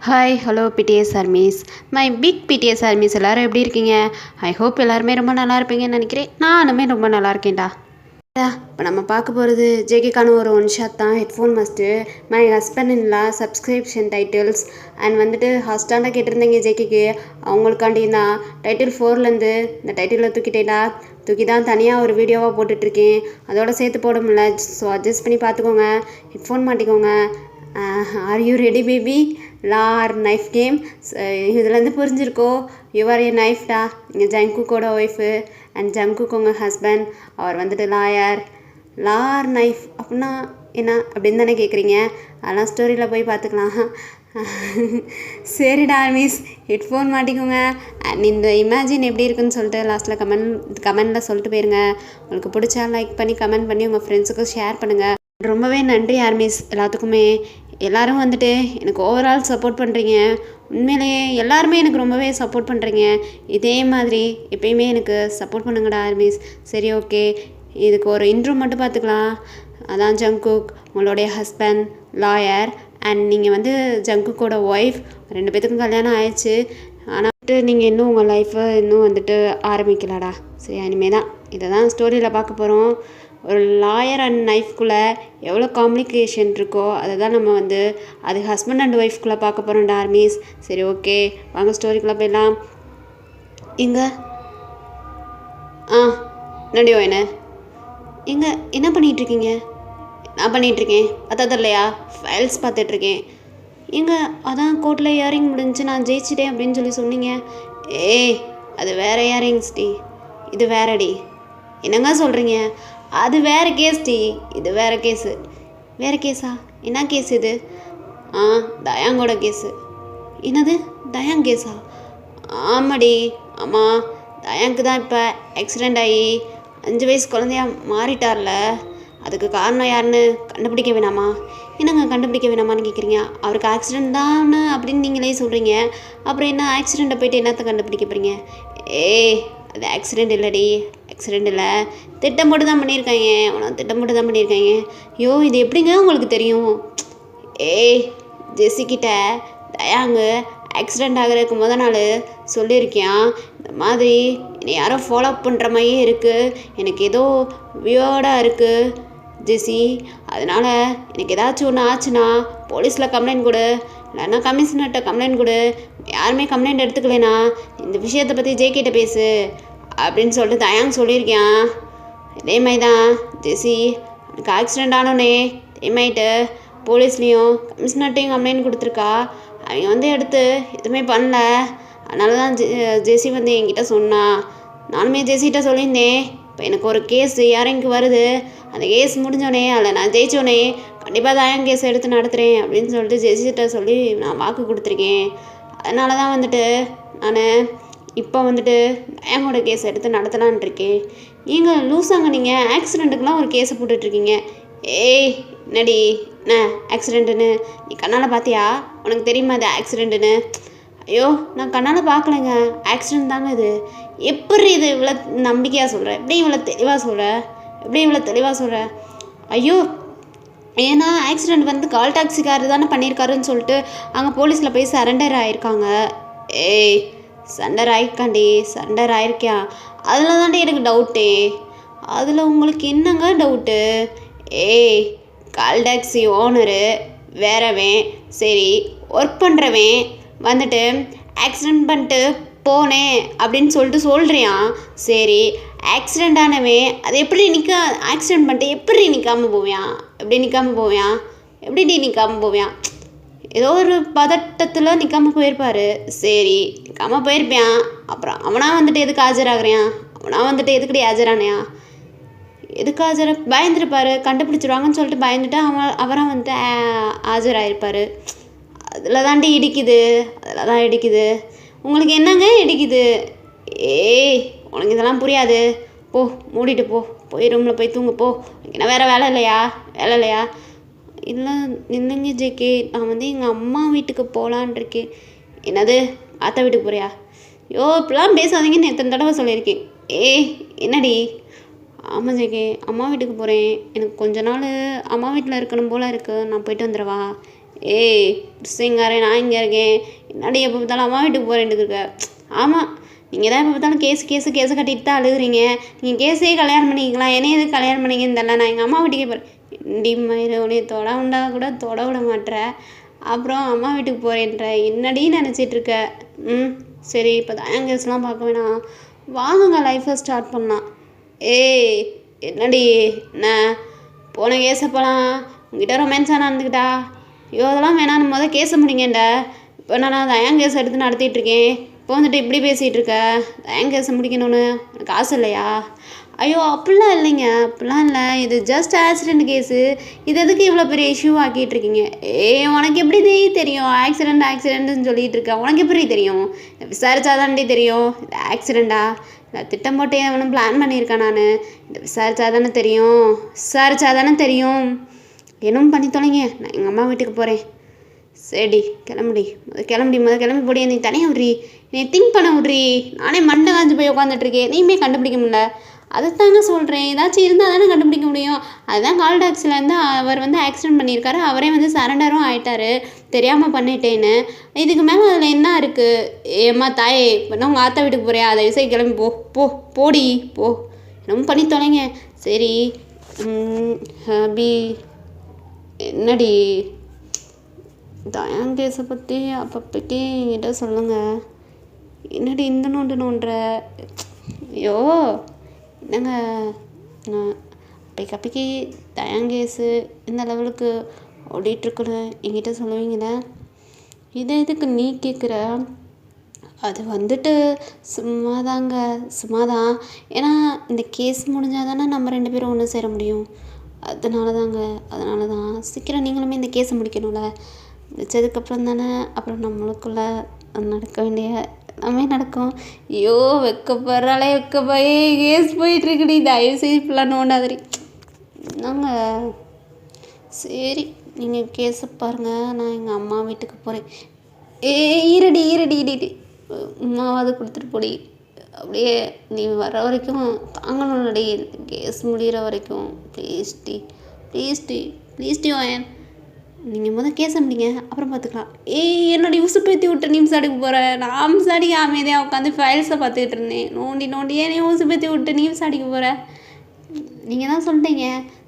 Hi hello BTS armies my big BTS armies எல்லோரும் எப்படி இருக்கீங்க? ஐ ஹோப் எல்லாருமே ரொம்ப நல்லா இருப்பீங்கன்னு நினைக்கிறேன். நானுமே ரொம்ப நல்லா இருக்கேன்டா. இப்போ நம்ம பார்க்க போகிறது ஜேகேக்கான ஒரு ஒன் ஷாட் தான். Headphone must my husband in-law subscription titles and வந்துட்டு ஹாஸ்டாண்டாக கேட்டிருந்தீங்க ஜேகேக்கு, அவங்களுக்காண்டி நான் டைட்டில் 4லேருந்து இந்த டைட்டிலில் தூக்கி தான் தனியாக ஒரு வீடியோவாக போட்டுட்ருக்கேன். அதோட சேர்த்து போட முடியல, ஸோ அட்ஜஸ்ட் பண்ணி பார்த்துக்கோங்க. ஹெட்ஃபோன் மாட்டிக்கோங்க. Are you ready baby? லா ஆர் நைஃப் கேம். இதுலேருந்து புரிஞ்சிருக்கோ, யுவர் ஏ நைஃப்டா. இங்கே ஜங்குக்கோட ஒய்ஃபு அண்ட் ஜங்குக்கு உங்கள் ஹஸ்பண்ட். அவர் வந்துட்டு லாயர். லா ஆர் நைஃப் அப்படின்னா என்ன அப்படின்னு தானே கேட்குறீங்க? அதெல்லாம் ஸ்டோரியில் போய் பார்த்துக்கலாம். சரிடா மிஸ், ஹெட்ஃபோன் மாட்டிக்கோங்க. அண்ட் இந்த இமேஜின் எப்படி இருக்குன்னு சொல்லிட்டு லாஸ்ட்டில் கமெண்டில் சொல்லிட்டு போயிருங்க. உங்களுக்கு பிடிச்சா லைக் பண்ணி கமெண்ட் பண்ணி உங்கள் ஃப்ரெண்ட்ஸுக்கும் ஷேர் பண்ணுங்கள். ரொம்பவே நன்றி ஆர்மிஸ் எல்லாத்துக்குமே. எல்லோரும் வந்துட்டு எனக்கு ஓவரால் சப்போர்ட் பண்ணுறீங்க. உண்மையிலேயே எல்லாருமே எனக்கு ரொம்பவே சப்போர்ட் பண்ணுறீங்க. இதே மாதிரி எப்பயுமே எனக்கு சப்போர்ட் பண்ணுங்கடா ஆர்மிஸ். சரி, ஓகே, இதுக்கு ஒரு இன்ட்ரோ மட்டும் பார்த்துக்கலாம். அதான் ஜங்குக் உங்களுடைய ஹஸ்பண்ட் லாயர் அண்ட் நீங்கள் வந்து ஜங்குக்கோட ஒய்ஃப். 2 பேத்துக்கும் கல்யாணம் ஆயிடுச்சு. ஆனால் வந்துட்டு நீங்கள் இன்னும் உங்கள் லைஃப்பை இன்னும் வந்துட்டு ஆரம்பிக்கலாடா. சரி, இனிமேல் தான் இதை தான் ஸ்டோரியில் பார்க்க போகிறோம். ஒரு லாயர் அண்ட் நைஃப்குள்ளே எவ்வளோ காம்ப்ளிகேஷன் இருக்கோ அதை தான் நம்ம வந்து அது ஹஸ்பண்ட் அண்ட் ஒய்ஃப்குள்ளே பார்க்க போகிறோம்டா ஆர்மிஸ். சரி, ஓகே, வாங்க ஸ்டோரிக்குள்ளே போயிடலாம். இங்கே நடியோ என்ன என்ன பண்ணிகிட்ருக்கீங்க? நான் பண்ணிகிட்ருக்கேன் பார்த்தா இல்லையா? ஃபைல்ஸ் பார்த்துட்ருக்கேன். அதான் கோர்ட்டில் இயரிங் முடிஞ்சு நான் ஜெயிச்சிட்டேன் அப்படின்னு சொல்லி சொன்னீங்க. ஏய், அது வேறு இயரிங்ஸ் டி, இது வேறடி. என்னங்க சொல்கிறீங்க? அது வேறு கேஸ் டி, இது வேறு கேஸு. வேறு கேஸா? என்ன கேஸ் இது? தயாங்கோட கேஸு. என்னது தயாங் கேஸா? ஆமாடி, ஆமாம். தயாங்க்கு தான் இப்போ ஆக்சிடெண்ட் ஆகி 5 வயசு குழந்தையா மாறிட்டார்ல. அதுக்கு காரணம் யாருன்னு கண்டுபிடிக்க வேணாமா? என்னங்க கண்டுபிடிக்க வேணாமான்னு கேட்குறீங்க? அவருக்கு ஆக்சிடெண்ட் தான் அப்படின்னு நீங்களே சொல்கிறீங்க. அப்புறம் என்ன ஆக்சிடெண்ட்டை போய்ட்டு என்னத்தை கண்டுபிடிக்க போகிறீங்க? ஏய், அது ஆக்சிடெண்ட் இல்லடி, ஆக்சிடெண்ட் இல்லை, திட்டம் போட்டு தான் பண்ணியிருக்காங்க. அவனும் திட்டம் போட்டு தான் பண்ணியிருக்காங்க. ஐயோ, இது எப்படிங்க உங்களுக்கு தெரியும்? ஏய், ஜெஸிக்கிட்ட தயாங்கு ஆக்சிடெண்ட் ஆகிறதுக்கு முதல் நாள் சொல்லியிருக்கேன். இந்த மாதிரி என்னை யாரோ ஃபாலோ பண்ணுற மாதிரியே இருக்குது, எனக்கு ஏதோ வியோர்டாக இருக்குது ஜெஸி, அதனால் எனக்கு ஏதாச்சும் ஒன்று ஆச்சுன்னா போலீஸில் கம்ப்ளைண்ட் கொடு, இல்லைன்னா கமிஷனர்கிட்ட கம்ப்ளைண்ட் கொடு. யாருமே கம்ப்ளைண்ட் எடுத்துக்கலைனா இந்த விஷயத்தை பற்றி ஜேகிட்ட பேசு அப்படின்னு சொல்லிட்டு தயாங் சொல்லியிருக்கேன். இதே மாதிரி தான் ஜெஸி எனக்கு ஆக்சிடெண்ட் ஆனோடனே இதேமாதிட்டு போலீஸ்லேயும் கமிஷனர்ட்டையும் கம்ப்ளைண்ட் கொடுத்துருக்கா. அவங்க வந்து எடுத்து எதுவுமே பண்ணல. அதனால தான் ஜெஸி வந்து என்கிட்ட சொன்னான். நானுமே ஜெஸிகிட்ட சொல்லியிருந்தேன், இப்போ எனக்கு ஒரு கேஸ் யாரைக்கு வருது, அந்த கேஸ் முடிஞ்சோடனே அதில் நான் ஜெயிச்சோடனே கண்டிப்பாக தயாங் கேஸ் எடுத்து நடத்துகிறேன் அப்படின்னு சொல்லிட்டு ஜெஸிகிட்ட சொல்லி நான் வாக்கு கொடுத்துருக்கேன். அதனால தான் வந்துட்டு நான் இப்போ வந்துட்டு தயாங்கோட கேஸ் எடுத்து நடத்தலான் இருக்கேன். நீங்கள் லூஸாங்க, நீங்கள் ஆக்சிடெண்ட்டுக்கெலாம் ஒரு கேஸை போட்டுட்ருக்கீங்க. ஏய், என்னடி என்ன ஆக்சிடெண்ட்டுன்னு நீ கண்ணால் பார்த்தியா? உனக்கு தெரியுமா அது ஆக்சிடெண்ட்டுன்னு? ஐயோ, நான் கண்ணால் பார்க்கலைங்க, ஆக்சிடெண்ட் தாங்க இது. எப்படி இது இவ்வளோ நம்பிக்கையாக சொல்கிறேன்? எப்படி இவ்வளோ தெளிவாக சொல்கிறேன்? ஐயோ, ஏன்னா ஆக்சிடெண்ட் வந்து கால் டாக்ஸிக்காரர் தானே பண்ணியிருக்காருன்னு சொல்லிட்டு அங்கே போலீஸில் போய் சரண்டர் ஆகியிருக்காங்க. ஏய், சரண்டர் ஆயிருக்கியா? அதில் தாண்டி எனக்கு டவுட்டே. அதில் உங்களுக்கு என்னங்க டவுட்டு? ஏய், கால் டாக்ஸி ஓனரு வேறவன், சரி ஒர்க் பண்ணுறவன் வந்துட்டு ஆக்சிடெண்ட் பண்ணிட்டு போனேன் அப்படின்னு சொல்லிட்டு சொல்கிறியான். சரி, ஆக்சிடெண்ட் ஆனவன் அது எப்படி ஆக்சிடெண்ட் பண்ணிட்டு எப்படி நிற்காமல் போவியான்? ஏதோ ஒரு பதட்டத்தில் நிற்காமல் போயிருப்பார். சரி, நிற்காமல் போயிருப்பான். அப்புறம் அவனாக வந்துட்டு எதுக்கு ஆஜராகிறான்? எதுக்கடி ஆஜரானையா? எதுக்கு பயந்துருப்பார், கண்டுபிடிச்சிருவாங்கன்னு சொல்லிட்டு பயந்துட்டு அவராக வந்துட்டு ஆஜராயிருப்பார். அதில் தாண்டி இடிக்குது. உங்களுக்கு என்னங்க இடிக்குது? ஏய், உனக்கு இதெல்லாம் புரியாது. போ, மூடிட்டு போய் ரூமில் போய் தூங்க போ. என்ன வேறு வேலை இல்லையா? இல்லை இல்லைங்க ஜேகே, நான் வந்து எங்கள் அம்மா வீட்டுக்கு போகலான் இருக்கேன். என்னது, ஆத்தா வீட்டுக்கு போறியா? யோ, இப்படிலாம் பேசாதீங்கன்னு எத்தனை தடவை சொல்லியிருக்கேன். ஏய், என்னடி? ஆமாம் ஜேகே, அம்மா வீட்டுக்கு போகிறேன். எனக்கு கொஞ்ச நாள் அம்மா வீட்டில் இருக்கணும் போல் இருக்குது. நான் போயிட்டு வந்துடுவா? ஏய் கிறிஸ்டின்காரே நான் இங்கே இருக்கேன், என்னடி எப்போ பார்த்தாலும் அம்மா வீட்டுக்கு போகிறேன்ட்டு இருக்க. ஆமாம், நீங்கள் தான் எப்போ பார்த்தாலும் கேஸு கட்டிட்டு தான் அழுகுறீங்க. நீங்கள் கேஸே கல்யாணம் பண்ணிக்கலாம், என்னைய எதுக்கு கல்யாணம் பண்ணிங்கன்னு தெரியல. நான் எங்கள் அம்மா வீட்டுக்கே போகிறேன். இண்டி மயிறு உன்னைய தொட உண்டா கூட தொட விட மாட்டேற, அப்புறம் அம்மா வீட்டுக்கு போகிறேன்ற. என்னடி நினச்சிட்ருக்க? சரி, இப்போ தான் கேஸ்லாம் பார்க்க வேணாம், வாங்குங்க லைஃப்பை ஸ்டார்ட் பண்ணலாம். ஏய் என்னடி என்ன போன கேஸை போகலாம், உங்ககிட்ட ரொமான்ஸாக நடந்துக்கிட்டா? ஐயோ அதெல்லாம் வேணான்னு கேஸை முடிங்கண்டா. இப்போ நான் தயான் கேஸ் எடுத்து நடத்திட்டுருக்கேன், இப்போ வந்துட்டு இப்படி பேசிகிட்டு இருக்க. தயான் கேஸை முடிக்கணும்னு எனக்கு ஆசை இல்லையா? ஐயோ அப்படிலாம் இல்லைங்க, அப்படிலாம் இல்லை, இது ஜஸ்ட் ஆக்சிடெண்ட் கேஸு. இது எதுக்கு இவ்வளோ பெரிய இஷ்யூ ஆக்கிட்டுருக்கீங்க? உனக்கு எப்படி தெரியும் ஆக்சிடெண்ட்டுன்னு சொல்லிகிட்டு இருக்க? உனக்கு எப்படி தெரியும்? விசாரிச்சாதான்டி தெரியும் இது ஆக்சிடெண்ட்டா. நான் திட்டம் போட்டு அவனும் பிளான் பண்ணியிருக்கேன். நான் இந்த விசாரிச்சாதானே தெரியும். என்னும் பண்ணி தொலைங்க, நான் எங்கள் அம்மா வீட்டுக்கு போகிறேன். சரி கிளம்பி கிளம்பி போடி. நீ தனியாக விட்றி, நீ திங்க் பண்ண விட்றி. நானே மண்டை காஞ்சி போய் உட்காந்துட்ருக்கேன், நீயுமே கண்டுபிடிக்க முடியல. அதைத்தாங்க சொல்கிறேன், ஏதாச்சும் இருந்தால் தானே கண்டுபிடிக்க முடியும். அதுதான் கால் டாக்ஸிலேருந்து அவர் ஆக்சிடென்ட் பண்ணியிருக்காரு, அவரே சரண்டரும் ஆகிட்டாரு, தெரியாமல் பண்ணிட்டேன்னு. இதுக்கு மேலே அதில் என்ன இருக்குது? ஏம்மா தாயே, இப்போ உங்கள் ஆத்தா வீட்டுக்கு போறியா? அதை விசை கிளம்பி போடி போ, ரொம்ப பண்ணி தொலைங்க. சரி ஹாபி, என்னடி தயான் கேஸை பற்றி அப்பப்போக்கே என்கிட்ட சொல்லுங்கள். என்னடி இந்த நோண்டுற? ஐயோ என்னங்க, அப்பைக்கு தயான் கேஸு இந்த லெவலுக்கு ஓடிட்டுருக்குன்னு என்கிட்ட சொல்லுவீங்களே, இதை எதுக்கு நீ கேட்குற? அது சும்மாதான். ஏன்னா இந்த கேஸ் முடிஞ்சால் தானே நம்ம 2 பேரும் ஒன்று சேர முடியும். அதனால தான் சீக்கிரம் நீங்களுமே இந்த கேஸை முடிக்கணும்ல. முடிச்சதுக்கப்புறம் தானே அப்புறம் நம்மளுக்குள்ளே நடக்க வேண்டிய எல்லாமே நடக்கும். ஐயோ வெக்கப்படுறாளே, கேஸ் போயிட்டுருக்குடி, தயவு செய்து இப்படிலாம் நோண்டாதிரி. நாங்கள் சரி நீங்கள் கேஸை பாருங்கள், நான் எங்கள் அம்மா வீட்டுக்கு போகிறேன். ஈரடி உமாவாது கொடுத்துட்டு போடி. அப்படியே நீ வர வரைக்கும் தாங்கணும்லடி, கேஸ் முடிகிற வரைக்கும். ப்ளீஸ் டி வாயன். நீங்கள் கேஸை முடிங்க, அப்புறம் பார்த்துக்கலாம். என்னோட உசுப்பேற்றி விட்டு நீ சாடிக்கு போகிறேன். நான் சாடிக்கு அமைதியாக உட்காந்து ஃபைல்ஸை பார்த்துக்கிட்டு இருந்தேன். நோண்டி ஏன் நீ உசுப்பேற்றி விட்டு நீ சாடிக்கு போகிற? நீங்கள் தான் சொல்லிட்டீங்க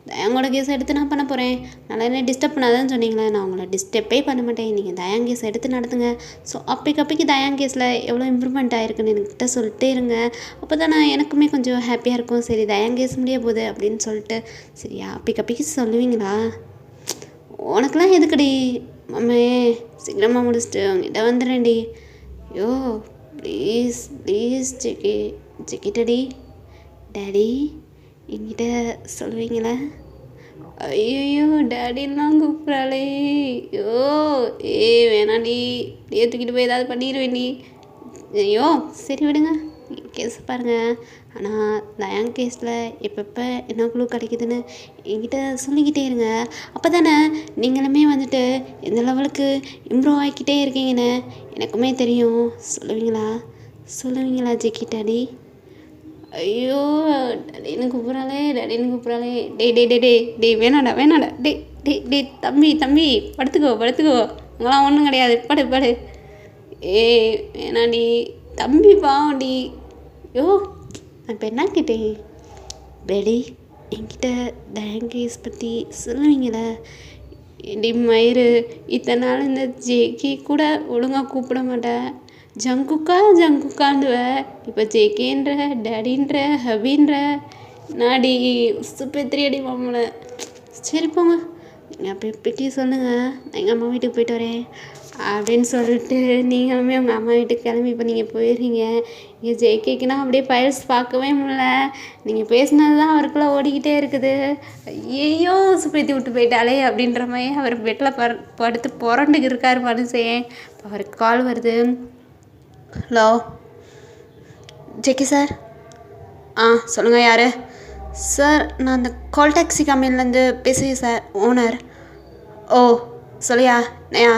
தயாங்கோட கேஸை எடுத்து நான் பண்ண போகிறேன், நல்லா என்ன டிஸ்டர்ப் பண்ணாதான்னு சொன்னீங்களே. நான் உங்களை டிஸ்டர்பே பண்ண மாட்டேன், நீங்கள் தயான் கேஸை எடுத்து நடத்துங்க. ஸோ அப்பைக்கு தயான் கேஸில் எவ்வளோ இம்ப்ரூவ்மெண்ட் ஆகிருக்குன்னு என்கிட்ட சொல்லிட்டே இருங்க. அப்போ தான் எனக்கு கொஞ்சம் ஹாப்பியாக இருக்கும். சரி தயான் கேஸ் முடிய போகுது அப்படின்னு சொல்லிட்டு. சரியா அப்பைக்கு சொல்லுவீங்களா? உனக்கெல்லாம் எதுக்குடி மம்மே, சீக்கிரமாக முடிச்சுட்டு உங்ககிட்ட வந்துடுறேன்டி. ஐயோ ப்ளீஸ் ஜெக்கிட்டடி டேடி என்கிட்ட சொல்லுவீங்களா? ஐயோ டேடின்லாம் கூப்பிட்றாளே. ஐயோ வேணாண்டி, அப்படியே தூக்கிட்டு போய் ஏதாவது பண்ணிடுவேண்டி. ஐயோ சரி விடுங்க, கேஸ் பாருங்கள். ஆனால் தயான் கேஸில் எப்பப்போ என்ன குழு கிடைக்குதுன்னு என்கிட்ட சொல்லிக்கிட்டே இருங்க. அப்போ தானே நீங்களுமே எந்த லெவலுக்கு இம்ப்ரூவ் ஆகிக்கிட்டே இருக்கீங்கன்னு எனக்குமே தெரியும். சொல்லுவீங்களா ஜெக்கி டாடி? ஐயோ டேடின்னு கூப்பிட்றாளே. டே வேணாடா. டே தம்பி படுத்துக்கோ. அங்கெல்லாம் ஒன்றும் கிடையாது, படு. வேணாடி தம்பி, பாவண்டி. ஐயோ நான் இப்போ என்ன கேட்டேன்? டேடி என்கிட்ட தயான் கேஸ் பற்றி சொல்லுவீங்களே. ஏடி மயிறு, இத்தனை நாள் இந்த ஜேகே கூட ஒழுங்காக கூப்பிட மாட்டேன், ஜங்குக்காண்டுவ. இப்போ ஜேகேன்ற, டேடின்ற, ஹபின்ற, நாடி சுப்பேத்திரியடி மாமலை. சரி போங்க, நீங்கள் அப்படி சொல்லுங்கள், நான் எங்கள் அம்மா வீட்டுக்கு போயிட்டு வரேன் அப்படின்னு சொல்லிட்டு நீங்களுமே உங்கள் அம்மா வீட்டுக்கு கிளம்பி இப்போ நீங்கள் போயிடுறீங்க. இங்கே ஜேகேக்குன்னா அப்படியே ஃபைல்ஸ் பார்க்கவே முடியல. நீங்கள் பேசினது தான் அவருக்குள்ளே ஓடிக்கிட்டே இருக்குது. ஐயோ சுப்பேத்தி விட்டு போயிட்டாலே அப்படின்ற மாதிரி அவர் பெட்டில் படுத்து புரண்டுக்கு இருக்கார் மனுஷன். இப்போ அவருக்கு கால் வருது. Hello JK sir. சொல்லுங்கள் யார்? சார் நான் அந்த கால் டாக்ஸி கம்பெனிலேருந்து பேசுகிறேன் சார், ஓனர். ஓ சொல்லியா நயா?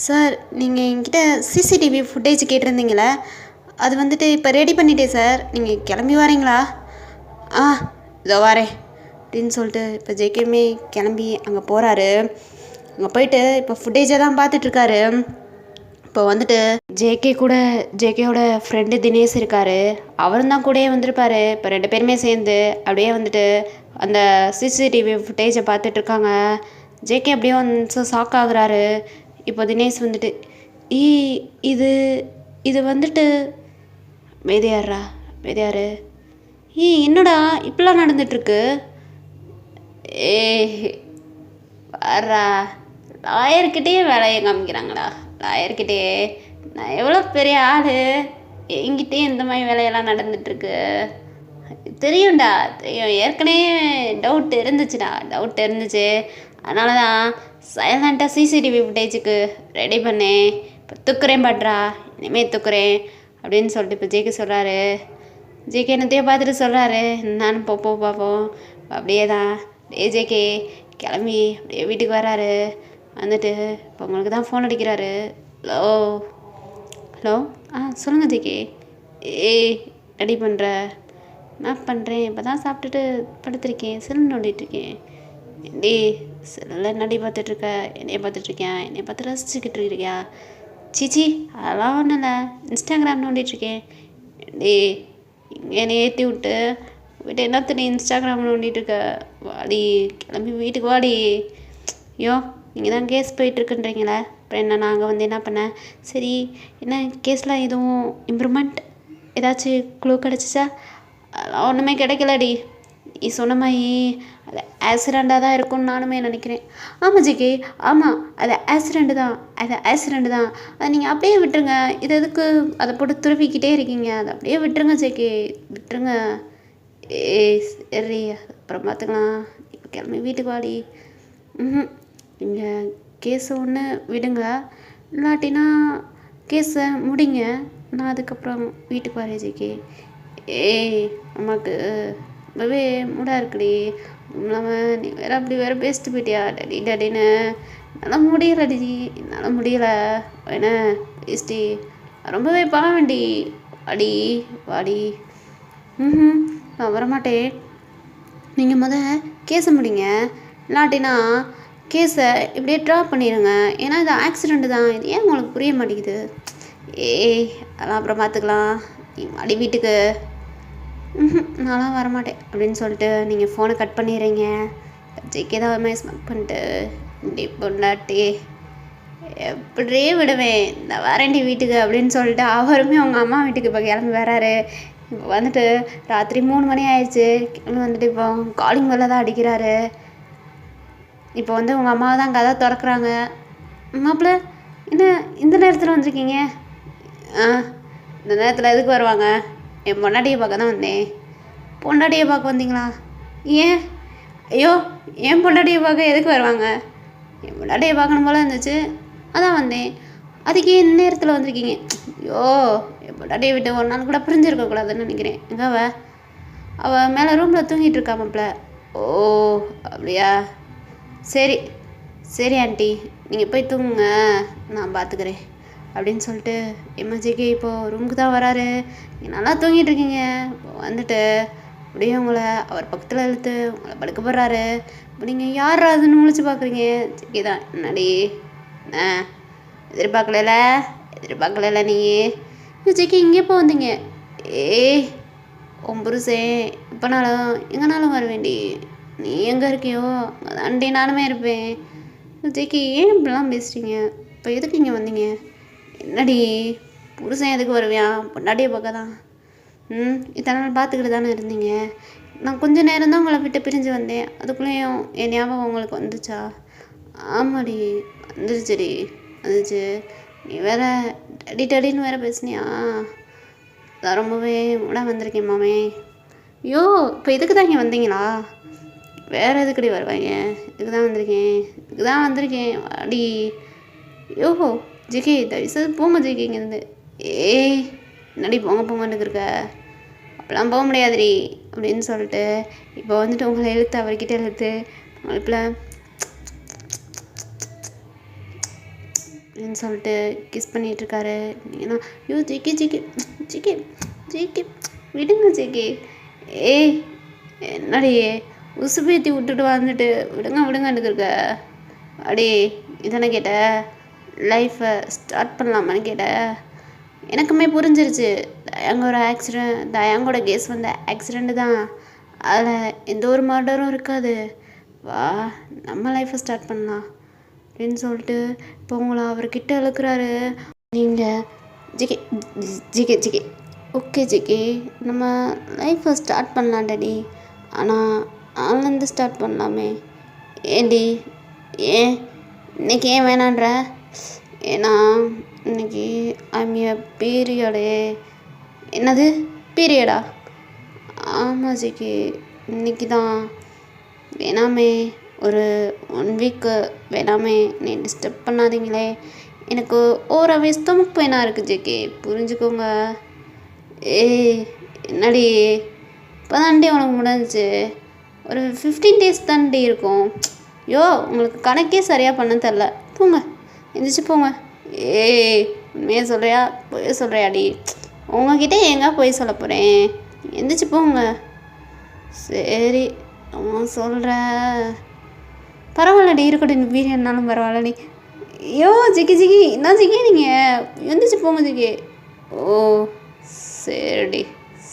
சார் நீங்கள் என்கிட்ட சிசிடிவி ஃபுட்டேஜ் கேட்டிருந்தீங்களே, அது இப்போ ரெடி பண்ணிட்டேன் சார், நீங்கள் கிளம்பி வரீங்களா? இதோ வரேன் அப்படின்னு சொல்லிட்டு இப்போ ஜேகேமே கிளம்பி அங்கே போகிறாரு. அங்கே போயிட்டு இப்போ ஃபுட்டேஜை தான் பார்த்துட்ருக்காரு. இப்போ வந்துட்டு ஜேகேயோட ஃப்ரெண்டு தினேஷ் இருக்கார், அவரும் தான் கூடயே வந்திருப்பாரு. இப்போ 2 பேருமே சேர்ந்து அப்படியே வந்துட்டு அந்த சிசிடிவி ஃபுட்டேஜை பார்த்துட்ருக்காங்க. ஜேகே அப்படியே வந்து ஷாக் ஆகுறாரு. இப்போ தினேஷ் வந்துட்டு ஈ இது இது வந்துட்டு வேதையாரு என்னடா இப்படிலாம் நடந்துட்டுருக்கு? ஏ வர்றா லாயர்கிட்டயே வேலையை காமிக்கிறாங்களா? லாயர்கிட்டயே நான் எவ்வளோ பெரிய ஆள், என்கிட்டயே இந்த மாதிரி வேலையெல்லாம் நடந்துட்டுருக்கு. தெரியும்டா, தெரியும். ஏற்கனவே டவுட் இருந்துச்சு. அதனால தான் சைலண்ட்டாக சிசிடிவி ஃபுட்டேஜுக்கு ரெடி பண்ணேன். இப்போ துக்குறேன் பட்றா, இனிமேல் துக்குறேன் அப்படின்னு சொல்லிட்டு இப்போ ஜேகே சொல்கிறாரு. ஜேகே என்னத்தையோ பார்த்துட்டு சொல்கிறாரு, நானும் பார்ப்போம். அப்படியே தான் ஜேகே கிளம்பி அப்படியே வீட்டுக்கு வராரு. வந்துட்டு இப்போ உங்களுக்கு தான் ஃபோன் அடிக்கிறாரு. ஹலோ சொல்லுங்கள் ஜேகே. ரெடி பண்ணுற? நான் பண்ணுறேன், இப்போ தான் சாப்பிட்டுட்டு படுத்திருக்கேன், செல் நோண்டிகிட்ருக்கேன். செல்லில் என்னடி பார்த்துட்ருக்க? என்னைய பார்த்து ரசிச்சுக்கிட்டு இருக்கியா? சீச்சி அதெல்லாம் ஒன்றும் இல்லை, இன்ஸ்டாகிராம் நோண்டிகிட்ருக்கேன். என்னை ஏற்றி விட்டு என்னத்த நீ இன்ஸ்டாகிராம் நோண்டிகிட்ருக்க? வாடி, கிளம்பி வீட்டுக்கு வாடி. நீங்கள் தான் கேஸ் போயிட்டுருக்குன்றீங்களே, அப்புறம் என்ன நாங்கள் வந்து என்ன பண்ணேன்? சரி, என்ன கேஸில் எதுவும் இம்ப்ரூவ்மெண்ட், ஏதாச்சும் க்ளூ கிடச்சிச்சா? அதெல்லாம் ஒன்றுமே கிடைக்கலடி. நீ சொன்ன மாதிரி அது ஆக்சிடெண்ட்டாக தான் இருக்கும்னு நானுமே நினைக்கிறேன். ஆமாம் ஜிகே, ஆமாம், அது ஆக்சிடெண்ட்டு தான். அதை நீங்கள் அப்படியே விட்டுருங்க. இது எதுக்கு அதை போட்டு துருவிக்கிட்டே இருக்கீங்க? அதை அப்படியே விட்டுருங்க ஜிகே, விட்டுருங்க. சரி, அப்புறம் பார்த்துக்கலாம். இப்போ கிளம்பி வீட்டுக்கு வாடி. நீங்கள் கேஸை ஒன்று விடுங்க, இல்லாட்டினா கேஸை முடிங்க. நான் அதுக்கப்புறம் வீட்டுக்கு வரேன் ஜிகே. அம்மாவுக்கு ரொம்பவே மூடாக இருக்குடி. இல்லாமல் நீ அப்படி பேசிட்டு போயிட்டியா டடின்னு? என்னால் முடியலை என்ன பேசிட்டி? ரொம்பவே பாவண்டி. வாடி. நான் வரமாட்டேன். நீங்கள் கேஸை முடிங்க, இல்லாட்டினா கேஸை இப்படியே ட்ராப் பண்ணிடுங்க. ஏன்னா இது ஆக்சிடெண்ட்டு தான். இது ஏன் உங்களுக்கு புரிய மாட்டேங்குது? அதெல்லாம் அப்புறம் பார்த்துக்கலாம். நீ வாடி வீட்டுக்கு. நான்லாம் வரமாட்டேன் அப்படின்னு சொல்லிட்டு நீங்கள் ஃபோனை கட் பண்ணிடுறீங்க. ஜிக்கே தான் ஸ்மெக் பண்ணிட்டு இப்படி பொண்டாட்டி எப்படியே விடுவேன், நான் வரேன்டி வீட்டுக்கு அப்படின்னு சொல்லிட்டு அவருமே அவங்க அம்மா வீட்டுக்கு இப்போ கிளம்பி வராரு. இப்போ வந்துட்டு ராத்திரி 3 மணி ஆயிடுச்சு. கிளம்பி வந்துட்டு இப்போ காலிங் பெல்ல தான் அடிக்கிறாரு. இப்போ வந்து உங்கள் அம்மாவை தான் கதை திறக்கிறாங்க. மாப்பிள்ள என்ன இந்த நேரத்தில் வந்திருக்கீங்க? இந்த நேரத்தில் எதுக்கு வருவாங்க? என் பொண்டாட்டியை பார்க்க தான் வந்தேன். பொண்டாட்டியை பார்க்க வந்தீங்களா? ஏன்? ஐயோ, என் பொண்டாட்டியை பார்க்க எதுக்கு வருவாங்க? என் பொண்டாட்டியை பார்க்கணும் போல இருந்துச்சு, அதான் வந்தேன். அதுக்கு என் நேரத்தில் வந்திருக்கீங்க? ஐயோ, என் பொண்டாட்டியை விட்டு ஒரு நாள் கூட புரிஞ்சிருக்கக்கூடாதுன்னு நினைக்கிறேன். எங்கே அவள் மேலே ரூமில் தூங்கிட்டு இருக்கா மாப்பிள்ள. ஓ அப்படியா? சரி ஆண்டி, நீங்கள் போய் தூங்குங்க, நான் பார்த்துக்கிறேன் அப்படின்னு சொல்லிட்டு எம்ஜிக்கு இப்போது ரூமுக்கு தான் வராரு. நீங்கள் நல்லா தூங்கிட்டு இருக்கீங்க. இப்போ வந்துட்டு அப்படியே உங்களை அவர் பக்கத்தில் இழுத்து உங்களை படுக்க போடுறாரு. இப்போ நீங்கள் யார் அதுன்னு முழிச்சு பார்க்குறீங்க? ஜிக்கி தான். என்னடி எதிர்பார்க்கல நீ? ஜிக்கி இங்கே எப்போ வந்தீங்க? உன் புருஷன் இப்போனாலும் எங்கேனாலும் வருவேண்டி. நீ எங்கே இருக்கியோ அங்கே தாண்டி நானுமே இருப்பேன். ஜிக்கி ஏன் இப்படிலாம் பேசுகிறீங்க? இப்போ எதுக்கு இங்கே வந்தீங்க? என்னடி புருஷன் எதுக்கு வருவியான்? பொண்டாட்டியை பார்க்க தான். இத்தனை நாள் பார்த்துக்கிட்டு தானே இருந்தீங்க. நான் கொஞ்சம் நேரம் தான் உங்களை விட்டு பிரிஞ்சு வந்தேன். அதுக்குள்ளேயும் என் ஞாபகம் உங்களுக்கு வந்துச்சா? ஆமாடி, வந்துச்சு. நீ வேற டடின்னு வேற பேசுனியா? நான் ரொம்பவே மூடாக வந்திருக்கேன் மாமே. ஐயோ, இப்போ இதுக்கு தான் இங்கே வந்தீங்களா? வேறு எதுக்கடி வருவாங்க? இதுக்கு தான் வந்திருக்கேன். அடி யோஹோ ஜிகே, தயவுசெய்து போங்க ஜிகே இங்கேருந்து. என்னடி போங்கன்னு இருக்க? அப்போலாம் போக முடியாதுடி அப்படின்னு சொல்லிட்டு இப்போ வந்துட்டு உங்களை இழுத்து அவர்கிட்ட இழுத்து இப்போலாம் அப்படின்னு சொல்லிட்டு கிஸ் பண்ணிகிட்ருக்காரு. நீங்கன்னா ஐயோ ஜிகே விடுங்க ஜிகே. என்னடி உசுப்பேத்தி விட்டுட்டு வந்துட்டு விடுங்கன்னு இருக்க? அடே இதானே கேட்ட, லைஃப்பை ஸ்டார்ட் பண்ணலாமான்னு கேட்ட. எனக்குமே புரிஞ்சிருச்சு. தயாங்கோட கேஸ் வந்த ஆக்சிடெண்ட்டு தான். அதில் எந்த ஒரு மர்டரும் இருக்காது. வா, நம்ம லைஃப்பை ஸ்டார்ட் பண்ணலாம் அப்படின்னு சொல்லிட்டு இப்போ உங்களை அவர்கிட்ட இழுக்கிறாரு. நீங்கள் GK GK GK okay GK, நம்ம லைஃப்பை ஸ்டார்ட் பண்ணலாம் டாடி. ஆனால் நான்லேருந்து ஸ்டார்ட் பண்ணலாமே. ஏண்டி, ஏன் இன்னைக்கு ஏன் வேணான்ற? ஏன்னா இன்னைக்கு ஐம் ஏ பீரியடு. என்னது பீரியடா? ஆமாம் ஜிகே, இன்னைக்கு தான். வேணாமே, ஒரு 1 வீக்கு வேணாமே, நீ டிஸ்டர்ப் பண்ணாதீங்களே. எனக்கு ஓவராகவே ஸ்டொமக் பெயினாக இருக்குது ஜிகே, புரிஞ்சுக்கோங்க. ஏய் என்னடி, இப்போ தாண்டி உனக்கு முடிஞ்சிச்சு. ஒரு 15 days தாண்டி இருக்கும். ஐயோ, உங்களுக்கு கணக்கே சரியாக பண்ண தெரில. போங்க, எந்திரிச்சு போங்க. ஏய் உண்மையாக சொல்கிறியா போய் சொல்கிறியாடி? உங்ககிட்ட எங்கே போய் சொல்ல போகிறேன்? எந்திரிச்சு போங்க. சரி அவன் சொல்கிற, பரவாயில்லடி, இருக்கட்டும், இந்த பீரியட்னாலும் பரவாயில்லடி. ஐயோ ஜிகி ஜிகி, என்ன ஜிகி நீங்கள் எந்திரிச்சு போங்க ஜிகி. ஓ சரிடி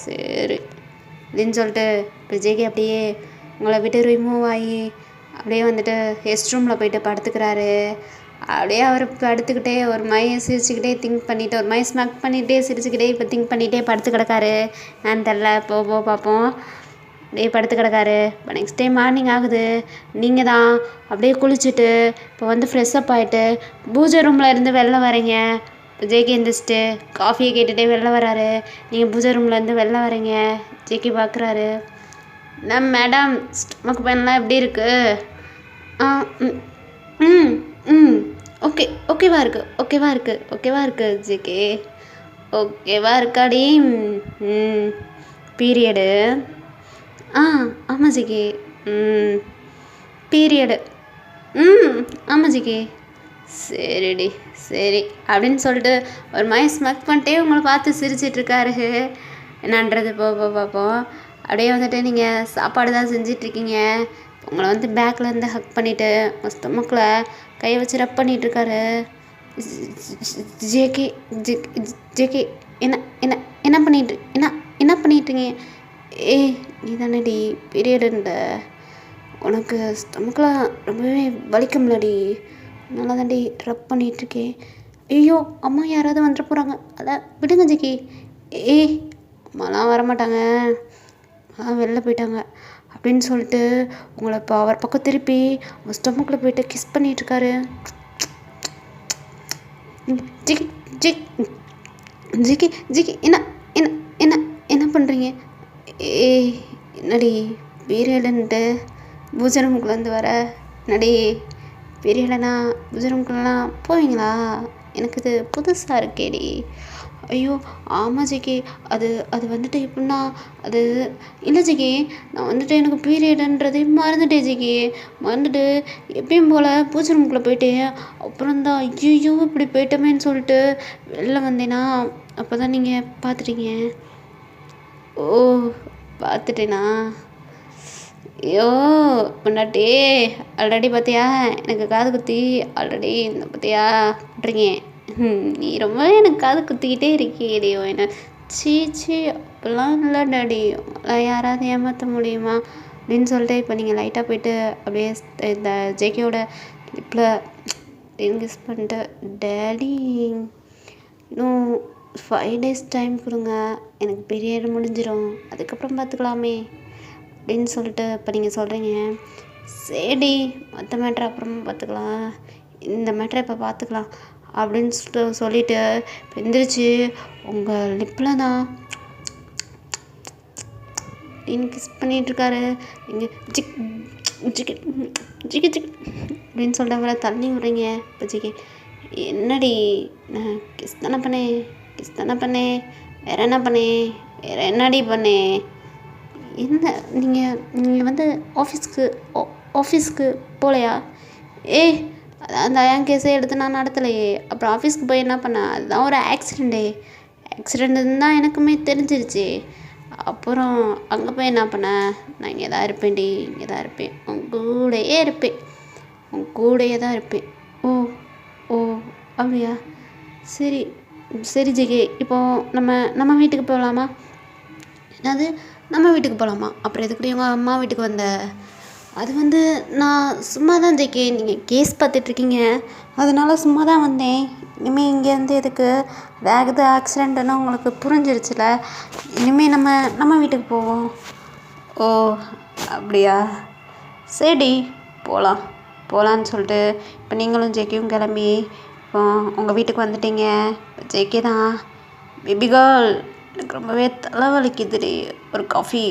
சரி அப்படின்னு சொல்லிட்டு இப்போ ஜிகி அப்படியே உங்களை விட்டு ரிமூவ் ஆகி அப்படியே வந்துட்டு ரெஸ்ட் ரூமில் போயிட்டு படுத்துக்கிறாரு. அப்படியே அவர் படுத்துக்கிட்டே ஒரு சிரிச்சுக்கிட்டே திங்க் பண்ணிவிட்டு, ஒரு ஸ்மக் பண்ணிகிட்டே சிரிச்சுக்கிட்டே இப்போ திங்க் பண்ணிகிட்டே படுத்து கிடக்காரு. நான் தெரில, போ பார்ப்போம். அப்படியே படுத்து கிடக்காரு. இப்போ நெக்ஸ்ட் டே மார்னிங் ஆகுது. நீங்கள் தான் அப்படியே குளிச்சுட்டு இப்போ வந்து ஃப்ரெஷ்அப் ஆகிட்டு பூஜை ரூமில் இருந்து வெளில வரீங்க. இப்போ ஜேகே எந்திரிச்சிட்டு காஃபியை கேட்டுகிட்டே வெளில வராரு. நீங்கள் பூஜை ரூம்லேருந்து வெளில வரீங்க. ஜேகே பார்க்குறாரு. என்ன மேடம், ஸ்டொமக் பெயின்லாம் எப்படி இருக்குது? ஆ ம் ம் ம் ஓகேவா இருக்குது ஜேகே, ஓகேவா இருக்காடி? ம் பீரியடு? ஆமாம் ஜிகே. பீரியடு? ஆமாம் ஜிகே. சரிடி சரி அப்படின்னு சொல்லிட்டு ஒரு ஸ்மக் பண்ணிட்டே உங்களை பார்த்து சிரிச்சிட்ருக்காரு. என்னன்றது பார்ப்போம். அப்படியே வந்துட்டு நீங்கள் சாப்பாடு தான் செஞ்சிட்ருக்கீங்க. உங்களை வந்து பேக்கில் இருந்து ஹக் பண்ணிவிட்டு உங்கள் ஸ்டொமக்கில் கையை வச்சு ரப் பண்ணிகிட்ருக்காரு. ஜேகே ஜேகே என்ன என்ன என்ன பண்ணிட்டு என்ன பண்ணிட்டுருங்க? ஏய் நீ தானேடி பீரியடுன்ற, உனக்கு ஸ்டொமக்கெலாம் ரொம்பவே வலிக்கும்லடி, நல்லா தாண்டி ரப் பண்ணிகிட்ருக்கேன். ஐயோ அம்மா யாராவது வந்துட போகிறாங்க, அதான் விடுங்க ஜிகி. ஏய் அம்மாலாம் வரமாட்டாங்க, வெளில போயிட்டாங்க அப்படின்னு சொல்லிட்டு உங்களை இப்போ அவர் பக்கம் திருப்பி உங்கள் ஸ்டொமக்கில் போயிட்டு கிஸ் பண்ணிகிட்ருக்காரு. ஜிகி ஜிக் ஜிகி ஜிகி என்ன என்ன என்ன என்ன பண்ணுறீங்க? ஏய் என்னடி பீரியடுன்ட்டு பூஜை ரூமுக்குள்ளேருந்து வர? என்னடி பீரியடனா பூஜை ரூமுக்குள்ளலாம் போவீங்களா? எனக்கு இது புதுசாக இருக்கேடி. ஐயோ ஆமாம் ஜிகி, அது வந்துட்டு எப்படின்னா, அது இல்லை ஜிகி, நான் வந்துட்டு எனக்கு பீரியடுன்றதே மறந்துட்டேன் ஜிகி. மறந்துட்டு எப்பயும் போல் பூஜை ரூமுக்குள்ளே போயிட்டு அப்புறம்தான் ஐயோ இப்படி போயிட்டோமேன்னு சொல்லிட்டு வெளில வந்தேன்னா அப்போ தான் நீங்கள் பார்த்துட்டீங்க. ஓ பார்த்துட்டேனா? ஐயோ பொண்டாட்டி, ஆல்ரெடி பார்த்தியா எனக்கு காது குத்தி ஆல்ரெடி இந்த பார்த்தியா பண்ணுறீங்க. நீ ரொம்ப எனக்கு காது குத்திக்கிட்டே இருக்கியடியோ என்ன. சீ அப்போல்லாம் இல்லை டாடி, உங்களால் யாராவது ஏமாற்ற முடியுமா அப்படின்னு சொல்லிட்டு இப்போ நீங்கள் லைட்டாக போயிட்டு அப்படியே இந்த ஜேகேயோட லிப்பில் கிஸ் பண்ணிட்டு, டேடி இன்னும் 5 days டைம் கொடுங்க, எனக்கு பீரியட் முடிஞ்சிடும், அதுக்கப்புறம் பார்த்துக்கலாமே அப்படின்னு சொல்லிட்டு இப்போ நீங்கள் சொல்கிறீங்க. சரி மற்ற மேட்ரு அப்புறமா பார்த்துக்கலாம், இந்த மேட்ரை இப்போ பார்த்துக்கலாம் அப்படின்னு சொல்லிட்டு இப்போ எந்திரிச்சு உங்கள் லிப்பில் தான் அப்படின்னு கிஸ் பண்ணிகிட்ருக்காரு. நீங்கள் ஜிக் ஜிக் ஜிக் ஜிக் அப்படின்னு சொல்லிட்டு அவரை தள்ளி விடுறீங்க. இப்போ ஜிகே என்னடி, நான் கிஸ் தானே பண்ணேன், வேறு என்ன பண்ணேன், வேறு என்னடி பண்ணேன்? என்ன நீங்கள் வந்து ஆஃபீஸ்க்கு போகலையா? ஏய் அந்த என் கேஸை எடுத்து நான் நடத்தலையே, அப்புறம் ஆஃபீஸ்க்கு போய் என்ன பண்ணேன்? அதுதான் ஒரு ஆக்சிடெண்ட்டுன்னு தான் எனக்குமே தெரிஞ்சிருச்சு. அப்புறம் அங்கே போய் என்ன பண்ணேன்? நான் இங்கே தான் இருப்பேன்டி, இங்கே தான் இருப்பேன், உங்க கூடயே இருப்பேன். உன் கூடயே தான் இருப்பேன். ஓ ஓ அப்படியா? சரி சரி ஜெகே, இப்போது நம்ம வீட்டுக்கு போகலாமா? என்னது, நம்ம வீட்டுக்கு போகலாமா? அப்புறம் எதுக்குடி உங்கள் அம்மா வீட்டுக்கு வந்த? அது வந்து நான் சும்மா தான் ஜெகே, நீங்கள் கேஸ் பார்த்துட்ருக்கீங்க, அதனால் சும்மா தான் வந்தேன். இனிமேல் இங்கேருந்து எதுக்கு வேகுது ஆக்சிடெண்ட்டுன்னு உங்களுக்கு புரிஞ்சிருச்சுல. இனிமேல் நம்ம வீட்டுக்கு போவோம். ஓ அப்படியா? சரி போகலான்னு சொல்லிட்டு இப்போ நீங்களும் ஜேக்கியும் கிளம்பி இப்போ உங்கள் வீட்டுக்கு வந்துட்டீங்க. ஜேகே தான், பேபி கேர்ள் எனக்கு ரொம்பவே தலைவலிக்குதுடி, ஒரு காஃபி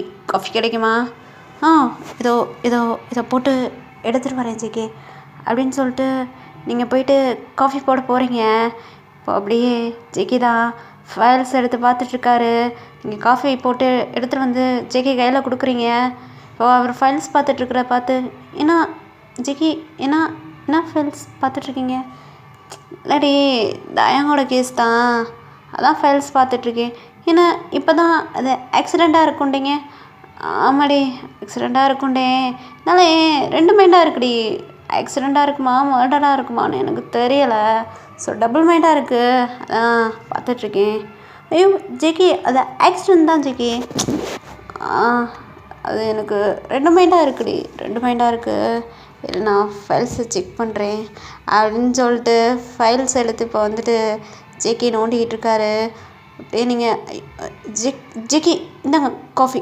கிடைக்குமா? ஆ இதோ இதோ இதை போட்டு எடுத்துகிட்டு வரேன் ஜேகே அப்படின்னு சொல்லிட்டு நீங்கள் போயிட்டு காஃபி போட போகிறீங்க. இப்போ அப்படியே ஜேகே தான் ஃபைல்ஸ் எடுத்து பார்த்துட்ருக்காரு. நீங்கள் காஃபி போட்டு எடுத்துகிட்டு வந்து ஜேகே கையில் கொடுக்குறீங்க. இப்போ அவர் ஃபைல்ஸ் பார்த்துட்ருக்குற பார்த்து, ஏன்னா ஜிகி என்ன ஃபைல்ஸ் பார்த்துட்ருக்கீங்க? இல்லாடி தயாங்கோட கேஸ் தான், அதான் ஃபைல்ஸ் பார்த்துட்ருக்கேன். ஏன்னா இப்போ தான் அது ஆக்சிடெண்ட்டாக இருக்குண்டீங்க. ஆமாடி ஆக்சிடெண்ட்டாக இருக்குண்டே, அதனால 2 மைண்டாக இருக்குடி. ஆக்சிடெண்ட்டாக இருக்குமா மர்டராக இருக்குமான்னு எனக்கு தெரியலை. ஸோ டபுள் மைண்டாக இருக்குது, அதான் பார்த்துட்ருக்கேன். ஐயோ ஜேகே, அது ஆக்சிடெண்ட் தான் ஜேகே. அது எனக்கு 2 மைண்டாக இருக்குடி, 2 மைண்டாக இருக்குது. இல்லை நான் ஃபைல்ஸை செக் பண்ணுறேன் அப்படின்னு சொல்லிட்டு ஃபைல்ஸ் எடுத்து இப்போ வந்துட்டு ஜேகே நோண்டிக்கிட்டு இருக்காரு. அப்படியே நீங்கள் ஜேகே இந்தாங்க காஃபி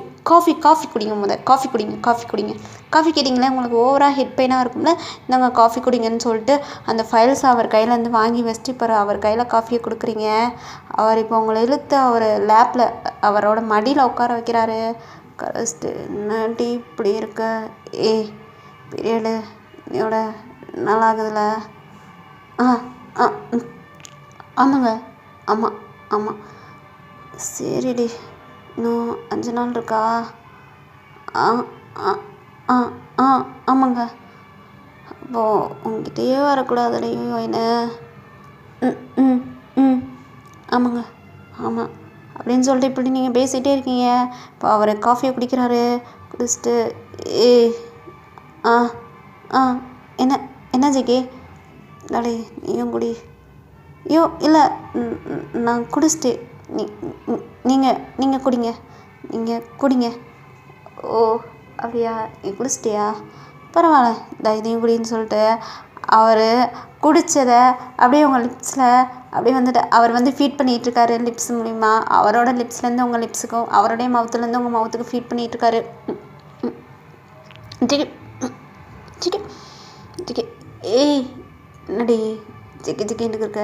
குடிங்க, காஃபி கேட்டிங்களே, உங்களுக்கு ஓவராக ஹெட் பெயினாக இருக்கும்ல, இந்தாங்க காஃபி குடிங்கன்னு சொல்லிட்டு அந்த ஃபைல்ஸ் அவர் கையிலேருந்து வாங்கி வச்சுட்டு இப்போ அவர் கையில் காஃபியை கொடுக்குறீங்க. அவர் இப்போ உங்களை இழுத்து அவர் லேப்பில் அவரோட மடியில் உட்கார வைக்கிறாரு. கரெஸ்ட்டு என்னாட்டி இப்படி இருக்க? பீரியடு என்னோட நல்லாகுதுல? ஆ ஆமாங்க, ஆமாம் சரிடி, இன்னும் 5 நாள் இருக்கா? ஆ ஆ ஆ ஆமாங்க. அப்போது உங்ககிட்டயே வரக்கூடாதுலையோ என்ன? ம் ம் ஆமாங்க, ஆமாம் அப்படின்னு சொல்லிட்டு இப்படி நீங்கள் பேசிகிட்டே இருக்கீங்க. இப்போ அவர் காஃபியை குடிக்கிறாரு. குடிச்சிட்டு ஆ என்ன ஜிகே? டாடி நீயும் குடி. ஐயோ இல்லை, நான் குடிச்சிட்டு நீங்கள் குடிங்க. ஓ அப்படியா, நீ குடிச்சிட்டியா? பரவாயில்ல, இந்த இதையும் குடின்னு சொல்லிட்டு அவர் குடித்ததை அப்படியே உங்கள் லிப்ஸில் அப்படியே வந்துட்டு அவர் வந்து ஃபீட் பண்ணிகிட்ருக்காரு. லிப்ஸ் மூலிமா அவரோட லிப்ஸ்லேருந்து உங்கள் லிப்ஸுக்கும், அவருடைய மவுத்துலேருந்து உங்கள் மவுத்துக்கு ஃபீட் பண்ணிகிட்ருக்காரு. ஜிகே என்னடி ஜிகின்னு இருக்க?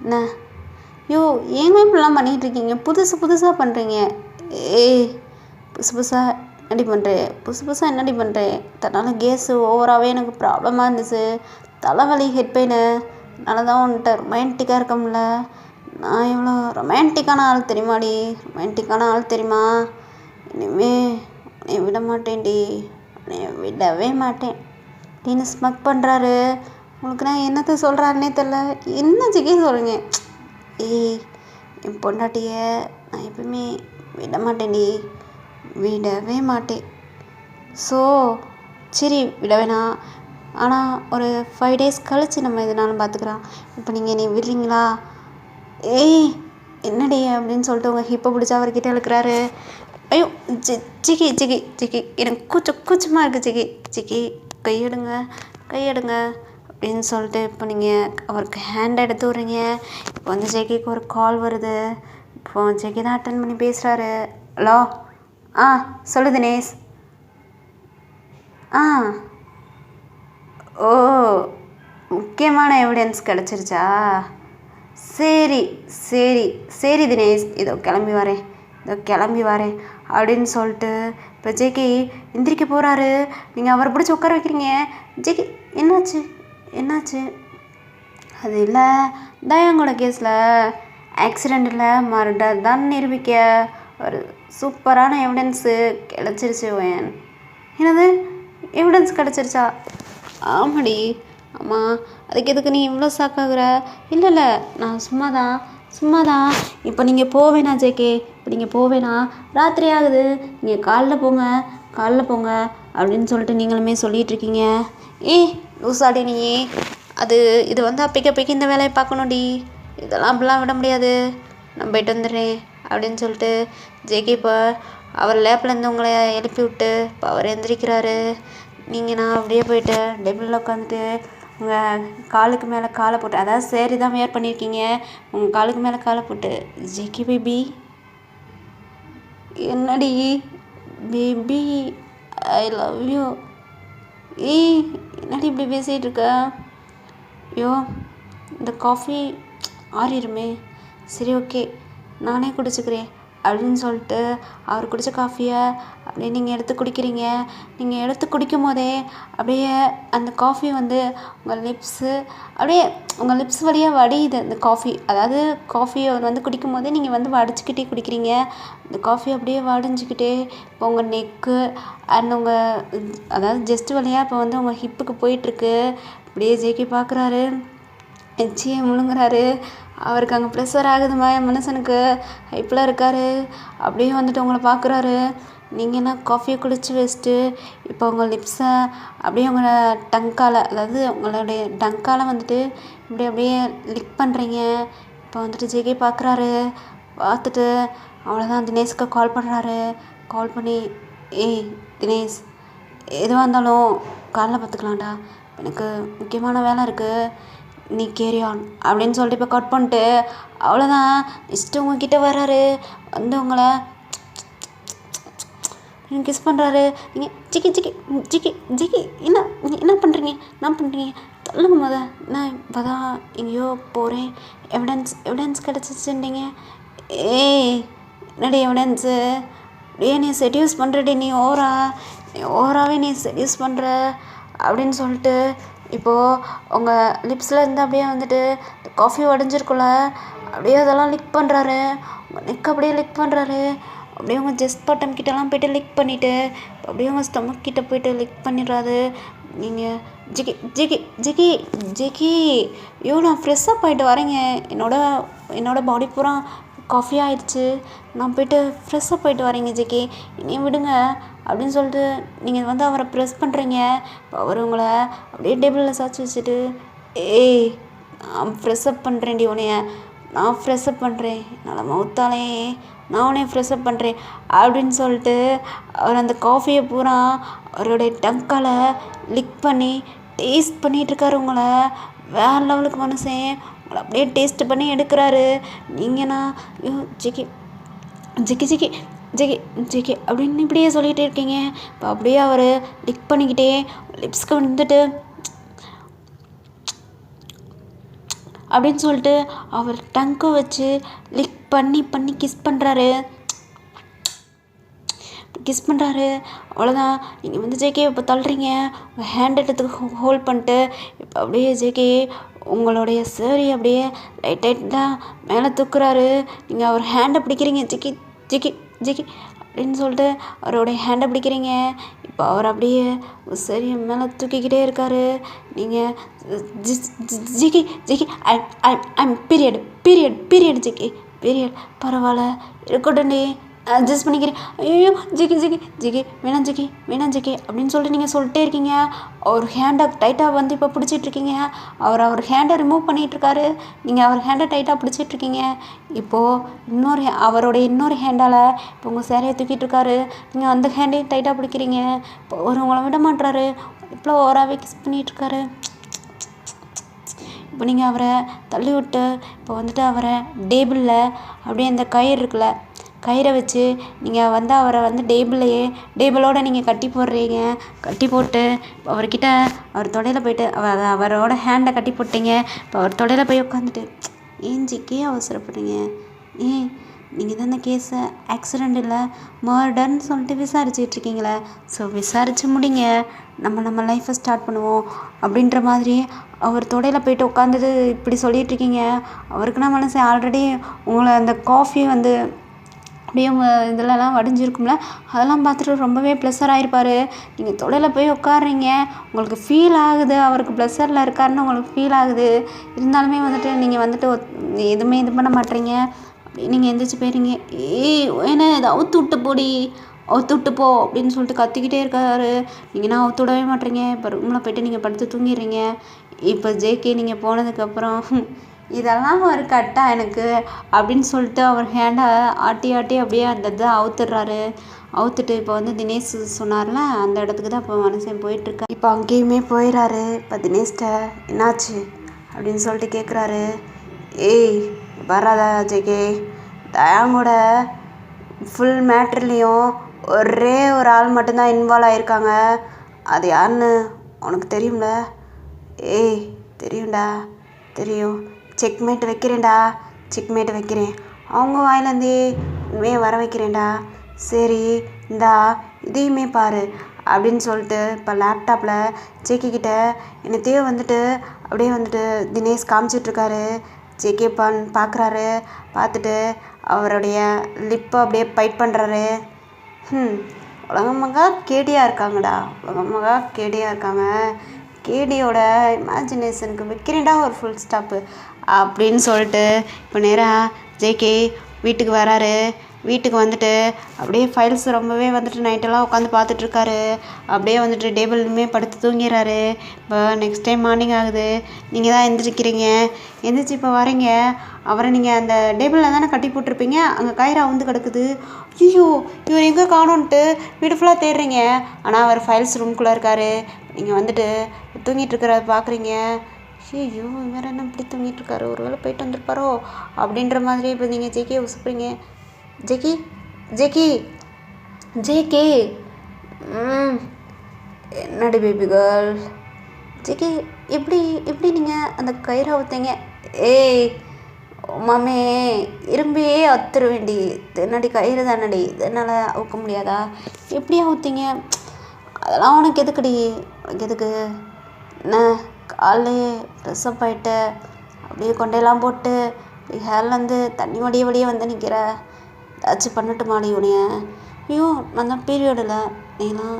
என்ன யோ, ஏங்க இப்படிலாம் பண்ணிகிட்ருக்கீங்க? புதுசாக பண்ணுறீங்க. புதுசாக என்னடி பண்ணுறேன்? தன்னால் கேஸு ஓவராகவே எனக்கு ப்ராப்ளமாக இருந்துச்சு, தலைவலி, ஹெட் பெயினு. அதனால தான் உன்கிட்ட ரொமான்டிக்காக இருக்க முடியல. நான் எவ்வளோ ரொமான்டிக்கான ஆள் தெரியுமா? இனிமே உன்னை விட மாட்டேன்டி, உன்னை விடவே மாட்டேன் அப்படின்னு ஸ்மக் பண்ணுறாரு. உங்களுக்கு நான் என்னத்தை சொல்கிறாருன்னே தெரில. என்ன ஜிகே சொல்கிறீங்க? என் பொண்டாட்டியை நான் எப்பவுமே விட விடவே மாட்டேன். ஸோ சரி விட வேணாம், ஆனால் ஒரு 5 days கழித்து நம்ம எதுனாலும் பார்த்துக்கலாம். இப்போ நீங்கள் என்னை விடுறீங்களா? என்னடி அப்படின்னு சொல்லிட்டு உங்கள் ஹிப்பை பிடிச்சா அவர்கிட்ட இழுக்கிறாரு. ஐயோ ஜிகி எனக்கு கூச்சமாக இருக்குது. ஜிகி கையெடுங்க அப்படின்னு சொல்லிட்டு இப்போ நீங்கள் அவருக்கு ஹேண்ட் எடுத்து விட்றீங்க. இப்போ வந்து ஜெகிக்கு ஒரு கால் வருது. இப்போ ஜெகி தான் அட்டன் பண்ணி பேசுகிறாரு. ஹலோ, சொல்லு தினேஷ். ஓ முக்கியமான எவிடன்ஸ் கிடச்சிருச்சா? சரி தினேஷ், இதோ கிளம்பி வரேன் அப்படின்னு சொல்லிட்டு இப்போ ஜேகே எந்திரிக்க போகிறாரு. நீங்கள் அவரை பிடிச்சி உட்கார வைக்கிறீங்க. ஜேகே என்னாச்சு? அது இல்லை, தயாங்கோட கேஸில் ஆக்சிடெண்ட்டில் மர்டர் தான் நிரூபிக்க ஒரு சூப்பரான எவிடன்ஸு கிடச்சிருச்சு. என்னது எவிடன்ஸ் கிடச்சிருச்சா? ஆமாடி, ஆமாம். அதுக்கு எதுக்கு நீ இவ்வளோ ஷாக்காகிற? இல்லை நான் சும்மா தான். இப்போ நீங்கள் போவேணா ஜேகே, ராத்திரி ஆகுது, நீங்கள் காலைல போங்க அப்படின்னு சொல்லிட்டு நீங்களுமே சொல்லிகிட்ருக்கீங்க. லூசாடி நீ. அது இது வந்து அப்பைக்கு அப்பைக்கு இந்த வேலையை பார்க்கணும்டி. இதெல்லாம் அப்படிலாம் விட முடியாது. நான் போயிட்டு வந்துடுறேன் அப்படின்னு சொல்லிட்டு ஜேகே இப்போ அவர் லேப்லேருந்து உங்களை எழுப்பி விட்டு இப்போ அவர் எந்திரிக்கிறாரு. நான் அப்படியே போயிட்டு டேபிளில் உட்காந்துட்டு உங்கள் காலுக்கு மேலே காலை போட்டு, அதாவது சேரீ தான் வேர் பண்ணியிருக்கீங்க, உங்கள் காலுக்கு மேலே காலை போட்டு, ஜேகே பேபி என்னடி பேபி ஐ லவ் யூ. ஏய் என்னடி இப்படி பேசிகிட்டு இருக்க? ஐயோ இந்த காஃபி ஆறிடுமே, சரி ஓகே நானே குடிச்சுக்கிறேன் அப்படின்னு சொல்லிட்டு அவர் குடித்த காஃபியை அப்படியே நீங்கள் எடுத்து குடிக்கிறீங்க. நீங்கள் எடுத்து குடிக்கும் போதே அப்படியே அந்த காஃபி வந்து உங்கள் லிப்ஸு அப்படியே உங்கள் லிப்ஸ் வழியாக வடியுது அந்த காஃபி. அதாவது காஃபியை வந்து குடிக்கும் போதே நீங்கள் வந்து வடிச்சுக்கிட்டே குடிக்கிறீங்க. அந்த காஃபி அப்படியே வடிஞ்சிக்கிட்டே இப்போ உங்கள் நெக்கு அண்ட் உங்கள் அதாவது ஜஸ்ட் வழியாக இப்போ வந்து உங்கள் ஹிப்புக்கு போயிட்டுருக்கு. அப்படியே ஜேகே பார்க்குறாரு, எச்சியை முழுங்குறாரு. அவருக்கு அங்கே ப்ரெஷர் ஆகுதுமா மனுஷனுக்கு, ஹைப்பில் இருக்கார். அப்படியே வந்துட்டு உங்களை பார்க்குறாரு. நீங்கள் என்ன காஃபியை குடிச்சு வச்சுட்டு இப்போ உங்கள் லிப்ஸை அப்படியே உங்களோட டங்கால், அதாவது உங்களுடைய டங்கால் வந்துட்டு இப்படி அப்படியே லிக் பண்ணுறீங்க. இப்போ வந்துட்டு ஜேகே பார்க்குறாரு. பார்த்துட்டு அவ்வளோதான் தினேஷ்க்கு கால் பண்ணுறாரு. கால் பண்ணி, ஏய் தினேஷ், எதுவாக இருந்தாலும் காலைல பார்த்துக்கலாம்டா, எனக்கு முக்கியமான வேலை இருக்குது, நீ கேரி ஆன் அப்படின்னு சொல்லிட்டு இப்போ கட் பண்ணிட்டு அவ்வளோதான் நெக்ஸ்ட்டு உங்ககிட்ட வர்றாரு. வந்து உங்களை கிஸ் பண்ணுறாரு. நீங்கள் ஜிக்கி ஜிக்கி ஜிக்கி ஜிக்கி என்ன பண்ணுறீங்க, என்ன பண்ணுறீங்க சொல்லுங்க முத. நான் இப்போ தான் எங்கேயோ போகிறேன், எவிடன்ஸ் கிடச்சிச்சுட்டீங்க. ஏய் என்னடி எவிடன்ஸு? அப்படியே நீ செட்யூஸ் பண்ணுறடி, நீ ஓவராகவே நீ செட்யூஸ் பண்ணுற அப்படின்னு சொல்லிட்டு இப்போது உங்கள் லிப்ஸில் இருந்து அப்படியே வந்துட்டு காஃபி உடஞ்சிருக்குள்ள அப்படியே அதெல்லாம் லிக் பண்ணுறாரு. உங்கள் நெக் அப்படியே லிக் பண்ணுறாரு. அப்படியே உங்கள் ஜெஸ்ட் பாட்டம் கிட்டலாம் போய்ட்டு லிக் பண்ணிவிட்டு அப்படியே உங்கள் ஸ்டொமக் கிட்ட போய்ட்டு லிக் பண்ணிடுறாரு. நீங்கள் ஜிகி ஜிகி ஜிகி ஜிகி ஐயோ நான் ஃப்ரெஷ்ஷாக போயிட்டு வரேங்க, என்னோட பாடி பூரா காஃபி ஆயிடுச்சு, நான் போய்ட்டு ஃப்ரெஷ்ஷாக போயிட்டு வரேங்க ஜிகி, என்னையும் விடுங்க அப்படின்னு சொல்லிட்டு நீங்கள் வந்து அவரை ப்ரெஸ் பண்ணுறீங்க. அவர் உங்களை அப்படியே டேபிளில் சாய்ச்சி வச்சுட்டு, ஏய் நான் ஃப்ரெஷ்ஷப் பண்ணுறேன்டி உன்னைய, நான் ஃப்ரெஷ்ஷப் பண்ணுறேன், என்னால் மவுத்தாலே நான் உன்னைய ஃப்ரெஷ்ஷப் பண்ணுறேன் அப்படின்னு சொல்லிட்டு அவர் அந்த காஃபியை பூரா அவருடைய டங்கால் லிக் பண்ணி டேஸ்ட் பண்ணிகிட்ருக்காரு. உங்களை வேறு லெவலுக்கு மனுஷன் உங்களை அப்படியே டேஸ்ட் பண்ணி எடுக்கிறாரு. நீங்கள்னா ஐயோ ஜிகி ஜிகி ஜிகி ஜிகி ஜிகி அப்படின்னு இப்படியே சொல்லிகிட்டே இருக்கீங்க. இப்போ அப்படியே அவர் லிக் பண்ணிக்கிட்டே லிப்ஸ்க்கு வந்துட்டு அப்படின்னு சொல்லிட்டு அவர் டங்கு வச்சு லிக் பண்ணி கிஸ் பண்ணுறாரு. அவ்வளோதான். நீங்கள் வந்து ஜேகே இப்போ தள்ளுறீங்க, உங்கள் ஹேண்ட் எடுத்து ஹோல்ட் பண்ணிட்டு இப்போ அப்படியே ஜேகே உங்களுடைய சேரீ அப்படியே லைட்டாக மேலே தூக்குறாரு. நீங்கள் அவர் ஹேண்டை பிடிக்கிறீங்க, ஜிக்கி ஜிக்கி ஜிக்கி அப்படின்னு சொல்லிட்டு அவருடைய ஹேண்டை பிடிக்கிறீங்க. இப்போ அவர் அப்படியே சரி மேலே தூக்கிக்கிட்டே இருக்கார். நீங்கள் Jikki Jikki I'm period Jikki period பரவாயில்ல இருக்கட்டும்டி, அட்ஜஸ்ட் பண்ணிக்கிறேன். ஐயோ ஜிக்கி ஜிக்கி ஜிக்கி வேணாம் ஜிக்கி அப்படின்னு சொல்லிட்டு நீங்கள் சொல்லிட்டே இருக்கீங்க. அவர் ஹேண்டை டைட்டாக வந்து இப்போ பிடிச்சிட்ருக்கீங்க. அவர் ஹேண்டை ரிமூவ் பண்ணிகிட்ருக்காரு. நீங்கள் அவர் ஹேண்டை டைட்டாக பிடிச்சிட்ருக்கீங்க. இப்போது அவருடைய இன்னொரு ஹேண்டால் இப்போ உங்கள் சேரையை தூக்கிட்டுருக்காரு. நீங்கள் அந்த ஹேண்டையும் டைட்டாக பிடிக்கிறீங்க. இப்போ அவர் உங்களை விட மாட்டுறாரு. இப்போ ஓவராகவே கிஸ் பண்ணிகிட்ருக்காரு. இப்போ நீங்கள் அவரை தள்ளி விட்டு இப்போ வந்துட்டு அவரை டேபிளில் அப்படியே அந்த கயிறு இருக்குல்ல, கயிறை வச்சு நீங்கள் வந்து அவரை வந்து டேபிளோடு நீங்கள் கட்டி போடுறீங்க. கட்டி போட்டு இப்போ அவர்கிட்ட அவர் தொடையில் போய்ட்டு அவரோட ஹேண்டை கட்டி போட்டீங்க. இப்போ அவர் தொடையில் போய் உட்காந்துட்டு, ஏன் ஜிக்கே அவசரப்படுறீங்க, ஏன் நீங்கள் தான் இந்த கேஸை ஆக்சிடெண்ட் இல்லை மர்டர்ன்னு சொல்லிட்டு விசாரிச்சிட்ருக்கீங்களே, ஸோ விசாரித்து முடிங்க, நம்ம லைஃப்பை ஸ்டார்ட் பண்ணுவோம் அப்படின்ற மாதிரி அவர் தொடையில் போய்ட்டு உட்காந்துட்டு இப்படி சொல்லிகிட்ருக்கீங்க. அவருக்குன்னா மனசு ஆல்ரெடி உங்களை அந்த காஃபி வந்து அப்படியே உங்கள் இதிலலாம் வடிஞ்சிருக்கும்ல, அதெல்லாம் பார்த்துட்டு ரொம்பவே ப்ளஸர் ஆகிருப்பார். நீங்கள் தொடையில் போய் உட்காடுறீங்க, உங்களுக்கு ஃபீல் ஆகுது அவருக்கு ப்ளஸரில் இருக்காருன்னு உங்களுக்கு ஃபீல் ஆகுது. இருந்தாலுமே வந்துட்டு நீங்கள் வந்துட்டு எதுவுமே இது பண்ண மாட்டேறீங்க. அப்படியே நீங்கள் எந்திரிச்சு போயிடுறீங்க. ஏய் என்ன இதை அவுத்து விட்டு போடி அவுத்துட்டு போ அப்படின்னு சொல்லிட்டு கத்திக்கிட்டே இருக்காரு. நீங்கன்னா அவுத்து விடவே மாட்டேறீங்க. இப்போ ரூமில் போய்ட்டு நீங்கள் படுத்து தூங்கிடுறீங்க. இப்போ ஜேகே நீங்கள் போனதுக்கப்புறம் இதெல்லாம் ஒரு கட்டா எனக்கு அப்படின்னு சொல்லிட்டு அவர் ஹேண்டை ஆட்டி ஆட்டி அப்படியே அந்த இதை அவுத்துடுறாரு. அவுத்துட்டு இப்போ வந்து தினேஷ் சொன்னார்ல அந்த இடத்துக்கு தான் இப்போ மனுஷன் போயிட்டுருக்கா. இப்போ அங்கேயுமே போயிடறாரு. இப்போ தினேஷ்கிட்ட என்னாச்சு அப்படின்னு சொல்லிட்டு கேட்குறாரு. ஏய் வராதா ஜேகே, தயாங்கூட ஃபுல் மேட்ருலேயும் ஒரே ஒரு ஆள் மட்டும்தான் இன்வால்வ் ஆகியிருக்காங்க. அது யாருன்னு உனக்கு தெரியும்ல? ஏய் தெரியும்டா, தெரியும். செக்மேட் வைக்கிறேன்டா, செக்மேட் வைக்கிறேன். அவங்க வாயிலேருந்தே உண்மையை வர வைக்கிறேன்டா. சரி இந்தா இதையுமே பாரு அப்படின்னு சொல்லிட்டு இப்போ லேப்டாப்பில் ஜேகே என்னத்தையும் வந்துட்டு அப்படியே வந்துட்டு தினேஷ் காமிச்சிட்ருக்காரு. ஜேகே பார்க்குறாரு. பார்த்துட்டு அவருடைய லிப்பை அப்படியே பைட் பண்ணுறாரு. உலகமகா கேடியாக இருக்காங்கடா, உலகமகா கேடியாக இருக்காங்க. கேடியோட இமேஜினேஷனுக்கு வைக்கிறேன்டா ஒரு ஃபுல் ஸ்டாப்பு அப்படின்னு சொல்லிட்டு இப்போ நேராக ஜேகே வீட்டுக்கு வராரு. வீட்டுக்கு வந்துட்டு அப்படியே ஃபைல்ஸ் ரொம்பவே வந்துட்டு நைட்டெல்லாம் உட்காந்து பார்த்துட்ருக்காரு. அப்படியே வந்துட்டு டேபிளுமே படுத்து தூங்கிடுறாரு. இப்போ நெக்ஸ்ட் டைம் மார்னிங் ஆகுது. நீங்கள் தான் எந்திரிக்கிறீங்க. எந்திரிச்சு இப்போ வரீங்க. அவரை நீங்கள் அந்த டேபிளில் தானே கட்டி போட்டிருப்பீங்க. அங்கே கயிறு அவுந்து கிடக்குது. ஐயோ இவர் எங்கே காணோன்ட்டு வீடு ஃபுல்லாக தேடுறீங்க. ஆனால் அவர் ஃபைல்ஸ் ரூம்குள்ளே இருக்கார். நீங்கள் வந்துட்டு தூங்கிட்டு இருக்கிறத பார்க்குறீங்க. ஐயோ வேறு என்ன இப்படி தூங்கிட்டு இருக்காரு, ஒரு வேளை போயிட்டு வந்திருப்பாரோ அப்படின்ற மாதிரி இப்போ நீங்கள் ஜேகே உசுப்புறீங்க. ஜேகே ஜேகே ஜேகே என்னடி பேபி கேர்ள், ஜேகே எப்படி எப்படி நீங்கள் அந்த கயிறை அவுத்தீங்க? ஏய் மாமே இரும்பியே அத்துற வேண்டி என்னடி கயிறு தானடி, இதனால் அவுக்க முடியாதா? எப்படி அவுத்தீங்க? அதெல்லாம் உனக்கு எதுக்குடி, உனக்கு எதுக்கு? என்ன காலையே ட்ரெஸ்அப் ஆகிட்டு அப்படியே கொண்டையெல்லாம் போட்டு ஹேர்லேருந்து தண்ணி வடிய வந்து நிற்கிற. ஏதாச்சும் பண்ணட்டுமாடி உனைய? ஐயோ நான் தான் பீரியடில்,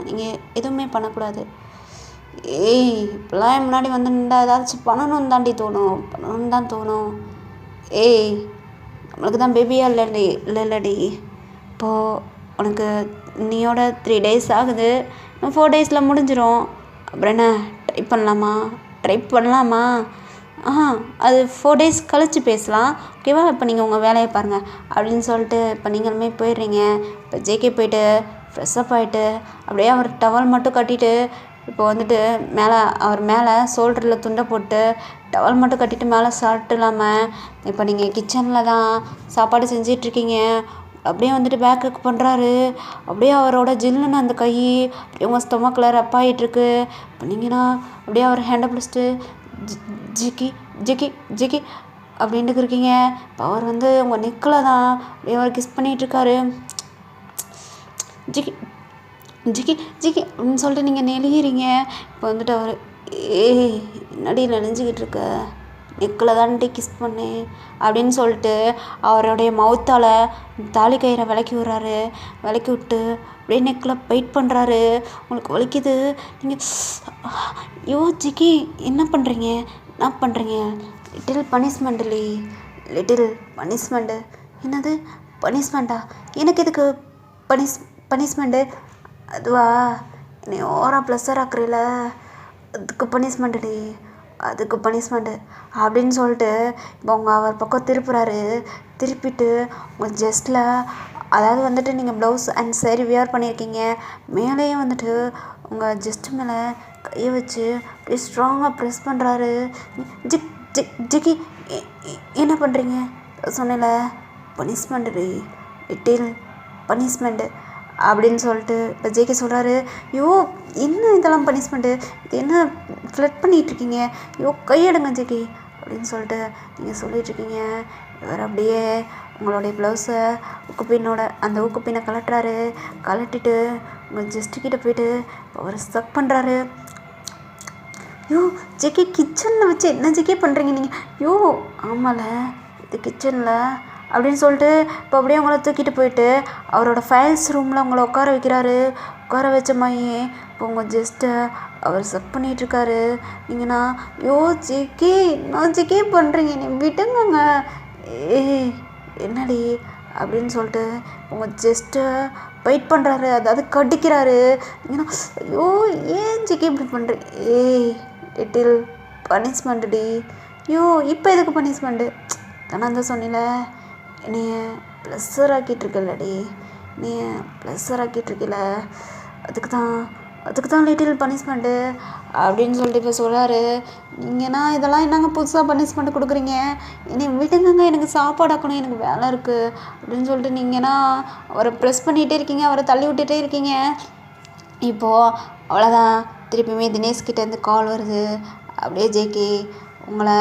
நீங்கள் எதுவுமே பண்ணக்கூடாது. ஏய் இப்போலாம் என் முன்னாடி வந்து நின்றா ஏதாச்சும் பண்ணணும்னு தாண்டி தோணும், பண்ணணும்னு தான் தோணும். ஏய் நம்மளுக்கு தான் பேபியாக இல்லைல்லடி. இப்போது உனக்கு நீயோட 3 days ஆகுது, 4 days முடிஞ்சிடும். அப்புறம் என்ன ட்ரை பண்ணலாமா? அது 4 days கழித்து பேசலாம், ஓகேவா? இப்போ நீங்கள் உங்கள் வேலையை பாருங்கள் அப்படின்னு சொல்லிட்டு இப்போ நீங்களுமே போயிடுறீங்க. இப்போ ஜேகே போய்ட்டு ஃப்ரெஷ்அப் ஆகிட்டு அப்படியே அவர் டவல் மட்டும் கட்டிட்டு இப்போ வந்துட்டு அவர் மேலே ஷோல்டரில் துண்டை போட்டு டவல் மட்டும் கட்டிட்டு மேலே ஷர்ட் இல்லாமல் இப்போ நீங்கள் கிச்சனில் தான் சாப்பாடு செஞ்சிட்ருக்கீங்க. அப்படியே வந்துட்டு பேக் குக் பண்ணுறாரு. அப்படியே அவரோட ஜில்லுன்னு அந்த கை அப்படியே உங்கள் ஸ்டொமக்கில் ரப் ஆகிட்டுருக்கு. பண்ணிங்கன்னா அப்படியே அவர் ஹேண்டை பிடிச்சிட்டு ஜிக்கி ஜிக்கி ஜிக்கி அப்படின்ட்டு இருக்கீங்க. இப்போ அவர் வந்து உங்கள் நெக்கில் தான் அப்படியே அவர் கிஸ் பண்ணிகிட்ருக்காரு. ஜிக்கி ஜிக்கி ஜிக்கி அப்படின்னு சொல்லிட்டு நீங்கள் நெளிகிறீங்க. இப்போ வந்துட்டு அவர் ஏய் என்னடி நெளிஞ்சிக்கிட்டு இருக்க, நெக்கில் தான்ட்டு கிஸ் பண்ணேன் அப்படின்னு சொல்லிட்டு அவருடைய மவுத்தால் தாலி கயிறை விளக்கி விட்றாரு. விளக்கி விட்டு அப்படியே நெக்கில் பைட் பண்ணுறாரு. உங்களுக்கு வலிக்குது. நீங்கள் ஐயோ ஜிக்கி என்ன பண்ணுறீங்க? லிட்டில் பனிஷ்மெண்ட்லி, லிட்டில் பனிஷ்மெண்ட்டு. என்னது பனிஷ்மெண்ட்டா? எனக்கு எதுக்கு பனிஷ்மெண்ட்டு? அதுவா என்னை ஓவராக ப்ளஸ்ஸர் ஆக்குறீல, அதுக்கு பனிஷ்மெண்ட்டுடி, அதுக்கு பனிஷ்மெண்ட்டு அப்படின்னு சொல்லிட்டு இப்போ அவர் பக்கம் திருப்பிட்டு உங்கள் ஜஸ்ட்டில், அதாவது வந்துட்டு நீங்கள் ப்ளவுஸ் அண்ட் சேரீ வியர் பண்ணியிருக்கீங்க, மேலேயே வந்துட்டு உங்கள் ஜஸ்ட்டு மேலே கையை வச்சு அப்படியே ஸ்ட்ராங்காக ப்ரெஸ் பண்ணுறாரு. ஜிக்கி என்ன பண்ணுறீங்க? சொன்னேன்ல பனிஷ்மெண்ட்டு, லிட்டில் பனிஷ்மெண்ட்டு அப்படின்னு சொல்லிட்டு இப்போ ஜேகே சொல்கிறாரு. ஐயோ என்ன இதெல்லாம் பனிஷ்மெண்ட்டு, இது என்ன ஃப்ளட் பண்ணிகிட்ருக்கீங்க? ஐயோ கையெடுங்க ஜேகே அப்படின்னு சொல்லிட்டு நீங்கள் சொல்லிகிட்ருக்கீங்க. இவர் அப்படியே உங்களுடைய ப்ளவுஸை அந்த ஊக்குப்பினை கலட்டிட்டு உங்கள் ஜஸ்ட்டுக்கிட்ட போயிட்டு அவர் சக் பண்ணுறாரு. ஐயோ ஜேகே கிச்சனில் வச்சு என்ன ஜேகே பண்ணுறீங்க நீங்கள்? ஐயோ ஆமால இது கிச்சனில் அப்படின்னு சொல்லிட்டு இப்போ அப்படியே உங்களை தூக்கிட்டு போயிட்டு அவரோட ஃபைல்ஸ் ரூமில் உங்களை உட்கார வச்ச மாதிரியே இப்போ உங்கள் ஜஸ்ட்டை அவர் சக் பண்ணிகிட்ருக்காரு. நீங்கண்ணா ஐயோ ஜேகே நான் ஜேகே பண்ணுறீங்க, நீ விட்டுங்கங்க. ஏய் என்னடி அப்படின்னு சொல்லிட்டு உங்கள் ஜஸ்ட்டை பைட் பண்ணுறாரு, அதாவது கடிக்கிறாரு. ஏன்னா ஐயோ ஏன் ஜேகே இப்படி பண்ணுறேன்? ஏய் லிட்டில் பனிஷ்மெண்ட்டு ஐயோ இப்போ எதுக்கு பனிஷ்மெண்ட்டு? நான் தான் சொன்னேன்ல, என்னைய ப்ளஸ்ஸர் ஆக்கிட்டுருக்கலடி, நீ ப்ளஸ்ஸர் ஆக்கிட்டுருக்கல, அதுக்கு தான் லிட்டில் பனிஷ்மெண்ட்டு அப்படின்னு சொல்லிட்டு இப்போ சொல்கிறாரு. நீங்கள்னா இதெல்லாம் என்னங்க புதுசாக பனிஷ்மெண்ட் கொடுக்குறீங்க? என்னை விடுங்கங்க, எனக்கு சாப்பாடு ஆக்கணும், எனக்கு வேலை இருக்குது அப்படின்னு சொல்லிட்டு நீங்கன்னா அவரை ப்ரெஸ் பண்ணிகிட்டே இருக்கீங்க, அவரை தள்ளி விட்டுட்டே இருக்கீங்க. இப்போது அவ்வளோதான், திருப்பியுமே தினேஷ்கிட்டேருந்து கால் வருது. அப்படியே ஜேகே உங்களை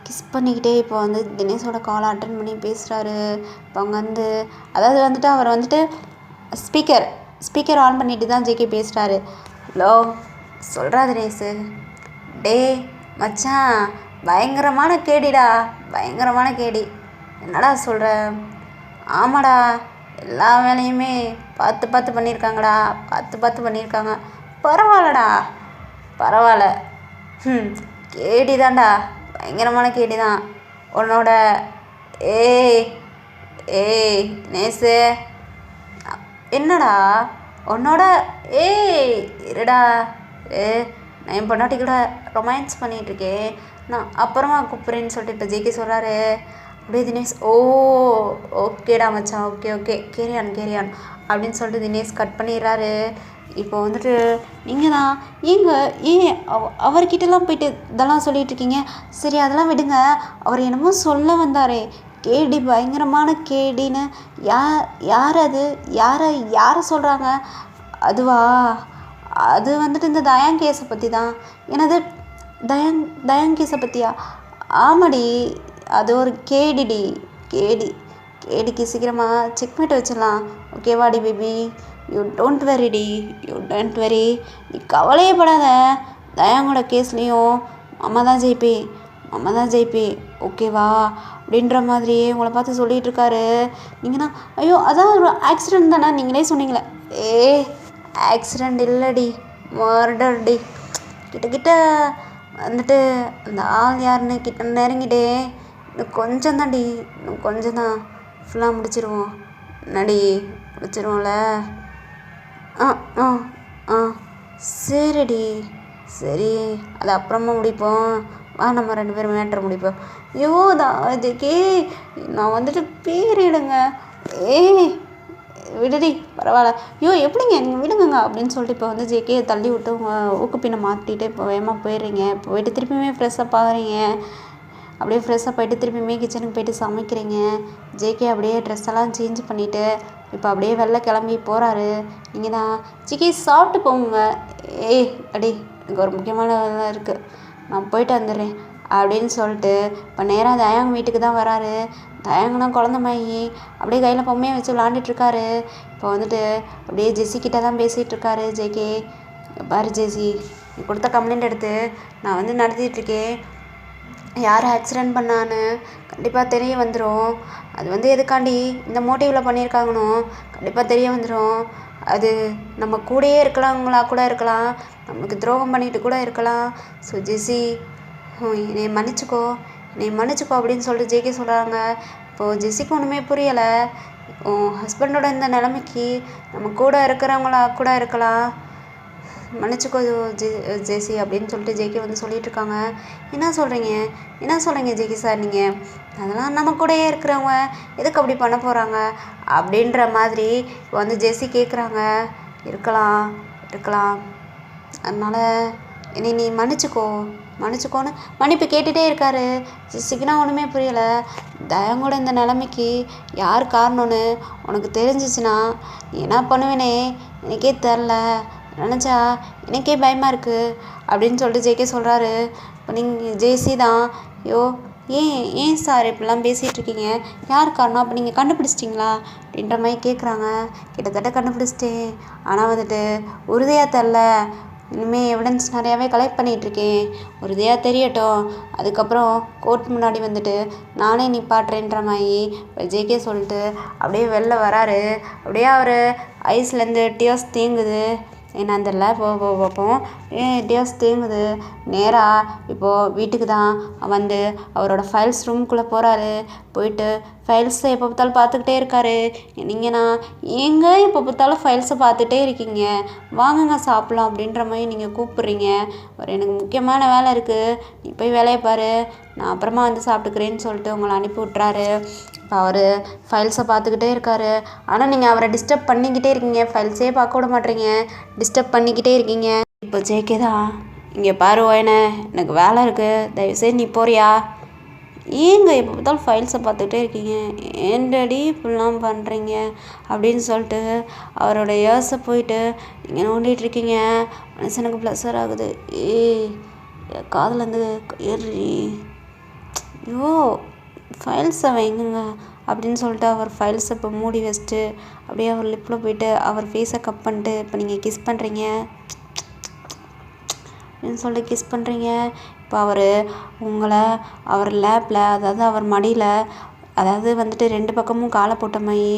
கிஸ் பண்ணிக்கிட்டே இப்போ வந்து தினேஷோட காலை அட்டன் பண்ணி பேசுகிறாரு. இப்போ அவங்க வந்து அதாவது வந்துட்டு அவர் வந்துட்டு ஸ்பீக்கர் ஆன் பண்ணிட்டு தான் ஜேகே பேசுகிறாரு. ஹலோ சொல்கிறா தினேஷு, டே மச்சான் பயங்கரமான கேடிடா, பயங்கரமான கேடி. என்னடா சொல்கிற? ஆமாடா, எல்லா வேலையுமே பார்த்து பண்ணியிருக்காங்கடா, பார்த்து பண்ணியிருக்காங்க. பரவாயில்லடா, பரவாயில்ல. கேடி தான்டா, பயங்கரமான கேடி தான் உன்னோட. ஏய் நேசு, என்னடா உன்னோட? இருடா, நான் என் பொண்டாட்டி கூட ரொமான்ஸ் பண்ணிகிட்ருக்கேன், நான் அப்புறமா கூப்பிட்றேன்னு சொல்லிட்டு இப்போ ஜேகே சொல்கிறாரு. அப்படியே தினேஷ் ஓகேடா மச்சான், ஓகே கேரியான் அப்படின்னு சொல்லிட்டு தினேஷ் கட் பண்ணிடுறாரு. இப்போ வந்துட்டு நீங்கள் தான் ஏன் அவர்கிட்டலாம் போயிட்டு இதெல்லாம் சொல்லிகிட்ருக்கீங்க? சரி அதெல்லாம் விடுங்க, அவர் என்னமோ சொல்ல வந்தாரே கேடி, பயங்கரமான கேடின்னு. யார் அது? யாரை சொல்கிறாங்க? அதுவா? அது வந்துட்டு இந்த தயாங் கேஸை பற்றி தான். என்னது தயாங் கேஸை பற்றியா? ஆமாடி, அது ஒரு கேடிக்கு சீக்கிரமாக செக்மேட் வச்சிடலாம். ஓகேவாடி பேபி? யூ டோன்ட் வெரி, நீ கவலையே படாத. தயாங்கோட கேஸ்லேயும் அம்மா தான் ஜெயிப்பே ஓகேவா அப்படின்ற மாதிரியே உங்களை பார்த்து சொல்லிகிட்டு இருக்காரு. நீங்கன்னா ஐயோ அதான் ஒரு ஆக்சிடெண்ட் தானே, நீங்களே சொன்னீங்களே. ஆக்சிடெண்ட் இல்லைடி, மர்டர்டி. கிட்ட வந்துட்டு அந்த ஆள் யாருன்னு கிட்ட நெருங்கிட்டே. இன்னும் கொஞ்சம் தான் ஃபுல்லாக முடிச்சிருவோம். நடி முடிச்சிருவோம்ல? சரிடி, சரி அது அப்புறமா முடிப்போம், வா நம்ம 2 பேரும் மேட்ரு முடிப்போம். ஐயோ அதுக்கே நான் வந்துட்டு பேரிடுங்க. விடுடி, பரவாயில்ல. ஐயோ எப்படிங்க நீங்கள் விடுங்க அப்படின்னு சொல்லிட்டு இப்போ வந்து ஜேகே தள்ளி விட்டு ஊக்குப்பின்னை மாற்றிட்டு இப்போ வேகமாக போயிடுறீங்க. போயிட்டு திருப்பியுமே ஃப்ரெஷ்ஷப் ஆகிறீங்க. அப்படியே ஃப்ரெஷ்ஷப் போயிட்டு திருப்பியுமே கிச்சனுக்கு போயிட்டு சமைக்கிறீங்க. ஜேகே அப்படியே ட்ரெஸ் எல்லாம் சேஞ்ச் பண்ணிவிட்டு இப்போ அப்படியே வெளில கிளம்பி போகிறாரு. நீங்கள் தான் ஜேகே சாப்பிட்டு போங்க. அடி எனக்கு ஒரு முக்கியமான வேலை இருக்குது, நான் போயிட்டு வந்துடுறேன் அப்படின்னு சொல்லிட்டு இப்போ நேராக தயாங் வீட்டுக்கு தான் வராரு. தயாங்கன்னா குழந்த மாதிரி அப்படியே கையில் பொம்மையை வச்சு விளாண்டுட்ருக்காரு. இப்போ வந்துட்டு அப்படியே ஜெஸ்ஸிக்கிட்ட தான் பேசிகிட்டு இருக்காரு ஜேகே. பாரு ஜெஸ்ஸி, நீ கொடுத்த கம்ப்ளைண்ட் எடுத்து நான் வந்து நடத்திட்டுருக்கேன். யார் ஆக்சிடெண்ட் பண்ணான்னு கண்டிப்பாக தெரிய வந்துடும். அது வந்து எதுக்காண்டி இந்த மோட்டிவில் பண்ணியிருக்காங்கன்னு கண்டிப்பாக தெரிய வந்துடும். அது நம்ம கூடயே இருக்கிறவங்களா கூட இருக்கலாம், நமக்கு துரோகம் பண்ணிட்டு கூட இருக்கலாம். ஸோ ஜெஸ்ஸி என்னை மன்னிச்சிக்கோ அப்படின்னு சொல்லிட்டு ஜேகே சொல்கிறாங்க. இப்போது ஜெஸ்ஸிக்கு ஒன்றுமே புரியலை. ஹஸ்பண்டோட இந்த நிலைமைக்கு நம்ம கூட இருக்கிறவங்களா கூட இருக்கலாம், மன்னிச்சிக்கோ ஜேசி அப்படின்னு சொல்லிட்டு ஜேகே வந்து சொல்லிகிட்ருக்காங்க. என்ன சொல்கிறீங்க ஜேகே சார்? நீங்கள் அதெல்லாம் நம்ம கூடயே இருக்கிறவங்க எதுக்கு அப்படி பண்ண போகிறாங்க அப்படின்ற மாதிரி வந்து ஜெஸ்ஸி கேட்குறாங்க. இருக்கலாம், அதனால் என்னை நீ மன்னிச்சிக்கோன்னு மன்னிப்பு கேட்டுகிட்டே இருக்காரு. ஜெஸ்ஸிக்குன்னா ஒன்றுமே புரியலை. தயங்கோட இந்த நிலைமைக்கு யார் காரணம்னு உனக்கு தெரிஞ்சிச்சுன்னா நீ என்ன பண்ணுவேனே எனக்கே தெரில, நினச்சா எனக்கே பயமாக இருக்குது அப்படின்னு சொல்லிட்டு ஜேகே சொல்கிறாரு. இப்போ நீங்கள் ஜேசி தான் ஏன் சார் இப்படிலாம் பேசிகிட்ருக்கீங்க? யார் காரணம்? அப்போ நீங்கள் கண்டுபிடிச்சிட்டிங்களா அப்படின்ற மாதிரி கேட்குறாங்க. கிட்டத்தட்ட கண்டுபிடிச்சிட்டேன், ஆனால் வந்துட்டு உறுதியாக தெரில. இனிமேல் எவிடன்ஸ் நிறையாவே கலெக்ட் பண்ணிகிட்ருக்கேன், உறுதியாக தெரியட்டும், அதுக்கப்புறம் கோர்ட் முன்னாடி வந்துட்டு நானே நிப்பாட்டுறேன்ற மாதிரி இப்போ ஜேகே சொல்லிட்டு அப்படியே வெளில வராரு. அப்படியே அவர் ஐஸ்லேருந்து டியர்ஸ் தேங்குது. என்னன்னு தெரில, பார்ப்போம். டியர்ஸ் தேங்குது. நேராக இப்போது வீட்டுக்கு தான் வந்து அவரோட ஃபைல்ஸ் ரூம்குள்ளே போகிறாரு. போயிட்டு ஃபைல்ஸை எப்போ பார்த்தாலும் பார்த்துக்கிட்டே இருக்காரு. நீங்கள் நான் ஏங்க எப்போ பார்த்தாலும் ஃபைல்ஸை பார்த்துட்டே இருக்கீங்க, வாங்குங்க சாப்பிட்லாம் அப்படின்ற மாதிரி நீங்கள் கூப்பிட்றீங்க. ஒரு எனக்கு முக்கியமான வேலை இருக்குது, நீ போய் வேலையை பாரு, நான் அப்புறமா வந்து சாப்பிட்டுக்கிறேன்னு சொல்லிட்டு உங்களை அனுப்பி விட்றாரு. இப்போ அவர் ஃபைல்ஸை பார்த்துக்கிட்டே இருக்காரு. ஆனால் நீங்கள் அவரை டிஸ்டர்ப் பண்ணிக்கிட்டே இருக்கீங்க, ஃபைல்ஸே பார்க்க விட மாட்டேறீங்க, டிஸ்டர்ப் பண்ணிக்கிட்டே இருக்கீங்க. இப்போ ஜேகே தான், இங்கே பாரு ஓயனே, எனக்கு வேலை இருக்குது, தயவுசெய்து நீ போறியா? ஏங்க எப்போ பார்த்தாலும் ஃபைல்ஸை பார்த்துக்கிட்டே இருக்கீங்க, ஏன்டடி இப்படிலாம் பண்ணுறீங்க அப்படின்னு சொல்லிட்டு அவரோட இயர்ஸை போயிட்டு நீங்கள் நோண்டிகிட்டு இருக்கீங்க. மனுஷனுக்கு ப்ளஸர் ஆகுது. ஏய் காதுலேருந்து ஏறி ஐயோ ஃபைல்ஸை வைங்குங்க அப்படின்னு சொல்லிட்டு அவர் ஃபைல்ஸை இப்போ மூடி வச்சுட்டு அப்படியே அவர் லிப்பில் போயிட்டு அவர் ஃபேஸை கப் பண்ணிட்டு இப்போ நீங்கள் கிஸ் பண்ணுறீங்க அப்படின்னு சொல்லிட்டு கிஸ் பண்ணுறீங்க. இப்போ அவர் லேப்பில், அதாவது அவர் மடியில், அதாவது வந்துட்டு 2 பக்கமும் காலை போட்ட மாதிரி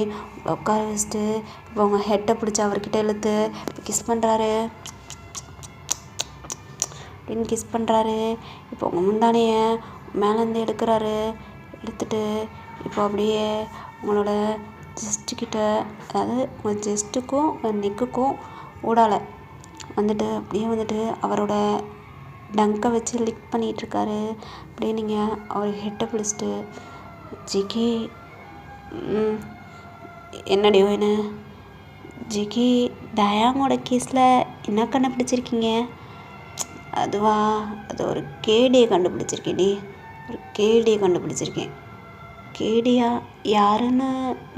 உட்கார வச்சுட்டு இப்போ உங்கள் ஹெட்டை பிடிச்சி அவர்கிட்ட இழுத்து இப்போ கிஸ் பண்ணுறாரு அப்படின்னு கிஸ் பண்ணுறாரு. இப்போ உங்கள் முந்தானையை மேலேருந்து எடுக்கிறாரு. எடுத்துட்டு இப்போ அப்படியே உங்களோட ஜெஸ்ட்டுக்கிட்ட, அதாவது உங்கள் ஜெஸ்ட்டுக்கும் உங்கள் நெக்குக்கும் ஊடால வந்துட்டு அப்படியே வந்துட்டு அவரோட டங்கை வச்சு லிக் பண்ணிகிட்ருக்காரு. அப்படியே நீங்கள் அவர் ஹெட்டை பிடிச்சிட்டு ஜிகி என்னடி என்ன ஜிகி டயாங்கோட கேஸில் என்ன கண்டுபிடிச்சிருக்கீங்க? அதுவா, அது ஒரு கேடியை கண்டுபிடிச்சிருக்கேன்டி, ஒரு கேடியை கண்டுபிடிச்சிருக்கேன். கேடியா? யாருன்னு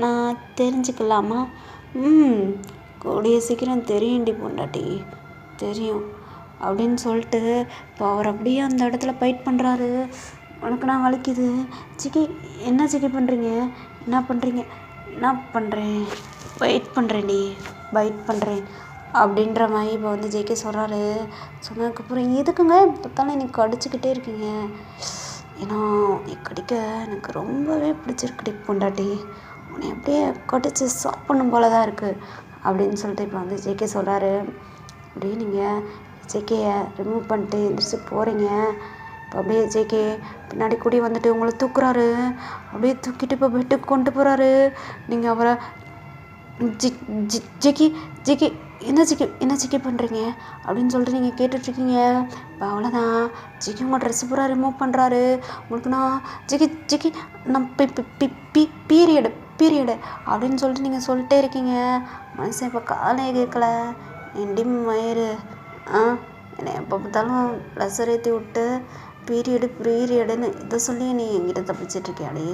நான் தெரிஞ்சுக்கலாமா? கூடிய சீக்கிரம் தெரியும்டி பொண்டாட்டி, தெரியும் அப்படின்னு சொல்லிட்டு இப்போ அவர் அப்படியே அந்த இடத்துல ஃபைட் பண்ணுறாரு. உனக்கு நான் வலிக்குது சிக்கி, என்ன சிக்கி பண்ணுறீங்க, என்ன பண்ணுறீங்க? என்ன பண்ணுறேன், வெயிட் பண்ணுறேன்டி, பைட் பண்ணுறேன் அப்படின்ற மாதிரி இப்போ வந்து ஜேகே சொல்கிறாரு. சொன்னதுக்கப்புறம் எதுக்குங்க பார்த்தாலும் எனக்கு கடிச்சிக்கிட்டே இருக்கீங்க? ஏன்னா நீ கடிக்க எனக்கு ரொம்பவே பிடிச்சிருக்குடி பொண்டாட்டி, உன்னை அப்படியே கடிச்சு சாப்பிடணும் போல தான் இருக்குது அப்படின்னு சொல்லிட்டு இப்போ வந்து ஜேகே சொல்கிறாரு. அப்படியே நீங்கள் ஜேகேயை ரிமூவ் பண்ணிட்டு எந்திரிச்சு போகிறீங்க. இப்போ அப்படியே ஜேகே பின்னாடி கூடி வந்துட்டு உங்களை தூக்குறாரு. அப்படியே தூக்கிட்டு இப்போ பெட்டுக்கு கொண்டு போகிறாரு. நீங்கள் அவரை ஜிக்கி ஜிக்கி என்ன ஜிக்கி பண்ணுறீங்க அப்படின்னு சொல்லிட்டு நீங்கள் கேட்டுட்ருக்கீங்க. இப்போ அவ்வளோதான், ஜிக்கி உங்கள் ட்ரெஸ்ஸு பூரா ரிமூவ் பண்ணுறாரு. உங்களுக்கு நான் ஜிக்கி நான் பீரியடு அப்படின்னு சொல்லிட்டு நீங்கள் சொல்லிட்டே இருக்கீங்க. மனுஷன் இப்போ காலையே கேட்கல, என்டி மயிறு என்னை எப்போ பார்த்தாலும் ப்ளஸர் ஏற்றி விட்டு பீரியடுன்னு இதை சொல்லி நீ என்கிட்ட தப்பிச்சிட்ருக்கியாடி.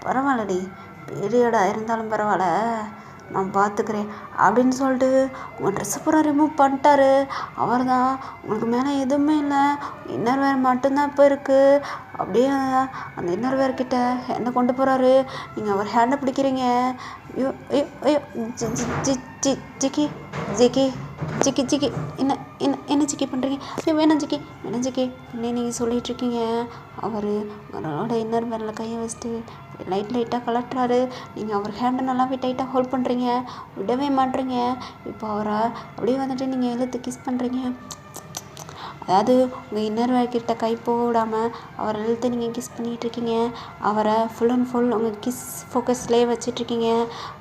பரவாயில்லடி, பீரியடாக இருந்தாலும் பரவாயில்ல, நான் பார்த்துக்கிறேன் அப்படின்னு சொல்லிட்டு உங்கள் ட்ரெஸ்ஸை பூரா ரிமூவ் பண்ணிட்டாரு. அவர் தான், உங்களுக்கு மேலே எதுவுமே இல்லை, இன்னர் வேர் மட்டும்தான் இப்போ இருக்குது. அப்படியே அந்த இன்னர் வேர் கிட்ட ஹேண்டை கொண்டு போகிறாரு. நீங்கள் அவர் ஹேண்டை பிடிக்கிறீங்க. ஐயோ ஐயோ ஐயோ ஜிக்கி என்ன ஜிக்கி பண்ணுறீங்க? ஐயோ வேணாம் ஜிக்கி என்ன நீங்கள் சொல்லிகிட்ருக்கீங்க. அவர் உங்களோட இன்னர் வேரில் கையை வச்சுட்டு லைட்டாக கலட்டுறாரு. நீங்கள் அவர் ஹேண்டை நல்லாவே டைட்டாக ஹோல்ட் பண்ணுறீங்க, விடவே மாட்டுறீங்க. இப்போ அவரை அப்படியே வந்துட்டு நீங்கள் இழுத்து கிஸ் பண்ணுறீங்க. அதாவது உங்கள் இன்னர் வேர்கிட்ட கை போக விடாமல் அவரை இழுத்து நீங்கள் கிஸ் பண்ணிகிட்ருக்கீங்க. அவரை ஃபுல் அண்ட் ஃபுல் உங்கள் கிஸ் ஃபோக்கஸ்லேயே வச்சிட்ருக்கீங்க.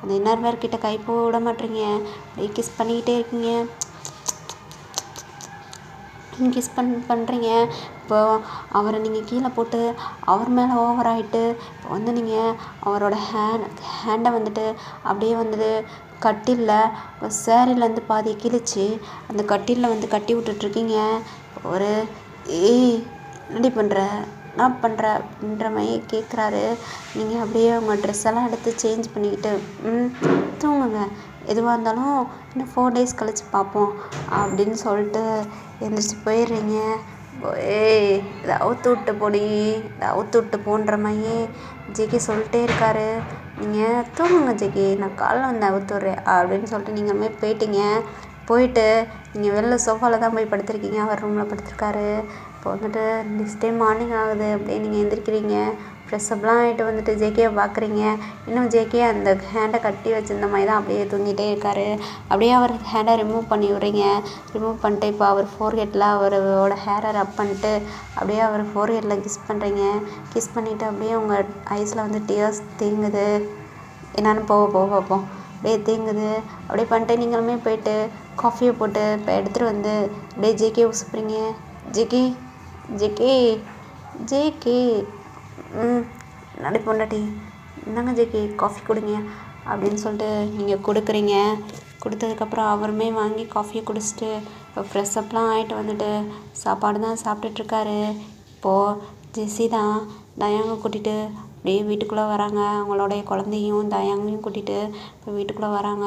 அந்த இன்னர் வேர்கிட்ட கை போக விட மாட்டீங்க, அப்படியே கிஸ் பண்ணிக்கிட்டே இருக்கீங்க. கிஸ் பண்ணுறீங்க. இப்போ அவரை நீங்கள் கீழே போட்டு அவர் மேலே ஓவர் ஆகிட்டு இப்போ வந்து நீங்கள் அவரோட ஹேண்டை வந்துட்டு அப்படியே வந்துட்டு கட்டிலில் சேரீலேருந்து பாதியை கிழிச்சு அந்த கட்டிலில் வந்து கட்டி விட்டுட்ருக்கீங்க. ஒரு என்னடி பண்ணுற, என்ன பண்ணுற அப்படின்ற மாதிரி கேட்குறாரு. நீங்கள் அப்படியே உங்கள் ட்ரெஸ் எல்லாம் எடுத்து சேஞ்ச் பண்ணிக்கிட்டு தூங்குங்க, எதுவாக இருந்தாலும் இன்னும் 4 days கழித்து பார்ப்போம் அப்படின்னு சொல்லிட்டு எந்திரிச்சு போயிடுறீங்க. இதை அவுத்து விட்டு போன்ற மாதிரி ஜெகி சொல்லிட்டே இருக்காரு. நீங்கள் தூங்குங்க ஜெகி, நான் காலைல வந்து அவுத்து விட்றேன் அப்படின்னு சொல்லிட்டு நீங்கள் மாதிரி போயிட்டீங்க. போயிட்டு நீங்கள் வெளில சோஃபாவில் தான் போய் படுத்திருக்கீங்க, அவர் ரூமில் படுத்திருக்காரு. இப்போ வந்துட்டு நெக்ஸ்ட் டே மார்னிங் ஆகுது, அப்படியே நீங்கள் எந்திரிக்கிறீங்க. ஃப்ரெஷ்அப்லாம் ஆகிட்டு வந்துட்டு ஜேகேவை பார்க்குறீங்க. இன்னும் ஜேகே அந்த ஹேண்டை கட்டி வச்சிருந்த மாதிரி தான் அப்படியே தூங்கிட்டே இருக்காரு. அப்படியே அவர் ஹேண்டை ரிமூவ் பண்ணி விட்றீங்க. ரிமூவ் பண்ணிட்டு இப்போ அவர் ஃபோர்ஹெட்டில் அவரோட ஹேரை ரப் பண்ணிட்டு அப்படியே அவர் ஃபோர்ஹெட்டில் கிஸ் பண்ணுறீங்க. கிஸ் பண்ணிவிட்டு அப்படியே உங்கள் ஐஸில் வந்து டியர்ஸ் தேங்குது. என்னான்னு போக பார்ப்போம். அப்படியே தேங்குது. அப்படியே பண்ணிட்டு நீங்களுமே போயிட்டு காஃபியை போட்டு இப்போ எடுத்துகிட்டு வந்து அப்படியே ஜேகே உசுப்புறீங்க. ஜேகே ஜேகே ஜேகே நடி பொண்டாட்டி இந்தாங்க ஜேகே காஃபி கொடுங்க அப்படின்னு சொல்லிட்டு நீங்கள் கொடுக்குறீங்க. கொடுத்ததுக்கப்புறம் அவருமே வாங்கி காஃபியை குடிச்சிட்டு இப்போ ஃப்ரெஷ்அப்லாம் ஆகிட்டு வந்துட்டு சாப்பாடு தான் சாப்பிட்டுட்ருக்காரு. இப்போது ஜெஸ்ஸி தான் தயாங்க கூட்டிகிட்டு அப்படியே வீட்டுக்குள்ளே வராங்க. அவங்களுடைய குழந்தையும் தயாங்கையும் கூட்டிகிட்டு இப்போ வீட்டுக்குள்ளே வராங்க.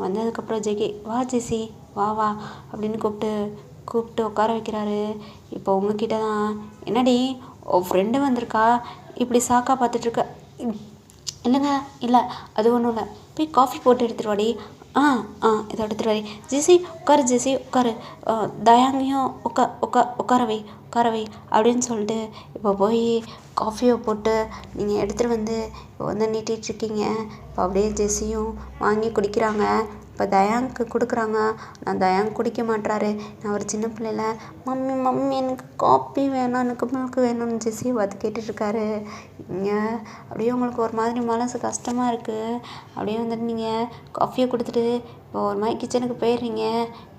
வந்ததுக்கப்புறம் ஜேகே வா ஜெஸ்ஸி வா வா அப்படின்னு கூப்பிட்டு உட்கார வைக்கிறாரு. இப்போ உங்ககிட்ட தான் என்னடி உன் ஃப்ரெண்டு வந்திருக்கா இப்படி சாக்கா பார்த்துட்ருக்க? இல்லைங்க இல்லை அது ஒன்றும் இல்லை. போய் காஃபி போட்டு எடுத்துகிட்டு வாடி. இதை எடுத்துகிட்டு வாடி. ஜெஸ்ஸி உட்காரு ஜெஸ்ஸி உட்காரு. தயாங்கையும் உட்கார வை அப்படின்னு சொல்லிட்டு இப்போ போய் காஃபியை போட்டு நீங்கள் எடுத்துகிட்டு வந்து இப்போ வந்து நீட்டிகிட்ருக்கீங்க. இப்போ அப்படியே ஜெஸ்ஸியும் வாங்கி குடிக்கிறாங்க. இப்போ தயாங்க்கு கொடுக்குறாங்க. நான் தயாங்க் குடிக்க மாட்றாரு. நான் ஒரு சின்ன பிள்ளைல மம்மி எனக்கு காஃபி வேணும், எனக்கு மில்க் வேணும்னு ஜெஸ்ஸி பார்த்து கேட்டுட்ருக்காரு. இங்கே அப்படியே உங்களுக்கு ஒரு மாதிரி மனசு கஷ்டமாக இருக்குது. அப்படியே வந்துட்டு நீங்கள் காஃபியை கொடுத்துட்டு இப்போ ஒரு மாதிரி கிச்சனுக்கு போயிடுறீங்க.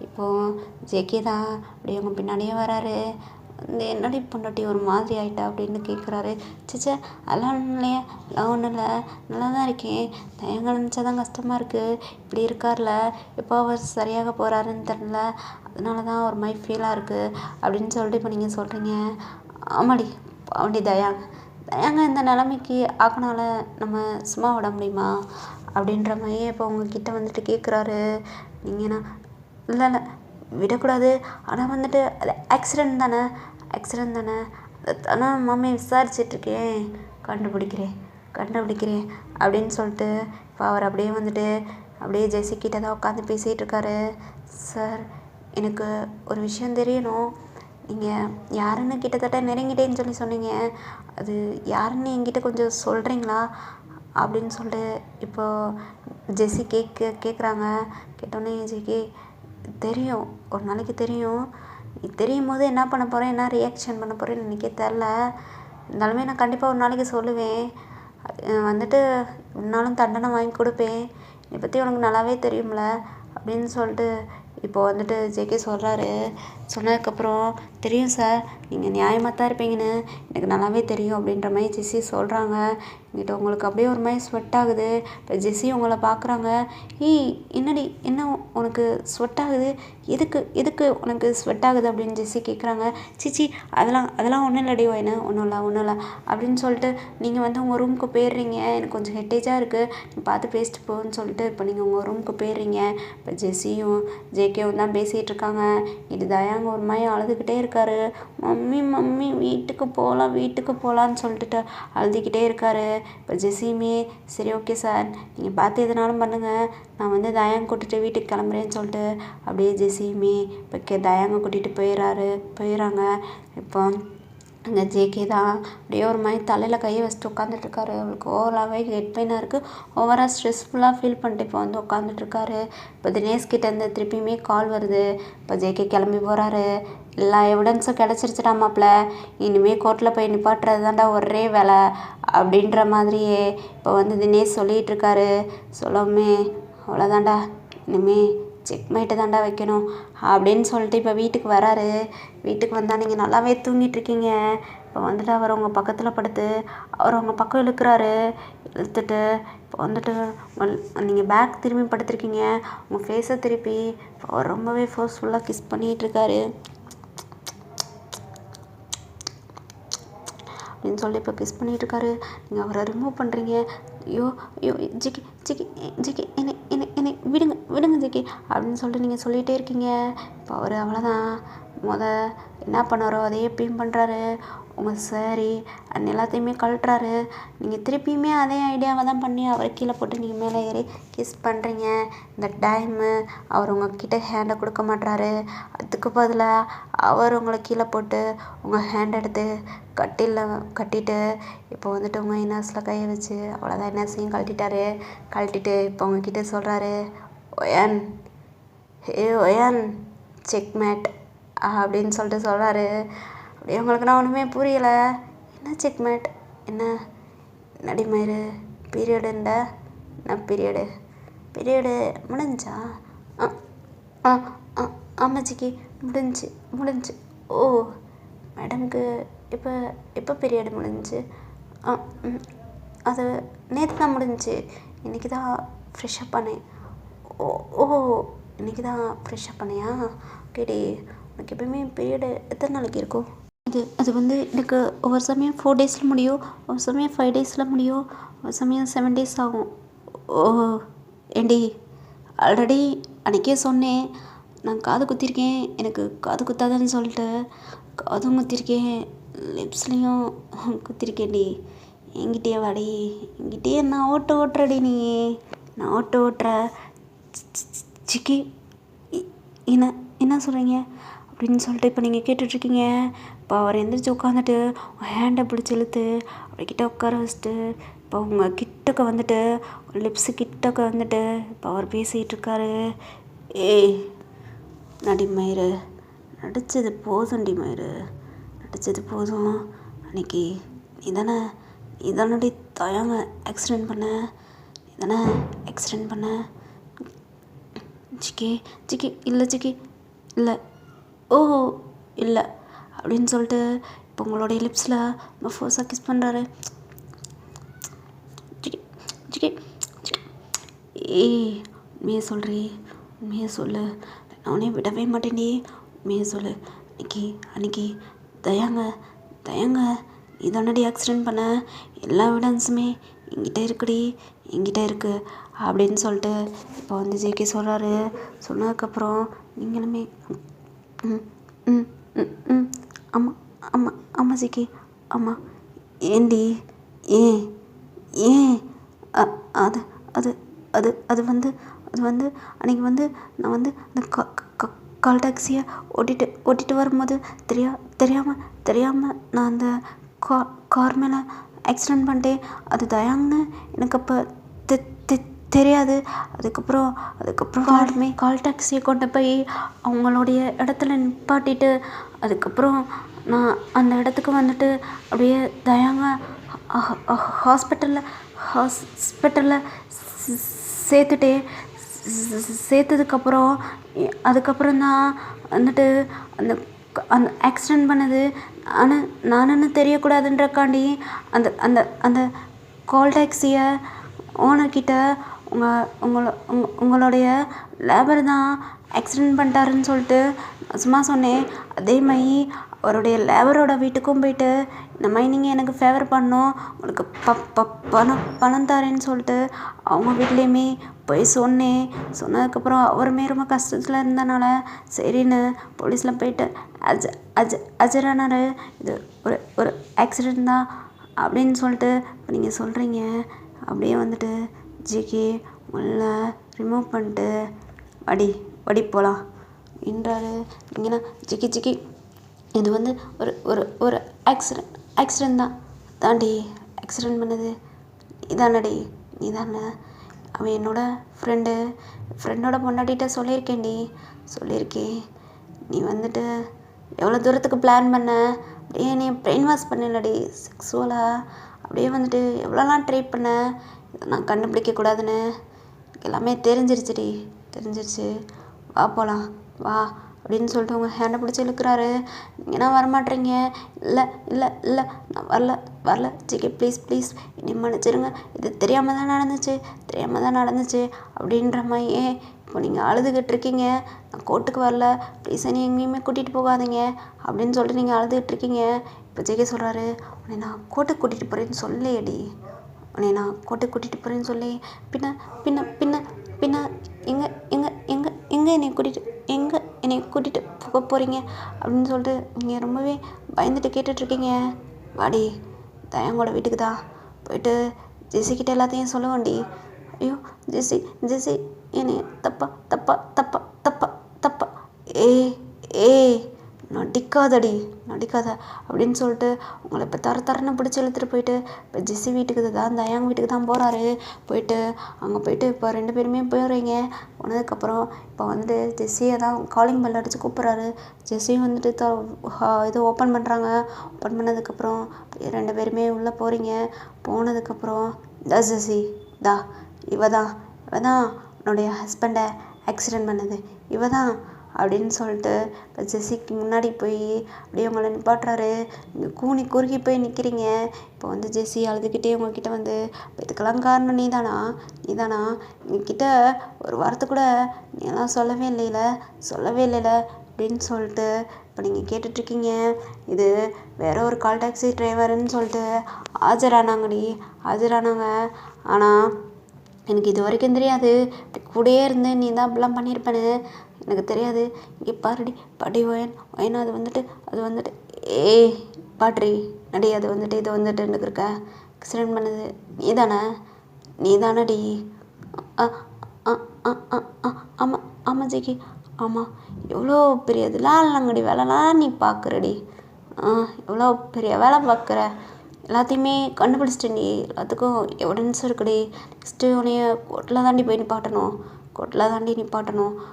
இப்போது ஜேகே தான் அப்படியே உங்கள் பின்னாடியே வராரு. இந்த என்னடி பொண்டாட்டி ஒரு மாதிரி ஆகிட்டா அப்படின்னு கேட்குறாரு. சிச்சே அதெல்லாம் ஒன்றும் இல்லையே, அதெல்லாம் ஒன்றும் இல்லை, நல்லா தான் இருக்கேன். தயங்க நினச்சா தான் கஷ்டமாக இருக்குது. இப்படி இருக்கார்ல எப்போ அவர் சரியாக போகிறாருன்னு தெரில, அதனால தான் ஒரு மாதிரி ஃபீலாக இருக்குது அப்படின்னு சொல்லிட்டு இப்போ நீங்கள் சொல்கிறீங்க. ஆமாடி பாவண்டி தயாங்க இந்த நிலைமைக்கு ஆக்கினால நம்ம சும்மா விட முடியுமா அப்படின்ற மாதிரியே இப்போ உங்ககிட்ட வந்துட்டு கேட்குறாரு. நீங்கள்னா இல்லை விடக்கூடாது, ஆனால் வந்துட்டு அது ஆக்சிடெண்ட் தானே ஆனால் மம்மி விசாரிச்சிட்ருக்கேன், கண்டுபிடிக்கிறேன் அப்படின்னு சொல்லிட்டு இப்போ அவர் அப்படியே வந்துட்டு அப்படியே ஜெஸ்ஸிக்கிட்ட தான் உட்காந்து பேசிகிட்டு இருக்காரு. சார் எனக்கு ஒரு விஷயம் தெரியணும். நீங்கள் யாருன்னு கிட்டத்தட்ட நெருங்கிட்டேன்னு சொல்லி சொன்னீங்க. அது யாருன்னு என்கிட்ட கொஞ்சம் சொல்கிறீங்களா அப்படின்னு சொல்லிட்டு இப்போது ஜெஸ்ஸி கேட்குறாங்க. கேட்டோன்னே ஜெகே தெரியும், ஒரு நாளைக்கு தெரியும். தெரியும் போது என்ன பண்ண போகிறேன், என்ன ரியாக்ஷன் பண்ண போகிறேன்னு எனக்கே தெரில. இருந்தாலுமே நான் கண்டிப்பாக ஒரு நாளைக்கு சொல்லுவேன். வந்துட்டு இருந்தாலும் தண்டனை வாங்கி கொடுப்பேன். இதை பற்றி உனக்கு நல்லாவே தெரியும்ல அப்படின்னு சொல்லிட்டு இப்போ வந்துட்டு ஜேகே சொல்கிறாரு. சொன்னதுக்கப்புறம் தெரியும் சார், நீங்கள் நியாயமாக தான் இருப்பீங்கன்னு எனக்கு நல்லாவே தெரியும் அப்படின்ற மாதிரி ஜெஸ்ஸி சொல்கிறாங்க. என்கிட்ட உங்களுக்கு அப்படியே ஒரு மாதிரி ஸ்வெட் ஆகுது. இப்போ ஜெஸ்ஸி உங்களை பார்க்குறாங்க. என்னடி என்ன உனக்கு ஸ்வெட் ஆகுது, எதுக்கு உனக்கு ஸ்வெட் ஆகுது அப்படின்னு ஜெஸ்ஸி கேட்குறாங்க. சிச்சி அதெல்லாம் ஒன்றும் இல்லடி ஒன்று ஒன்றும் இல்லை அப்படின்னு சொல்லிட்டு நீங்கள் வந்து உங்கள் ரூமுக்கு போயிடுறீங்க. எனக்கு கொஞ்சம் ஹெட்டேஜாக இருக்குது, நீ பார்த்து பேசிட்டு போன்னு சொல்லிட்டு இப்போ நீங்கள் உங்கள் ரூமுக்கு போயிடுறீங்க. இப்போ ஜெஸ்ஸியும் ஜேகேவும் தான் பேசிகிட்டு இருக்காங்க. இது தயாங்க ஒரு மாதிரி அழுதுகிட்டே இருக்காரு. மம்மி வீட்டுக்கு போகலான்னு சொல்லிட்டு அழுதுகிட்டே இருக்காரு. இப்போ ஜெஸ்ஸியுமே சரி ஓகே சார், நீங்கள் பார்த்து எதுனாலும் பண்ணுங்கள், நான் வந்து தயாங்க கூட்டிகிட்டு வீட்டுக்கு கிளம்புறேன்னு சொல்லிட்டு அப்படியே ஜெஸ்ஸியுமே இப்போ தயாங்க கூட்டிகிட்டு போயிடுறாங்க. இப்போ அந்த ஜேகே தான் அப்படியே ஒரு மாதிரி தலையில் கையை வச்சுட்டு உட்காந்துட்ருக்காரு. அவளுக்கு ஓவராகவே ஹெட் பெயினாக இருக்குது. ஓவராக ஸ்ட்ரெஸ்ஃபுல்லாக ஃபீல் பண்ணிட்டு இப்போ வந்து உட்காந்துட்ருக்காரு. இப்போ தினேஷ்கிட்டேருந்து திருப்பியுமே கால் வருது. இப்போ ஜேகே கிளம்பி போகிறாரு. எல்லா எவிடன்ஸும் கிடச்சிருச்சுடா மாப்பிள்ள, இனிமேல் கோர்ட்டில் போய் நிப்பாட்டுறது தான்டா ஒரே வேலை அப்படின்ற மாதிரியே இப்போ வந்து தினேஷ் சொல்லிகிட்ருக்காரு. சொல்லவுமே அவ்வளோதான்டா, இனிமேல் செக்மேட்டு தாண்டா வைக்கணும் அப்படின்னு சொல்லிட்டு இப்போ வீட்டுக்கு வராரு. வீட்டுக்கு வந்தால் நீங்கள் நல்லாவே தூங்கிட்டுருக்கீங்க. இப்போ வந்துட்டு அவர் உங்கள் பக்கத்தில் படுத்து அவர் உங்கள் பக்கம் இழுத்துட்டு இப்போ வந்துட்டு நீங்கள் பேக் திரும்பி படுத்துருக்கீங்க. உங்கள் ஃபேஸை திருப்பி அவர் ரொம்பவே ஃபோர்ஸ்ஃபுல்லாக கிஸ் பண்ணிகிட்ருக்காரு. அப்படின்னு சொல்லி இப்போ கிஸ் பண்ணிகிட்ருக்காரு. நீங்கள் அவரை ரிமூவ் பண்ணுறீங்க. ஐயோ ஜிக்கி என்னை விடுங்க ஜிக்கி அப்படின்னு சொல்லிட்டு நீங்கள் சொல்லிகிட்டே இருக்கீங்க. இப்போ அவர் அவ்வளோதான், என்ன பண்ணாரோ அதையே எப்பயும் பண்ணுறாரு. உங்கள் சாரி அண்ட் எல்லாத்தையுமே கழட்டுறாரு. நீங்கள் திருப்பியுமே அதே ஐடியாவை தான் பண்ணி அவரை கீழே போட்டு நீங்கள் மேலே ஏறி கிஸ் பண்ணுறீங்க. இந்த டைமு அவர் உங்ககிட்ட ஹேண்டை கொடுக்க மாட்றாரு. அதுக்கு பதிலாக அவர் உங்களை கீழே போட்டு உங்கள் ஹேண்ட் எடுத்து கட்டிட்டு இப்போ வந்துட்டு உங்கள் இன்னர்ஸில் கையை வச்சு அவ்வளோதான் இன்னர்ஸையும் கழட்டிட்டு இப்போ உங்ககிட்ட சொல்கிறாரு, ஒயன் ஹே ஒயன் செக்மேட் அப்படின்னு சொல்லிட்டு சொல்கிறாரு. அப்படியே உங்களுக்கு நான் ஒன்றுமே புரியலை. என்ன செக்மேட், என்ன நடிமயிறு பீரியடுண்ட என்ன பீரியடு முடிஞ்சா? ஆ ஆ ஆ ஆமாச்சிக்கு முடிஞ்சு. ஓ மேடம்க்கு எப்போ பீரியடு முடிஞ்சு? அது நேற்று தான் முடிஞ்சிச்சு. இன்றைக்கி தான் ஃப்ரெஷ்ஷப் பண்ணேன். ஓ இன்றைக்கி தான் ஃப்ரெஷ்ஷப் பண்ணியா? ஓகேடி. உனக்கு எப்பயுமே பீரியடு எத்தனை நாளைக்கு இருக்கும்? அது வந்து எனக்கு ஒவ்வொரு சமயம் 4 டேஸில் முடியும், ஒரு சமயம் 5 டேஸில் முடியும், ஒரு சமயம் 7 டேஸ் ஆகும். ஓ ஏண்டி, ஆல்ரெடி அன்றைக்கே சொன்னேன் நான் காது குத்திருக்கேன், எனக்கு காது குத்தாதன்னு சொல்லிட்டு காதும் குத்திருக்கேன், லிப்ஸ்லேயும் குத்திருக்கேன்டி. என்கிட்டயே வாடி, என்கிட்டயே நான் ஓட்டுறடி. நீ நான் ஓட்டுற சிக்கி என்ன சொல்கிறீங்க அப்படின்னு சொல்லிட்டு இப்போ நீங்கள் கேட்டுட்ருக்கீங்க. இப்போ அவர் எந்திரிச்சு உட்காந்துட்டு ஹேண்டை பிடிச்சி இழுத்து அவர்கிட்ட உட்கார வச்சுட்டு இப்போ உங்கள் கிட்டக்க வந்துட்டு லிப்ஸு கிட்டக்க வந்துட்டு இப்போ அவர் பேசிகிட்டு இருக்காரு. ஏய் நடிமயிறு, நடித்தது போதும்டி மயிறு, நடித்தது போதும். அன்றைக்கி நீ தானடி தயாங்க ஆக்சிடெண்ட் பண்ண. சிக்கி இல்லை ஓ இல்லை அப்படின்னு சொல்லிட்டு இப்போ உங்களுடைய லிப்ஸில் ரொம்ப ஃபோர்ஸாக கிஸ் பண்ணுறாரு. ஏய் உண்மையை சொல்லு, நான் உன்னை விடவே மாட்டேன்டி. உண்மையை சொல்லு, அன்னைக்கு தயாங்க நீ தானடி ஆக்சிடெண்ட் பண்ண, எல்லா எவிடன்ஸுமே என்கிட்ட இருக்கு அப்படின்னு சொல்லிட்டு இப்போ வந்து ஜேகே சொல்கிறாரு. சொன்னதுக்கப்புறம் நீங்களுமே ஆமாம் ஜேகே ஆமாம். ஏண்டி ஏன் அது அது அது அது வந்து அன்றைக்கி வந்து நான் வந்து அந்த கால் டாக்ஸியை ஓட்டிகிட்டு வரும்போது தெரியாமல் நான் அந்த கார் மேலே ஆக்சிடெண்ட் பண்ணிட்டேன். அது தயாங்கன்னு எனக்கு அப்போ தெரியாது. அதுக்கப்புறம் கால் டாக்ஸியை கொண்டு போய் அவங்களுடைய இடத்துல நிப்பாட்டிட்டு அதுக்கப்புறம் நான் அந்த இடத்துக்கு வந்துட்டு அப்படியே தயாங்க ஹாஸ்பிட்டலில் சேர்த்ததுக்கப்புறம் அதுக்கப்புறம் தான் வந்துட்டு அந்த ஆக்சிடெண்ட் பண்ணது நானுன்னு தெரியக்கூடாதுன்றக்காண்டி அந்த கால் டாக்ஸியை ஓனர்கிட்ட உங்களுடைய லேபர் தான் ஆக்சிடெண்ட் பண்ணிட்டாருன்னு சொல்லிட்டு சும்மா சொன்னேன். அதே மாதிரி அவருடைய லேபரோட வீட்டுக்கும் போயிட்டு இந்த மாதிரி நீங்கள் எனக்கு ஃபேவர் பண்ணோம், உங்களுக்கு பணம் தரேன்னு சொல்லிட்டு அவங்க வீட்லேயுமே போய் சொன்னதுக்கப்புறம் அவருமே ரொம்ப கஷ்டத்தில் இருந்தனால சரின்னு போலீஸில் போயிட்டு அஜரானார். இது ஒரு ஆக்சிடெண்ட் தான் அப்படின்னு சொல்லிட்டு இப்போ நீங்கள் சொல்கிறீங்க. அப்படியே வந்துட்டு ஜிகே உள்ள ரிமூவ் பண்ணிட்டு வடி போகலாம் என்றாரு. நீங்கன்னா ஜிகி இது வந்து ஒரு ஆக்சிடெண்ட் தாண்டி ஆக்சிடெண்ட் பண்ணது நீ தானே அவன் என்னோட ஃப்ரெண்டோட பொண்டாட்டிகிட்ட சொல்லியிருக்கேன். நீ வந்துட்டு எவ்வளோ தூரத்துக்கு பிளான் பண்ண, அப்படியே நீ பிரெயின் வாஷ் பண்ணலடி செக்ஸுவலாக, அப்படியே வந்துட்டு எவ்வளோலாம் ட்ரை பண்ண, இதை நான் கண்டுபிடிக்கக்கூடாதுன்னு எல்லாமே தெரிஞ்சிருச்சு. வா போகலாம் வா அப்படின்னு சொல்லிட்டு உங்கள் ஹேண்டை பிடிச்சி இழுக்கிறாரு. நீங்கன்னா வரமாட்டேறீங்க. இல்லை நான் வரல ஜிகே ப்ளீஸ் என்னை மன்னிச்சிருங்க, இது தெரியாமல் தான் நடந்துச்சு அப்படின்ற மாதிரியே இப்போ நீங்கள் அழுதுகிட்டு இருக்கீங்க. நான் கோர்ட்டுக்கு வரல, ப்ளீஸ் என்னை எங்கேயுமே கூட்டிகிட்டு போகாதீங்க அப்படின்னு சொல்லிட்டு நீங்கள் அழுதுகிட்டு இருக்கீங்க. இப்போ ஜிகே சொல்கிறாரு, உன்னை நான் கோர்ட்டுக்கு கூட்டிகிட்டு போகிறேன்னு சொல்லேடி, சொல்லி பின்ன எங்கே என்னை கூட்டிகிட்டு போக போகிறீங்க அப்படின்னு சொல்லிட்டு நீங்கள் ரொம்பவே பயந்துட்டு கேட்டுட்ருக்கீங்க. வாடி தயங்கோட வீட்டுக்கு தான் போயிட்டு ஜெஸிக்கிட்ட எல்லாத்தையும் சொல்லுவேன்டி. ஐயோ ஜெஸி ஜெஸி என்னை தப்பா தப்பா தப்பா தப்பா தப்பா ஏய் ஏய் நடிக்காதடி நடிக்காத அப்படின்னு சொல்லிட்டு உங்களை இப்போ தரன்னு பிடிச்சி இழுத்துட்டு போயிட்டு இப்போ ஜெஸி வீட்டுக்கு தான் தயாங் வீட்டுக்கு தான் போகிறாரு. போயிட்டு அங்கே போயிட்டு இப்போ 2 பேருமே போயிடுறீங்க. போனதுக்கப்புறம் இப்போ வந்து ஜெஸ்ஸியை தான் காலிங் பெல் அடித்து கூப்பிட்றாரு. ஜெஸ்ஸியும் வந்துட்டு இது ஓப்பன் பண்ணுறாங்க. ஓப்பன் பண்ணதுக்கப்புறம் 2 பேருமே உள்ளே போகிறீங்க. போனதுக்கப்புறம் தா ஜெஸ்ஸி தா இவ தான் உன்னுடைய ஹஸ்பண்டை ஆக்சிடெண்ட் பண்ணது இவ தான் அப்படின்னு சொல்லிட்டு இப்போ ஜெஸ்ஸிக்கு முன்னாடி போய் அப்படியே உங்களை நிப்பாட்டுறாரு. நீங்கள் கூனி குறுகி போய் நிற்கிறீங்க. இப்போ வந்து ஜெஸ்ஸி அழுதுகிட்டே உங்ககிட்ட வந்து இதுக்கெல்லாம் காரணம் நீதானா எங்ககிட்ட ஒரு வார்த்தை கூட நீலாம் சொல்லவே இல்லைல அப்படின்னு சொல்லிட்டு இப்போ நீங்கள் கேட்டுட்ருக்கீங்க. இது வேற ஒரு கால் டாக்ஸி டிரைவருன்னு சொல்லிட்டு ஆஜரானாங்க. ஆனால் எனக்கு இது வரைக்கும் தெரியாது. கூடயே இருந்து நீ தான் அப்படிலாம் பண்ணியிருப்பேன்னு எனக்கு தெரியாது. இங்கே பாடி ஒயன் அது வந்துட்டு ஏய் பாட்ரி நடி அது வந்துட்டு இது வந்துட்டு இருக்க ஆக்சிடெண்ட் பண்ணது நீ தானடி? ஆமாம் ஆமாம் ஜிக்கி ஆமாம். எவ்வளோ பெரிய இதெல்லாம் இல்லைங்கடி வேலைலாம் நீ பார்க்குறடி. எவ்வளோ பெரிய வேலை பார்க்குற. எல்லாத்தையுமே கண்டுபிடிச்சிட்டேன்டி. எல்லாத்துக்கும் எவிடன்ஸ் இருக்குடி. நெக்ஸ்ட்டு உன்னைய கோர்ட்டில் தாண்டி போய் நிப்பாட்டணும்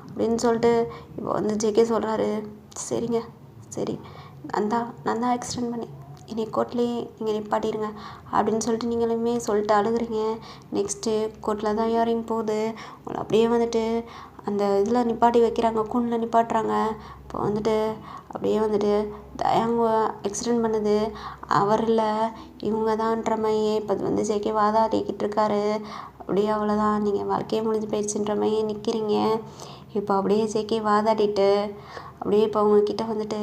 அப்படின்னு சொல்லிட்டு இப்போ வந்து ஜேகே சொல்கிறாரு. சரிங்க சரி நான் தான் ஆக்சிடெண்ட் பண்ணி என்னை கோர்ட்லேயே நீங்கள் நிப்பாட்டிடுங்க அப்படின்னு சொல்லிட்டு நீங்களுமே சொல்லிட்டு அழுகுறீங்க. நெக்ஸ்ட்டு கோர்ட்டில் தான் ஹியரிங் போகுது. உங்களை அப்படியே வந்துட்டு அந்த இதில் நிப்பாட்டி வைக்கிறாங்க, கூண்டில் நிப்பாட்டுறாங்க. இப்போ வந்துட்டு அப்படியே வந்துட்டு தயாங்க ஆக்சிடெண்ட் பண்ணது அவர் இல்லை இவங்க தான்ன்ற மாதிரியே இப்போ வந்து ஜேகே வாதாடிக்கிட்டு இருக்காரு. அப்படியே அவ்வளோதான் நீங்கள் வாழ்க்கையே முடிஞ்சு போயிடுச்சுன்ற மாதிரியே நிற்கிறீங்க. இப்போ அப்படியே ஜேகே வாதாடிட்டு அப்படியே இப்போ அவங்கக்கிட்ட வந்துட்டு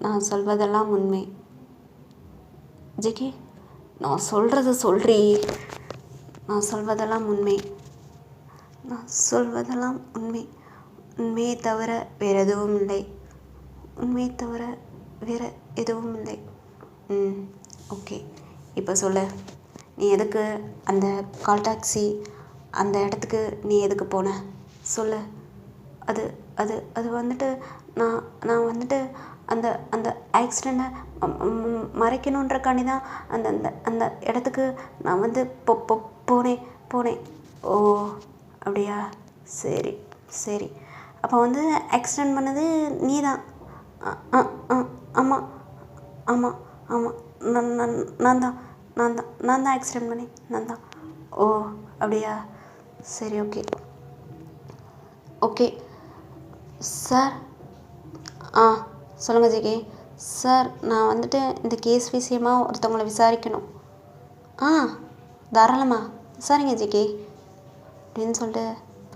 நான் சொல்வதெல்லாம் உண்மை ஜேகே நான் சொல்கிறது சொல்கிறீ. நான் சொல்வதெல்லாம் உண்மையை தவிர வேறு எதுவும் இல்லை. ஓகே இப்போ சொல்லு, நீ எதுக்கு அந்த கால் டாக்ஸி அந்த இடத்துக்கு நீ எதுக்கு போன சொல்லு. அது வந்துட்டு நான் வந்துட்டு அந்த அந்த ஆக்சிடெண்ட்டை மறைக்கணுன்றக்காண்டி தான் அந்த அந்த அந்த இடத்துக்கு நான் வந்து போனேன். ஓ அப்படியா சரி அப்போ வந்து ஆக்சிடெண்ட் பண்ணது நீ தான்? ஆமாம் நான் தான் ஆக்சிடெண்ட் பண்ணேன் நான் தான். ஓ அப்படியா சரி ஓகே சார். சொல்லுங்கள் ஜேகே. சார் நான் வந்துட்டு இந்த கேஸ் விஷயமாக ஒருத்தவங்களை விசாரிக்கணும். தாராளமாக விசாரிங்க ஜேகே அப்படின்னு சொல்லிட்டு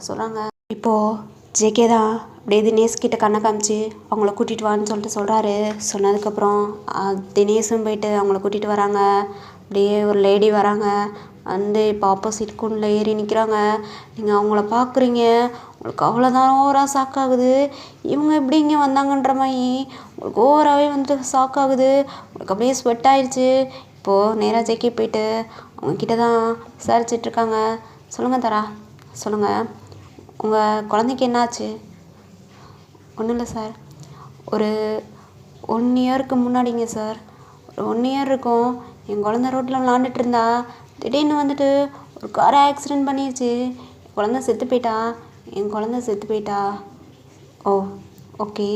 சொல்கிறாங்க. இப்போது ஜேகே தான் அப்படியே தினேஷ் கிட்ட கண்ணை காமிச்சு அவங்கள கூட்டிகிட்டு வான்னு சொல்லிட்டு சொல்கிறாரு. சொன்னதுக்கப்புறம் தினேஷும் போயிட்டு அவங்கள கூட்டிகிட்டு வராங்க. அப்படியே ஒரு லேடி வராங்க வந்து இப்போ ஆப்போசிட் கூண்டில் ஏறி நிற்கிறாங்க. நீங்கள் அவங்கள பார்க்குறீங்க, உங்களுக்கு அவ்வளோதான் ஓவராக ஷாக்காகுது. இவங்க எப்படி இங்கே வந்தாங்கன்ற மாதிரி உங்களுக்கு ஓவராகவே வந்துட்டு ஷாக்காகுது. உங்களுக்கு அப்படியே ஸ்வெட் ஆயிடுச்சு. இப்போது நேராக ஜேகே போயிட்டு அவங்கக்கிட்ட தான் விசாரிச்சிட்ருக்காங்க. சொல்லுங்கள் தாரா சொல்லுங்கள், உங்கள் குழந்தைக்கு என்னாச்சு? ஒன்றும் இல்லை சார், ஒரு 1 இயருக்கு முன்னாடிங்க சார். ஒரு 1 இயர் இருக்கும். என் குழந்த ரோட்டில் விளாண்டுட்டு இருந்தா திடீர்னு வந்துட்டு ஒரு கார் ஆக்சிடெண்ட் பண்ணிடுச்சு. என் குழந்த செத்து போயிட்டா. ஓ ஓகே.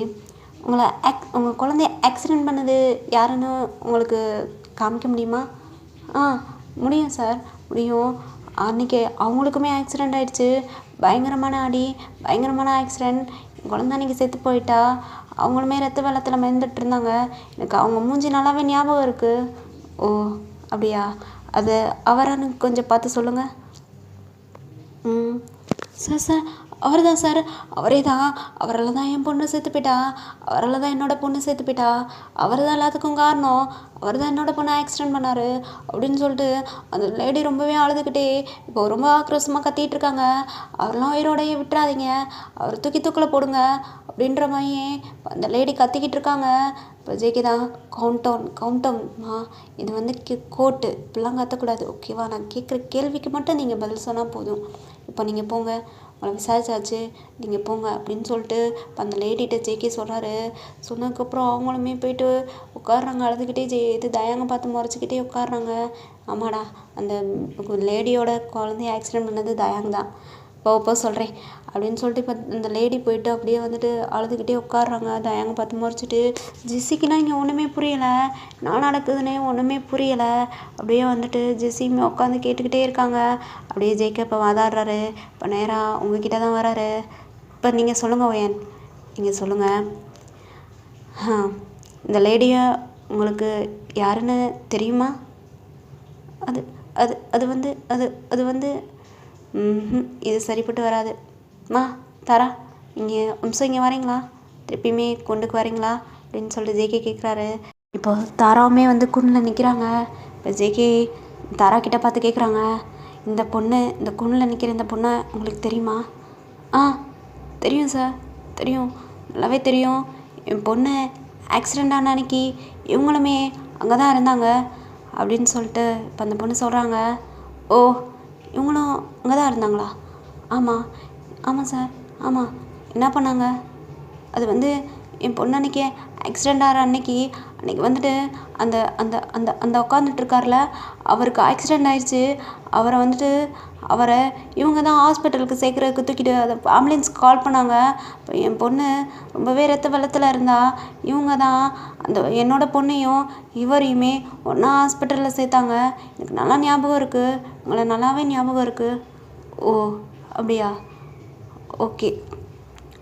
உங்கள் குழந்தைய ஆக்சிடெண்ட் பண்ணது யாருன்னு உங்களுக்கு காமிக்க முடியுமா? முடியும் சார் முடியும். அன்றைக்கி அவங்களுக்குமே ஆக்சிடெண்ட் ஆகிடுச்சு. பயங்கரமான ஆக்சிடெண்ட். என் குழந்த அன்றைக்கி செத்து போயிட்டா. அவங்களுமே ரத்த வெள்ளத்தில் மிதந்துட்டு இருந்தாங்க. எனக்கு அவங்க மூஞ்சி நல்லாவே ஞாபகம் இருக்குது. ஓ அப்படியா, அது அவரானு கொஞ்சம் பார்த்து சொல்லுங்கள். சார் அவர் தான் சார், அவரே தான். அவரால் தான் என் பொண்ணு செத்து போயிட்டா. அவரால் தான் என்னோடய பொண்ணு செத்து போயிட்டா. அவர் தான் எல்லாத்துக்கும் காரணம். அவர் தான் என்னோடய பொண்ணை ஆக்சிடெண்ட் பண்ணார் அப்படின்னு சொல்லிட்டு அந்த லேடி ரொம்பவே அழுதுகிட்டே இப்போ ரொம்ப ஆக்ரோஷமாக கத்திகிட்டு இருக்காங்க. அவரெல்லாம் உயிரோடையே விட்டுறாதீங்க, அவர் தூக்கில் போடுங்க அப்படின்ற மாதிரியே அந்த லேடி கத்திக்கிட்டு இருக்காங்க. இப்போ ஜேகே தான் கவுண்டவுன்மா, இது வந்து கோர்ட்டு, இப்படிலாம் கத்தக்கூடாது ஓகேவா? நான் கேட்குற கேள்விக்கு மட்டும் நீங்கள் பதில் சொன்னால் போதும். இப்போ நீங்கள் போங்க, உங்களை விசாரிச்சாச்சு, நீங்கள் போங்க அப்படின்னு சொல்லிட்டு இப்போ அந்த லேடிகிட்ட ஜேகே சொல்கிறாரு. சொன்னதுக்கப்புறம் அவங்களுமே போயிட்டு உட்காடுறாங்க, அழுதுகிட்டே இது தயாங்க பார்த்து முறைச்சிக்கிட்டே உட்காடுறாங்க. ஆமாடா, அந்த லேடியோட குழந்தைய ஆக்சிடென்ட் பண்ணது தயாங் தான், இப்போ சொல்கிறேன் அப்படின்னு சொல்லிட்டு இப்போ இந்த லேடி போயிட்டு அப்படியே வந்துட்டு அழுதுகிட்டே உட்காடுறாங்க. தயாங்க பார்த்து முறைச்சிட்டு ஜெஸ்ஸிக்கெலாம் இங்கே ஒன்றுமே புரியலை, நான் நடக்குதுன்னே ஒன்றுமே புரியலை. அப்படியே வந்துட்டு ஜெஸ்ஸியுமே உட்காந்து கேட்டுக்கிட்டே இருக்காங்க. அப்படியே ஜேகே இப்போ வாதாடுறாரு. இப்போ நேராக உங்ககிட்ட தான் வராரு. இப்போ நீங்கள் சொல்லுங்கள் ஓயன், நீங்கள் சொல்லுங்கள். இந்த லேடியை உங்களுக்கு யாருன்னு தெரியுமா? அது அது அது வந்து அது அது வந்து இது சரிப்பட்டு வராது. தாரா, இங்கே வம்சம் இங்கே வரீங்களா? திருப்பியுமே கொண்டுக்கு வரீங்களா அப்படின்னு சொல்லிட்டு ஜேகே கேட்குறாரு. இப்போ தாராவுமே வந்து குன்னில் நிற்கிறாங்க. இப்போ ஜேகே தாரா கிட்ட பார்த்து கேட்குறாங்க, இந்த குன்னில் நிற்கிற இந்த பொண்ணை உங்களுக்கு தெரியுமா? தெரியும் சார், தெரியும், நல்லாவே தெரியும். என் பொண்ணு ஆக்சிடெண்ட் ஆன அன்னைக்கு இவங்களுமே அங்கே தான் இருந்தாங்க அப்படின்னு சொல்லிட்டு இப்போ அந்த பொண்ணு சொல்கிறாங்க. ஓ, இவங்களும் அங்கே தான் இருந்தாங்களா? ஆமாம் சார், ஆமாம். என்ன பண்ணாங்க? அது வந்து என் பொண்ணு அன்றைக்கி ஆக்சிடெண்ட் ஆகிற அன்னைக்கு வந்துட்டு அந்த அந்த அந்த அந்த உட்காந்துட்ருக்கார்ல, அவருக்கு ஆக்சிடெண்ட் ஆயிடுச்சு. அவரை இவங்க தான் ஹாஸ்பிட்டலுக்கு சேர்க்குறதுக்கு தூக்கிட்டு அதை ஆம்புலன்ஸ்க்கு கால் பண்ணாங்க. இப்போ என் பொண்ணு ரொம்பவே ரத்த வெள்ளத்தில் இருந்தா. இவங்க தான் என்னோட பொண்ணையும் இவரையுமே ஒன்றா ஹாஸ்பிட்டலில் சேர்த்தாங்க. எனக்கு நல்லா ஞாபகம் இருக்குது, உங்களை நல்லாவே ஞாபகம் இருக்குது. ஓ, அப்படியா?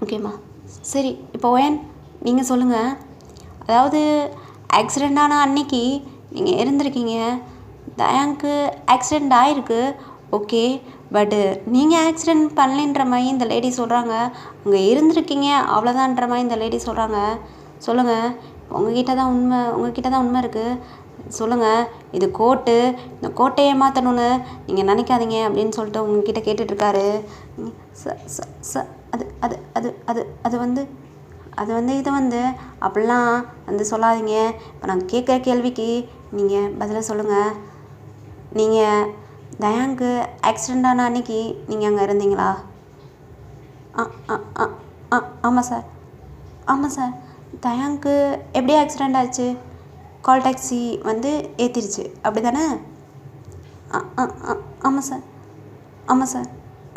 ஓகேம்மா, சரி. இப்போ ஓயன், நீங்கள் சொல்லுங்கள். அதாவது ஆக்சிடெண்ட் ஆன அன்னைக்கு நீங்கள் இருந்திருக்கீங்க, தயாங்க்கு ஆக்சிடெண்ட் ஆகிருக்கு, ஓகே. பட்டு நீங்கள் ஆக்சிடெண்ட் பண்ணலன்ற மாதிரி இந்த லேடி சொல்கிறாங்க. அங்கே இருந்திருக்கீங்க அவ்வளோதான்ற மாதிரி இந்த லேடி சொல்கிறாங்க. சொல்லுங்கள், உங்ககிட்ட தான் உண்மை இருக்குது. சொல்லுங்கள், இது கோர்ட்டு, இந்த கோட்டையை மாற்றணுன்னு நீங்கள் நினைக்காதீங்க அப்படின்னு சொல்லிட்டு உங்ககிட்ட கேட்டுட்ருக்காரு. அது அது அது அது அது வந்து இது வந்து அப்படிலாம் வந்து சொல்லாதீங்க. இப்போ நான் கேட்குற கேள்விக்கு நீங்கள் பதிலாக சொல்லுங்கள். நீங்கள் தயாங்க்கு ஆக்சிடெண்ட் ஆன அன்னைக்கு நீங்கள் அங்கே இருந்தீங்களா? ஆமாம் சார். தயாங்க்கு எப்படி ஆக்சிடெண்ட் ஆச்சு? கால் டாக்ஸி வந்து ஏற்றிருச்சு, அப்படி தானே? ஆமாம் சார்.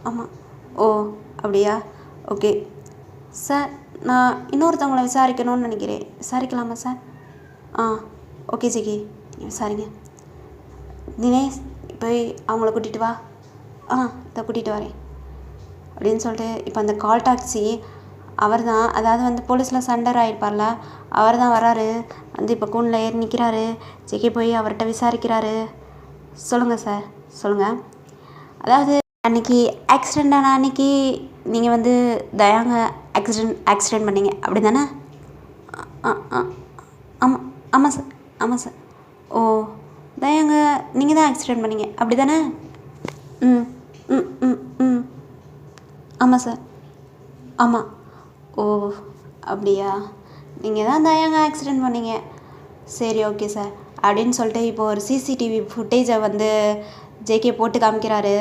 ஆமாம். ஓ, அப்படியா? ஓகே சார், நான் இன்னொருத்தவங்களை விசாரிக்கணும்னு நினைக்கிறேன். விசாரிக்கலாமா சார்? ஓகே ஜிகி, விசாரிங்க. தினேஷ், போய் அவங்கள கூட்டிகிட்டு வா. இதை கூட்டிகிட்டு வரேன் அப்படின்னு சொல்லிட்டு இப்போ அந்த கால் டாக்ஸி அவர் தான், அதாவது வந்து போலீஸில் சண்டர் ஆகிருப்பார்ல, அவர் தான் வராரு. வந்து இப்போ கூண்டில் ஏறி நிற்கிறாரு. ஜெகே போய் அவர்கிட்ட விசாரிக்கிறாரு. சொல்லுங்கள் சார், சொல்லுங்கள். அதாவது அன்றைக்கி ஆக்சிடெண்ட் ஆன அன்றைக்கி நீங்கள் வந்து தயாங்க ஆக்சிடெண்ட் பண்ணீங்க, அப்படி தானே? ஆமாம் சார். ஓ, தயாங்க நீங்கள் தான் ஆக்சிடெண்ட் பண்ணீங்க, அப்படி தானே? ஆமாம் சார். ஆமாம். ஓ, அப்படியா? நீங்கள் தான் தயாங்க ஆக்சிடெண்ட் பண்ணீங்க, சரி ஓகே சார் அப்படின்னு சொல்லிட்டு இப்போ ஒரு சிசிடிவி ஃபுட்டேஜை வந்து ஜேகே போட்டு காமிக்கிறாரு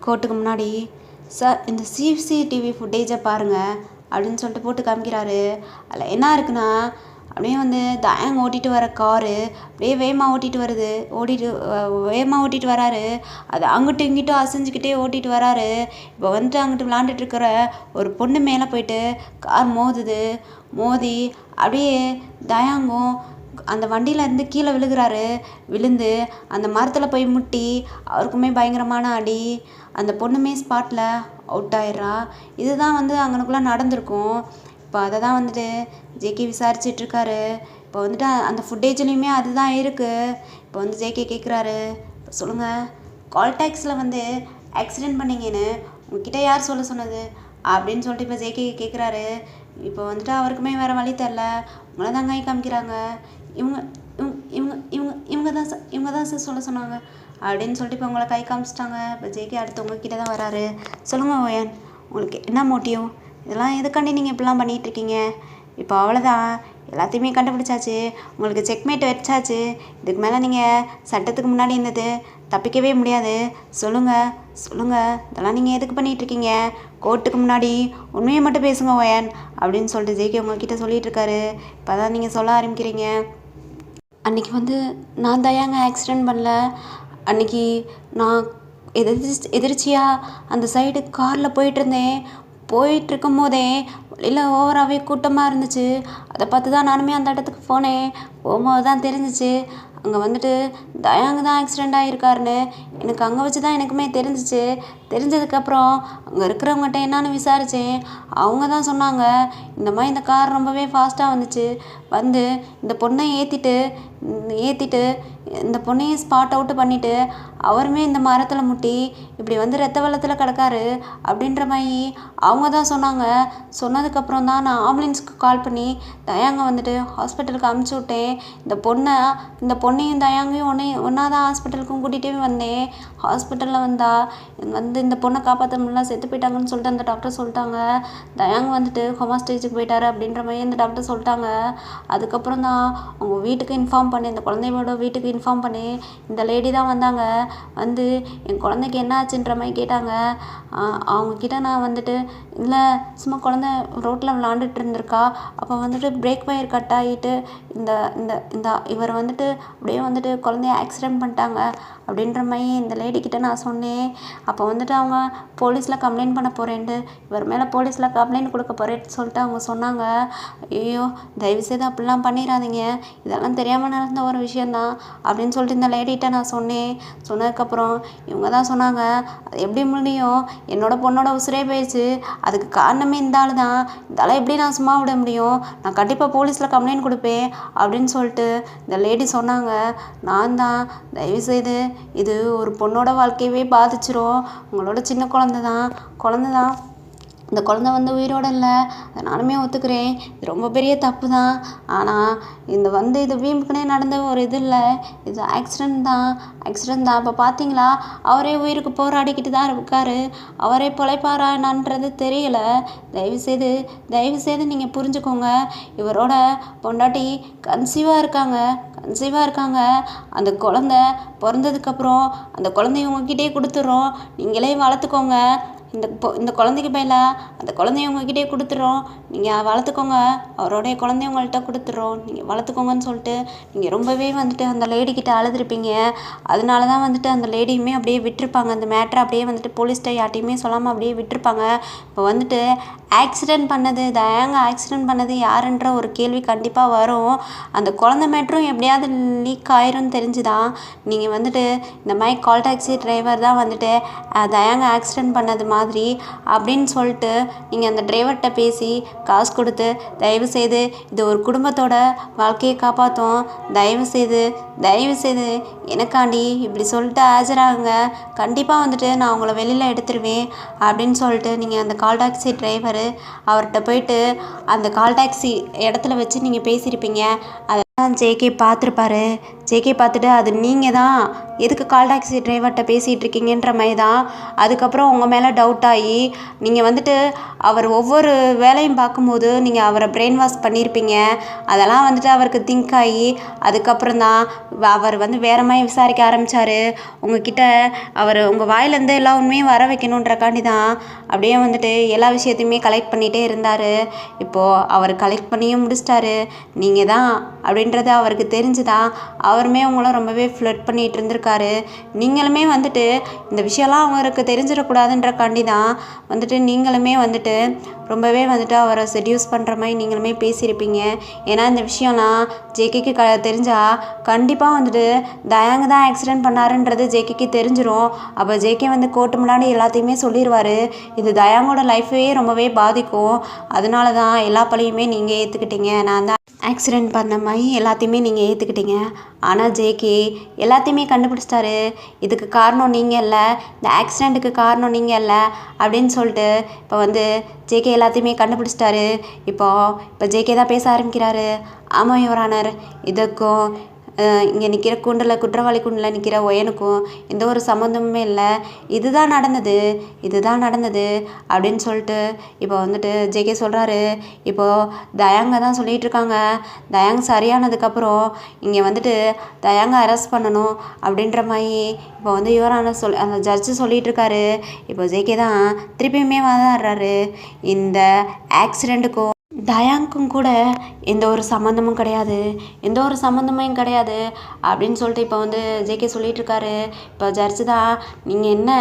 கோர்ட்டுக்கு முன்னாடி. சார், இந்த சிசிடிவி ஃபுட்டேஜை பாருங்கள் அப்படின்னு சொல்லிட்டு போட்டு காமிக்கிறாரு. அதில் என்ன இருக்குன்னா, அப்படியே வந்து தயாங் ஓட்டிகிட்டு வர காரு அப்படியே வேகமாக ஓட்டிகிட்டு வராரு. அது அங்கிட்டும் இங்கிட்டும் அசைஞ்சிக்கிட்டே ஓட்டிகிட்டு வராரு. இப்போ வந்துட்டு அங்கிட்டு விளாண்டுட்டுருக்கிற ஒரு பொண்ணு மேலே போயிட்டு கார் மோதி அப்படியே தயாங்கும் அந்த வண்டியிலேருந்து கீழே விழுந்து அந்த மரத்தில் போய் முட்டி அவருக்குமே பயங்கரமான அடி. அந்த பொண்ணுமே ஸ்பாட்டில் அவுட் ஆயிடுறா. இதுதான் வந்து அங்கனுக்குள்ளே நடந்திருக்கும். இப்போ அதை தான் வந்துட்டு ஜேகே விசாரிச்சிட்ருக்காரு. இப்போ வந்துட்டு அந்த ஃபுட்டேஜ்லேயுமே அதுதான் இருக்குது. இப்போ வந்து ஜேகே கேட்குறாரு, இப்போ சொல்லுங்கள், கால் டாக்ஸில் வந்து ஆக்சிடெண்ட் பண்ணீங்கன்னு உங்ககிட்ட யார் சொல்ல சொன்னது அப்படின்னு சொல்லிட்டு இப்போ ஜேகே கேட்குறாரு. இப்போ வந்துட்டு அவருக்குமே வேறு வழி தெரில. உங்களை தான் கை காமிக்கிறாங்க. இவங்க இவங்க இவங்க இவங்க தான் சார் சொல்ல சொன்னாங்க அப்படின்னு சொல்லிட்டு இப்போ உங்களை கை காமிச்சிட்டாங்க. இப்போ ஜேகே அடுத்து உங்ககிட்ட தான் வராரு. சொல்லுங்கள் ஓயன், உங்களுக்கு என்ன மோட்டிவ்? இதெல்லாம் எதுக்காண்டி நீங்கள் இப்படிலாம் பண்ணிகிட்ருக்கீங்க? இப்போ அவ்வளோதான், எல்லாத்தையுமே கண்டுபிடிச்சாச்சு, உங்களுக்கு செக்மேட் வச்சாச்சு. இதுக்கு மேலே நீங்கள் சட்டத்துக்கு முன்னாடி இருந்தது தப்பிக்கவே முடியாது. சொல்லுங்கள் சொல்லுங்கள், இதெல்லாம் நீங்கள் எதுக்கு பண்ணிகிட்ருக்கீங்க? கோர்ட்டுக்கு முன்னாடி உண்மையை மட்டும் பேசுங்க ஒயன் அப்படின்னு சொல்லிட்டு ஜேகே உங்கள்கிட்ட சொல்லிகிட்டு இருக்காரு. இப்போ தான் நீங்கள் சொல்ல ஆரம்பிக்கிறீங்க. அன்றைக்கி நான் தயாங்க ஆக்சிடெண்ட் பண்ணல. அன்றைக்கி நான் எதிர்ச்சியாக அந்த சைடு காரில் போயிட்டுருந்தேன். போயிட்டுருக்கும் போதே வழியில் ஓவராகவே கூட்டமாக இருந்துச்சு. அதை பார்த்து தான் நானுமே அந்த இடத்துக்கு போனேன். போகும்போது தான் தெரிஞ்சிச்சு அங்கே தயாங்க தான் ஆக்சிடெண்ட் ஆகியிருக்காருன்னு. எனக்கு அங்கே வச்சு தான் எனக்குமே தெரிஞ்சிச்சு. தெரிஞ்சதுக்கப்புறம் அங்கே இருக்கிறவங்ககிட்ட என்னான்னு விசாரித்தேன். அவங்க தான் சொன்னாங்க, இந்த மாதிரி இந்த கார் ரொம்பவே ஃபாஸ்ட்டாக வந்துச்சு. இந்த பொண்ணை ஏற்றிட்டு இந்த பொண்ணையும் ஸ்பாட் அவுட்டு பண்ணிவிட்டு அவருமே இந்த மரத்தில் முட்டி இப்படி ரத்த வெள்ளத்தில் கிடக்காரு அப்படின்ற மாதிரி அவங்க தான் சொன்னாங்க. சொன்னதுக்கப்புறம் தான் நான் ஆம்புலன்ஸுக்கு கால் பண்ணி தயாங்க ஹாஸ்பிட்டலுக்கு அமுச்சு விட்டேன். இந்த பொண்ணையும் தயாங்கையும் ஒன்றா தான் ஹாஸ்பிட்டலுக்கும் கூட்டிகிட்டே வந்தேன். ஹாஸ்பிட்டலில் இந்த பொண்ணை காப்பாற்ற முடியல, செத்து போயிட்டாங்கன்னு சொல்லிட்டு அந்த டாக்டர் சொல்லிட்டாங்க. தயாங்க ஹோமா ஸ்டேஜுக்கு போயிட்டாரு அப்படின்ற மாதிரி அந்த டாக்டர் சொல்லிட்டாங்க. அதுக்கப்புறம் தான் அவங்க வீட்டுக்கு இன்ஃபார்ம் பண்ணி, இந்த குழந்தையோட வீட்டுக்கு இன்ஃபார்ம் பண்ணி இந்த லேடி தான் வந்தாங்க. என் குழந்தைக்கு என்ன ஆச்சுன்ற மாதிரி கேட்டாங்க. அவங்கக்கிட்ட நான் இல்லை சும்மா குழந்தை ரோட்டில் விளாண்டுட்டு இருந்திருக்கா. அப்போ பிரேக் வயர் கட் ஆகிட்டு இந்த இந்த இந்த இவர் அப்படியே குழந்தைய ஆக்சிடெண்ட் பண்ணிட்டாங்க அப்படின்ற மாதிரி இந்த லேடிக்கிட்ட நான் சொன்னேன். அப்போ அவங்க போலீஸில் கம்ப்ளைண்ட் பண்ண போகிறேன்ட்டு, இவர் மேலே போலீஸில் கம்ப்ளைண்ட் கொடுக்க போகிறேன்னு சொல்லிட்டு அவங்க சொன்னாங்க. ஐயோ தயவுசெய்து அப்படிலாம் பண்ணிடாதீங்க, இதெல்லாம் தெரியாமல் நடந்த ஒரு விஷயந்தான் அப்படின்னு சொல்லிட்டு இந்த லேடிகிட்ட நான் சொன்னேன். சொன்னதுக்கப்புறம் இவங்க தான் சொன்னாங்க, அது எப்படி முடியும், என்னோடய பொண்ணோட உசுரே போயிடுச்சு, அதுக்கு காரணமே இந்த ஆள் தான், இந்த ஆளை எப்படி நான் சும்மா விட முடியும், நான் கண்டிப்பாக போலீஸில் கம்ப்ளைண்ட் கொடுப்பேன் அப்படின்னு சொல்லிட்டு இந்த லேடி சொன்னாங்க. நான் தான் தயவுசெய்து இது ஒரு பொண்ணோட வாழ்க்கையவே பாதிச்சிரும், உங்களோட சின்ன குழந்தை தான் இந்த குழந்தை உயிரோடு இல்லை, அதை நானுமே ஒத்துக்கிறேன். இது ரொம்ப பெரிய தப்பு தான். ஆனால் இது வீம்புக்குனே நடந்த ஒரு இது இல்லை, இது ஆக்சிடெண்ட் தான். அப்போ பார்த்தீங்களா, அவரே உயிருக்கு போராடிக்கிட்டு தான் இருக்காரு. அவரே பிழைப்பாரா என்னன்றது தெரியல. தயவுசெய்து நீங்கள் புரிஞ்சுக்கோங்க. இவரோட பொண்டாட்டி கன்சீவாக இருக்காங்க. அந்த குழந்தை பிறந்ததுக்கப்புறம் அந்த குழந்தைய உங்ககிட்டே கொடுத்துட்றோம், நீங்களே வளர்த்துக்கோங்க. இந்த குழந்தைக்கு பதிலாக அந்த குழந்தைய உங்ககிட்டே கொடுத்துட்றோம், நீங்கள் வளர்த்துக்கோங்க. அவரோடைய குழந்தைய உங்கள்கிட்ட கொடுத்துட்றோம், நீங்கள் வளர்த்துக்கோங்கன்னு சொல்லிட்டு நீங்கள் ரொம்பவே அந்த லேடிக்கிட்ட அழுதுருப்பீங்க. அதனால தான் அந்த லேடியுமே அப்படியே விட்டுருப்பாங்க. அந்த மேட்ரை அப்படியே போலீஸ்கிட்ட யார்ட்டையுமே சொல்லாமல் அப்படியே விட்டுருப்பாங்க. இப்போ ஆக்சிடெண்ட் பண்ணது யாருன்ற ஒரு கேள்வி கண்டிப்பாக வரும். அந்த குழந்தை மேட்ரும் எப்படியாவது லீக் ஆயிரும்னு தெரிஞ்சுதான் நீங்கள் இந்த மாதிரி கால் டாக்ஸி டிரைவர் தான் தயாங்க ஆக்சிடெண்ட் பண்ணது மாதிரி அப்படின்னு சொல்லிட்டு நீங்கள் அந்த டிரைவர்கிட்ட பேசி காசு கொடுத்து, தயவுசெய்து இது ஒரு குடும்பத்தோட வாழ்க்கையை காப்பாற்றும், தயவுசெய்து எனக்காண்டி இப்படி சொல்லிட்டு ஆஜராகுங்க, கண்டிப்பாக நான் உங்களை வெளியில் எடுத்துருவேன் அப்படின்னு சொல்லிட்டு நீங்கள் அந்த கால் டாக்ஸி டிரைவர் அவர்கிட்ட போயிட்டு அந்த கால் டாக்ஸி இடத்துல வச்சு நீங்கள் பேசியிருப்பீங்க. அதெல்லாம் ஜேகே பார்த்துருப்பாரு. ஜேகே பார்த்துட்டு அது நீங்கள் தான் எதுக்கு கால் டாக்ஸி டிரைவர்கிட்ட பேசிகிட்டு இருக்கீங்கன்ற மாதிரி தான் அதுக்கப்புறம் உங்கள் மேலே டவுட் ஆகி நீங்கள் அவர் ஒவ்வொரு வேலையும் பார்க்கும்போது நீங்கள் அவரை பிரெயின் வாஷ் பண்ணியிருப்பீங்க. அதெல்லாம் அவருக்கு திங்க் ஆகி அதுக்கப்புறம் தான் அவர் வேறு மாதிரி விசாரிக்க ஆரம்பித்தார். உங்ககிட்ட அவர் உங்கள் வாயிலேருந்து எல்லா உண்மையும் வர வைக்கணுன்றக்காண்டி தான் அப்படியே எல்லா விஷயத்தையுமே கலெக்ட் பண்ணிகிட்டே இருந்தார். இப்போது அவர் கலெக்ட் பண்ணியும் முடிச்சிட்டாரு. நீங்கள் தான் அப்படின்றது அவருக்கு தெரிஞ்சுதான் அவருமே உங்களை ரொம்பவே ஃப்ளட் பண்ணிகிட்டு இருந்திருக்காரு. நீங்களுமே இந்த விஷயம்லாம் அவருக்கு தெரிஞ்சிடக்கூடாதுன்றக்காண்டி தான் நீங்களுமே ரொம்பவே அவரை செடியூஸ் பண்ணுற மாதிரி நீங்களுமே பேசியிருப்பீங்க. ஏன்னா இந்த விஷயம்லாம் ஜேகேக்கு தெரிஞ்சால் கண்டிப்பாக தயாங்க தான் ஆக்சிடெண்ட் பண்ணாருன்றது ஜேகேக்கு தெரிஞ்சிடும். அப்போ ஜேகே கோர்ட்டு முன்னாடி எல்லாத்தையுமே சொல்லிடுவார். இது தயாங்கோட லைஃபையே ரொம்பவே பாதிக்கும். அதனால தான் எல்லா பழியுமே நீங்கள் ஏற்றுக்கிட்டீங்க. நான் தான் ஆக்சிடெண்ட் பண்ண மாதிரி எல்லாத்தையுமே நீங்கள் ஏற்றுக்கிட்டீங்க. ஆனால் ஜேகே எல்லாத்தையுமே கண்டுபிடிச்சிட்டாரு. இதுக்கு காரணம் நீங்கள் இல்லை, இந்த ஆக்சிடெண்ட்டுக்கு காரணம் நீங்கள் இல்லை அப்படின்னு சொல்லிட்டு இப்போ ஜேகே எல்லாத்தையுமே கண்டுபிடிச்சிட்டாரு. இப்போ ஜேகே தான் பேச ஆரம்பிக்கிறாரு. ஆமாம் யுவர் ஆனர், இதுக்கும் இங்கே நிற்கிற குற்றவாளி கூண்டில் நிற்கிற ஒயனுக்கும் எந்த ஒரு சம்மந்தமுமே இல்லை, இதுதான் நடந்தது அப்படின்னு சொல்லிட்டு இப்போ வந்துட்டு ஜேகே சொல்கிறாரு. இப்போது தயாங்க தான் சொல்லிகிட்டு இருக்காங்க. தயாங் சரியானதுக்கப்புறம் இங்கே வந்துட்டு தயாங்க அரெஸ்ட் பண்ணணும் அப்படின்ற மாதிரி இப்போ வந்து யுவரான அந்த ஜட்ஜு சொல்லிகிட்டு இருக்காரு. இப்போ ஜேகே தான் திருப்பியுமே வாதாடுறாரு. இந்த ஆக்சிடெண்ட்டுக்கும் தயாங்க்கும் கூட எந்த ஒரு சம்மந்தமும் கிடையாது அப்படின்னு சொல்லிட்டு இப்போ வந்து ஜேகே சொல்லிகிட்டு இருக்காரு. இப்போ ஜட்ஜு தான் நீங்கள் என்ன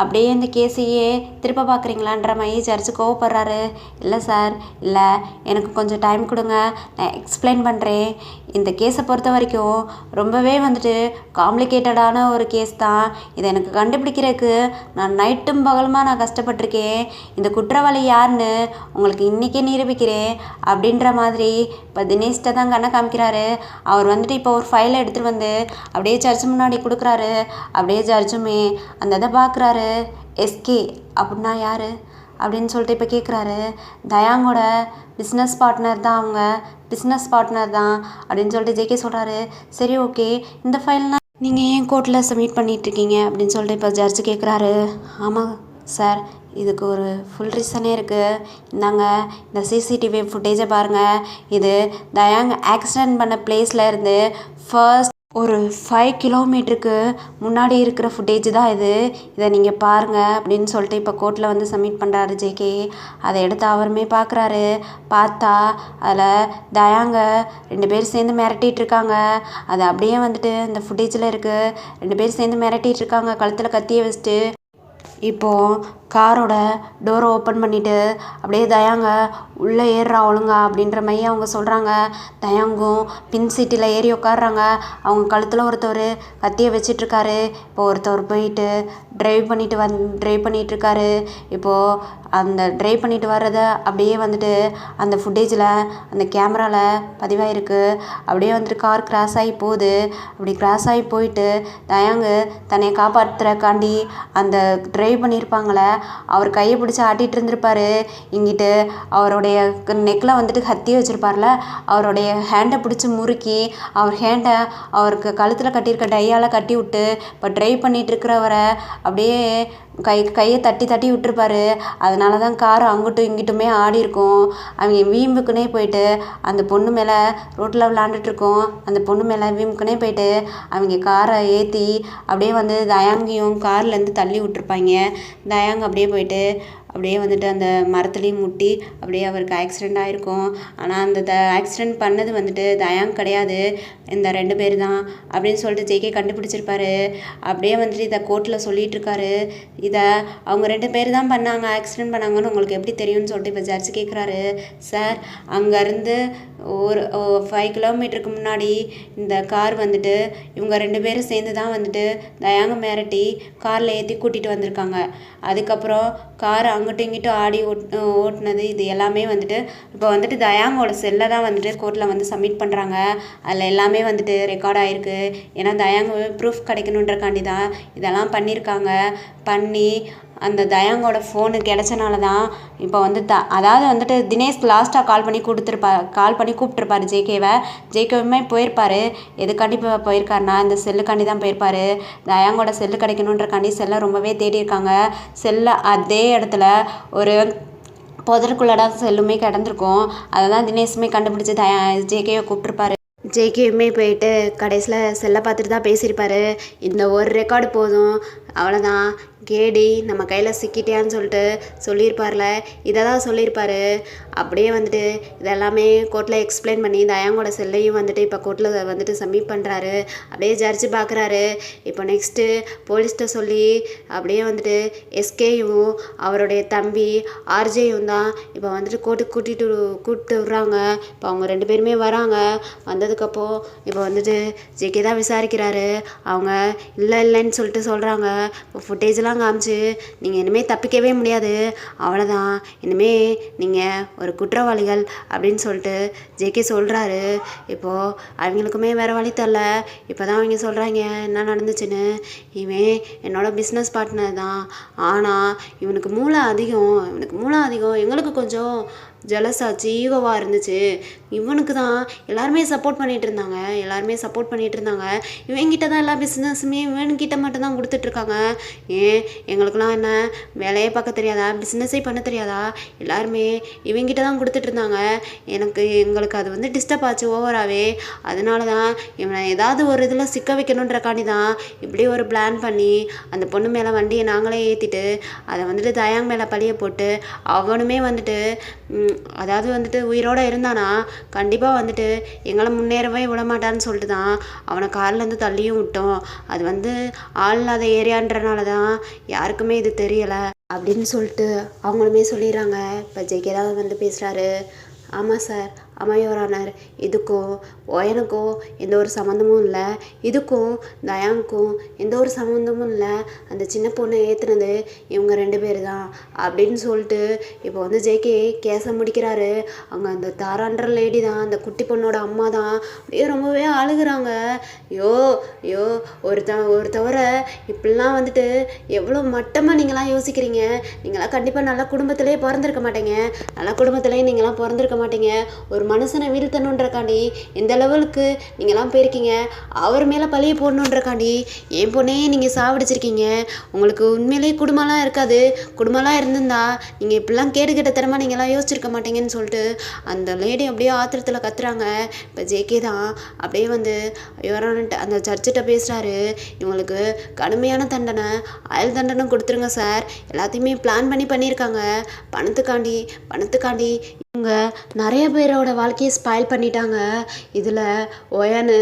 அப்படியே இந்த கேஸையே திருப்ப பார்க்குறீங்களான்ற மாதிரி ஜட்ஜு கோவப்படுறாரு. இல்லை சார், இல்லை, எனக்கு கொஞ்சம் டைம் கொடுங்க, நான் எக்ஸ்பிளைன் பண்ணுறேன். இந்த கேஸை பொறுத்த வரைக்கும் ரொம்பவே வந்துட்டு காம்ப்ளிகேட்டடான ஒரு கேஸ் தான். இதை எனக்கு கண்டுபிடிக்கிறதுக்கு நான் நைட்டும் பகலுமா நான் கஷ்டப்பட்டிருக்கேன். இந்த குற்றவாளி யாருன்னு உங்களுக்கு இன்றைக்கே நிரூபிக்கிறேன் அப்படின்ற மாதிரி இப்போ தினேஷ்கிட்ட தான் கண்ணை காமிக்கிறாரு. அவர் வந்துட்டு இப்போ ஒரு ஃபைலை எடுத்துகிட்டு வந்து அப்படியே ஜட்ஜு முன்னாடி கொடுக்குறாரு. அப்படியே ஜட்ஜுமே அந்த இதை பார்க்குறாரு. எஸ்கே அப்படின்னா யார் அப்படின்னு சொல்லிட்டு இப்போ கேட்குறாரு. தயாங்கோட பிஸ்னஸ் பார்ட்னர் தான் அப்படின்னு சொல்லிட்டு ஜேகே சொல்கிறாரு. சரி, ஓகே, இந்த ஃபைல்னால் நீங்கள் ஏன் கோர்ட்டில் சப்மிட் பண்ணிகிட்ருக்கீங்க அப்படின்னு சொல்லிட்டு இப்போ ஜட்ஜு கேட்குறாரு. ஆமாம் சார், இதுக்கு ஒரு ஃபுல் ரீசனே இருக்குது. இந்தாங்க, இந்த சிசிடிவி ஃபுட்டேஜை பாருங்கள். இது தயாங் ஆக்சிடெண்ட் பண்ண பிளேஸில் இருந்து ஃபர்ஸ்ட் ஒரு 5 கிலோமீட்டருக்கு முன்னாடி இருக்கிற ஃபுட்டேஜ் தான் இதை நீங்கள் பாருங்கள் அப்படின்னு சொல்லிட்டு இப்போ கோர்ட்டில் வந்து சப்மிட் பண்ணுறாரு ஜேகே. அதை எடுத்து அவருமே பார்க்குறாரு. பார்த்தா அதில் தயாங்க 2 பேர் சேர்ந்து மிரட்டிகிட்டு இருக்காங்க. அது அப்படியே வந்துட்டு இந்த ஃபுட்டேஜில் இருக்குது. 2 பேர் சேர்ந்து மிரட்டிகிட்டு இருக்காங்க, கழுத்தில் கத்தியை வச்சுட்டு. இப்போது காரோட டோரை ஓப்பன் பண்ணிவிட்டு அப்படியே தயாங்க உள்ளே ஏறுறா ஒழுங்கா அப்படின்ற மாதிரி அவங்க சொல்கிறாங்க. தயாங்கும் பின் சீட்டில் ஏறி உட்காடுறாங்க. அவங்க கழுத்தில் ஒருத்தவர் கத்தியை வச்சிட்ருக்காரு. இப்போ ஒருத்தவர் போயிட்டு ட்ரைவ் பண்ணிகிட்ருக்காரு. இப்போது அந்த ட்ரைவ் பண்ணிட்டு வர்றதை அப்படியே வந்துட்டு அந்த ஃபுட்டேஜில் அந்த கேமராவில் பதிவாயிருக்கு. அப்படியே வந்துட்டு கார் கிராஸ் ஆகி போகுது. அப்படி கிராஸ் ஆகி போயிட்டு தயாங்கு தன்னை காப்பாற்றுறக்காண்டி அந்த ட்ரைவ் பண்ணியிருப்பாங்களே அவர் கையை பிடிச்சி ஆட்டிகிட்டு இருந்திருப்பாரு. இங்கிட்டு அவருடைய நெக்கில் வந்துட்டு கத்தி வச்சுருப்பார்ல, அவருடைய ஹேண்டை பிடிச்சி முறுக்கி அவர் ஹேண்டை அவருக்கு கழுத்தில் கட்டியிருக்க டையால் கட்டி விட்டு இப்போ ட்ரைவ் பண்ணிகிட்ருக்கிறவரை அப்படியே கையை தட்டி விட்டுருப்பாரு. அதனால தான் கார் அங்கிட்டும் இங்கிட்டுமே ஆடி இருக்கும். அவங்க வீம்புக்குனே போயிட்டு அந்த பொண்ணு மேலே ரோட்டில் விளாண்டுட்ருக்கோம். அந்த பொண்ணு மேலே வீம்புக்குனே போயிட்டு அவங்க காரை ஏற்றி அப்படியே வந்து தயாங்கையும் கார்லேருந்து தள்ளி விட்டுருப்பாங்க. தயாங் அப்படியே போயிட்டு அப்படியே வந்துட்டு அந்த மரத்துலேயும் முட்டி அப்படியே அவருக்கு ஆக்சிடெண்ட் ஆகிருக்கும். ஆனால் அந்த ஆக்சிடெண்ட் பண்ணது வந்துட்டு தயாங் கிடையாது, இந்த 2 பேர் தான் அப்படின்னு சொல்லிட்டு ஜேகே கண்டுபிடிச்சிருப்பாரு. அப்படியே வந்துட்டு இதை கோர்ட்டில் சொல்லிகிட்ருக்காரு. இதை அவங்க 2 பேர் தான் ஆக்சிடெண்ட் பண்ணாங்கன்னு உங்களுக்கு எப்படி தெரியும்னு சொல்லிட்டு இப்போ ஜட்ஜு கேட்குறாரு. சார், அங்கேருந்து ஒரு 5 கிலோமீட்டருக்கு முன்னாடி இந்த கார் வந்துட்டு இவங்க 2 பேரும் சேர்ந்து தான் வந்துட்டு தயாங்க மிரட்டி காரில் ஏற்றி கூட்டிகிட்டு வந்திருக்காங்க. அதுக்கப்புறம் கார் அங்கிட்டும் இங்கிட்டும் ஆடி ஓட்டினது இது எல்லாமே வந்துட்டு இப்போ வந்துட்டு தயாங்கோட செல்லை தான் வந்துட்டு கோர்ட்டில் வந்து சப்மிட் பண்ணுறாங்க. அதில் எல்லாமே வந்துட்டு ரெக்கார்ட் ஆகிருக்கு. ஏன்னா தயாங்க ப்ரூஃப் கிடைக்கணுன்றக்காண்டி தான் இதெல்லாம் பண்ணியிருக்காங்க. பண்ணி அந்த தயாங்கோட ஃபோனு கிடச்சனால தான் இப்போ வந்து அதாவது வந்துட்டு தினேஷ் லாஸ்ட்டாக கால் பண்ணி கூப்பிட்டுருப்பாரு ஜேகேவுமே போயிருப்பார். எதுக்காண்டி இப்போ போயிருக்காருனா இந்த செல்லுக்காண்டி தான் போயிருப்பார். தயாங்கோட செல்லு கிடைக்கணுன்றக்காண்டி செல்லை ரொம்பவே தேடி இருக்காங்க. செல்லை அதே இடத்துல ஒரு புதருக்குள்ளடா செல்லுமே கிடந்திருக்கும். அதை தான் தினேஷுமே கண்டுபிடிச்சி ஜேகேவை கூப்பிட்ருப்பாரு. ஜேகேவுமே போயிட்டு கடைசியில் செல்லை பார்த்துட்டு தான் பேசியிருப்பார். இந்த ஒரு ரெக்கார்டு போதும், அவ்வளோதான், கேடி நம்ம கையில் சிக்கிட்டியான்னு சொல்லிட்டு சொல்லியிருப்பார்ல, இதை தான் சொல்லியிருப்பார். அப்படியே வந்துட்டு இதெல்லாமே கோர்ட்டில் எக்ஸ்பிளைன் பண்ணி தயாங்கோட செல்லையும் வந்துட்டு இப்போ கோர்ட்டில் வந்துட்டு சப்மிட் பண்ணுறாரு. அப்படியே ஜட்ஜு பார்க்குறாரு. இப்போ நெக்ஸ்ட்டு போலீஸ்கிட்ட சொல்லி அப்படியே வந்துட்டு எஸ்கேயும் அவருடைய தம்பி ஆர்ஜேயும் தான் இப்போ வந்துட்டு கோர்ட்டுக்கு கூப்பிட்டு விட்றாங்க. இப்போ அவங்க 2 பேருமே வராங்க. வந்ததுக்கப்போ இப்போ வந்துட்டு ஜேகே தான் விசாரிக்கிறாரு. அவங்க இல்லைன்னு சொல்லிட்டு சொல்கிறாங்க. இப்போ ஃபுட்டேஜெலாம் காமிச்சு நீங்கள் இனிமேல் தப்பிக்கவே முடியாது, அவ்வளோதான், இனிமேல் நீங்கள் ஒரு குற்றவாளிகள் அப்படின்னு சொல்லிட்டு ஜேகே சொல்கிறாரு. இப்போது அவங்களுக்குமே வேறு வழி தரல. இப்போ தான் அவங்க சொல்கிறாங்க என்ன நடந்துச்சுன்னு. இவன் என்னோடய பிஸ்னஸ் பார்ட்னர் தான், ஆனால் இவனுக்கு மூளை அதிகம், எங்களுக்கு கொஞ்சம் ஜலசாச்சு ஈகோவாக இருந்துச்சு. இவனுக்கு தான் எல்லாருமே சப்போர்ட் பண்ணிகிட்டு இருந்தாங்க, இவங்கிட்ட தான் எல்லா பிஸ்னஸுமே இவன்கிட்ட மட்டும் தான் கொடுத்துட்ருக்காங்க. ஏன் எங்களுக்கெல்லாம் என்ன வேலையே பார்க்க தெரியாதா, பிஸ்னஸே பண்ண தெரியாதா, எல்லாருமே இவங்கிட்ட தான் கொடுத்துட்ருந்தாங்க. எங்களுக்கு அது வந்து டிஸ்டர்ப் ஆச்சு ஓவராகவே. அதனால தான் இவனை ஏதாவது ஒரு இதில் சிக்க வைக்கணுன்றக்காண்டி தான் இப்படி ஒரு பிளான் பண்ணி அந்த பொண்ணு மேலே வண்டியை நாங்களே ஏற்றிட்டு அதை வந்துட்டு தயாங் மேலே பழிய போட்டு அவனுமே வந்துட்டு அதாவது வந்துட்டு உயிரோடு இருந்தானா கண்டிப்பாக வந்துட்டு எங்களை முன்னேறவே விடமாட்டான்னு சொல்லிட்டு தான் அவனை கார்லேருந்து தள்ளியும் விட்டோம். அது வந்து ஆள் இல்லாத ஏரியான்றனால தான் யாருக்குமே இது தெரியலை அப்படின்னு சொல்லிட்டு அவங்களுமே சொல்லிடுறாங்க. இப்போ ஜெய்கே தான் வந்து பேசுகிறாரு. ஆமாம் சார், ஆமாம் யுவர் ஆனர், இதுக்கும் ஒயனுக்கும் எந்த ஒரு சம்மந்தமும் இல்லை, இதுக்கும் தயாங்க்கும் எந்த ஒரு சம்மந்தமும் இல்லை. அந்த சின்ன பொண்ணை ஏற்றுனது இவங்க 2 பேர் தான் அப்படின்னு சொல்லிட்டு இப்போ வந்து ஜேகே கேஸை முடிக்கிறாரு. அங்கே அந்த தாரான்ற லேடி தான், அந்த குட்டி பொண்ணோட அம்மா தான் அப்படியே ரொம்பவே அழுகுறாங்க. ஐயோ ஒருத்தவரை இப்படிலாம் வந்துட்டு எவ்வளோ மட்டமாக நீங்களாம் யோசிக்கிறீங்க. நீங்களாம் கண்டிப்பாக நல்ல குடும்பத்திலே பிறந்திருக்க மாட்டீங்க, நல்ல குடும்பத்திலே நீங்களாம் பிறந்திருக்க மாட்டீங்க. ஒரு மனுஷனை வீழ்த்தணுன்றக்காண்டி எந்த லெவலுக்கு நீங்களாம் போயிருக்கீங்க. அவர் மேலே பழிய போடணுன்றக்காண்டி என் பொண்ணையே நீங்கள் சாவடிச்சிருக்கீங்க. உங்களுக்கு உண்மையிலேயே குடும்பம்லாம் இருக்காது, குடும்பம்லாம் இருந்திருந்தா நீங்கள் இப்படிலாம் கேடுகெட்ட தரமாக நீங்களாம் யோசிச்சிருக்க மாட்டீங்கன்னு சொல்லிட்டு அந்த லேடி அப்படியே ஆத்திரத்தில் கத்துறாங்க. இப்போ ஜேகே தான் அப்படியே வந்து யுவரான்ட்டு அந்த ஜட்ஜிட்ட பேசுகிறாரு. இவங்களுக்கு கடுமையான தண்டனை, ஆயுள் தண்டனை கொடுத்துருங்க சார். எல்லாத்தையுமே பிளான் பண்ணியிருக்காங்க. பணத்துக்காண்டி இவங்க நிறைய பேரோட வாழ்க்கையை ஸ்பாயில் பண்ணிட்டாங்க. இதில் ஒயனு,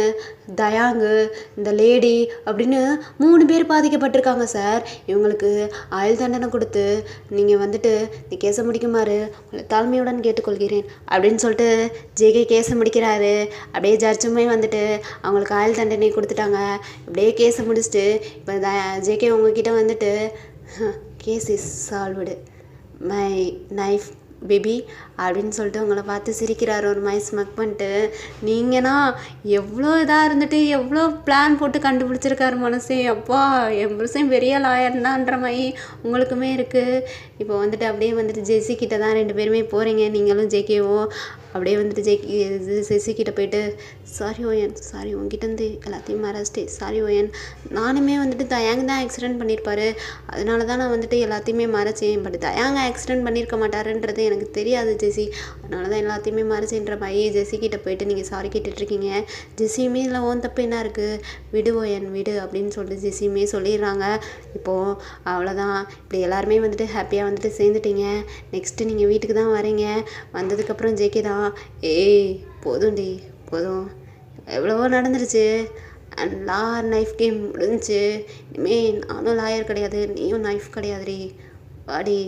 தயாங்கு, இந்த லேடி அப்படின்னு 3 பேர் பாதிக்கப்பட்டிருக்காங்க சார். இவங்களுக்கு ஆயுள் தண்டனை கொடுத்து நீங்கள் வந்துட்டு இந்த கேஸை முடிக்குமாறு உங்களை தாழ்மையுடன் கேட்டுக்கொள்கிறேன் அப்படின்னு சொல்லிட்டு ஜேகே கேஸை முடிக்கிறாரு. அப்படியே ஜட்ஜுமே வந்துட்டு அவங்களுக்கு ஆயுள் தண்டனை கொடுத்துட்டாங்க. அப்படியே கேஸை முடிச்சுட்டு இப்போ ஜேகே உங்ககிட்ட வந்துட்டு case is solved my knife baby அப்படின்னு சொல்லிட்டு உங்களை பார்த்து சிரிக்கிறாரு ஒரு மாதிரி ஸ்மக் பண்ணிட்டு. நீங்கன்னா எவ்வளோ இதாக இருந்துட்டு எவ்வளோ பிளான் போட்டு கண்டுபிடிச்சிருக்காரு மனசே. அப்பா என் புருஷன் பெரிய லாயர் தான்ன்ற மாதிரி உங்களுக்குமே இருக்குது. இப்போ வந்துட்டு அப்படியே வந்துட்டு ஜெஸி கிட்ட தான் 2 பேருமே போகிறீங்க, நீங்களும் ஜேகேவும். அப்படியே வந்துட்டு ஜெஸி கிட்ட போயிட்டு சாரி ஓயன், சாரி உங்ககிட்டேருந்து எல்லாத்தையும் மறைச்சிட்டு சாரி ஓயன், நானுமே வந்துட்டு தயாங் தான் ஆக்சிடெண்ட் பண்ணியிருப்பாரு, அதனால தான் நான் வந்துட்டு எல்லாத்தையுமே மறைச்சேன். பட் தயாங் ஆக்சிடெண்ட் பண்ணியிருக்க மாட்டாருன்றது எனக்கு தெரியாது ஜெஸி, அதனால தான் எல்லாத்தையுமே மறைச்சேன்ற மாதிரி ஜெஸி கிட்ட போயிட்டு நீங்கள் சாரி கேட்டுட்ருக்கீங்க. ஜெஸியுமே இல்லை ஓன் தப்பு என்ன இருக்குது, விடு ஓயன் விடு அப்படின்னு சொல்லிட்டு ஜெஸியுமே சொல்லிடுறாங்க. இப்போது அவ்வளோதான், இப்படி எல்லாருமே வந்துட்டு ஹாப்பியாக வந்துட்டு சேர்ந்துட்டீங்க. நெக்ஸ்ட்டு நீங்கள் வீட்டுக்கு தான் வரீங்க. வந்ததுக்கப்புறம் ஜேகே தான் போதும்டி போதும், எவ்வளவோ நடந்துருச்சு, லா நைஃப் கேம் முடிஞ்சிச்சு, இனிமேல் நானும் லாயர் கிடையாது, நீயும் நைஃப் கிடையாதுடி, வாடி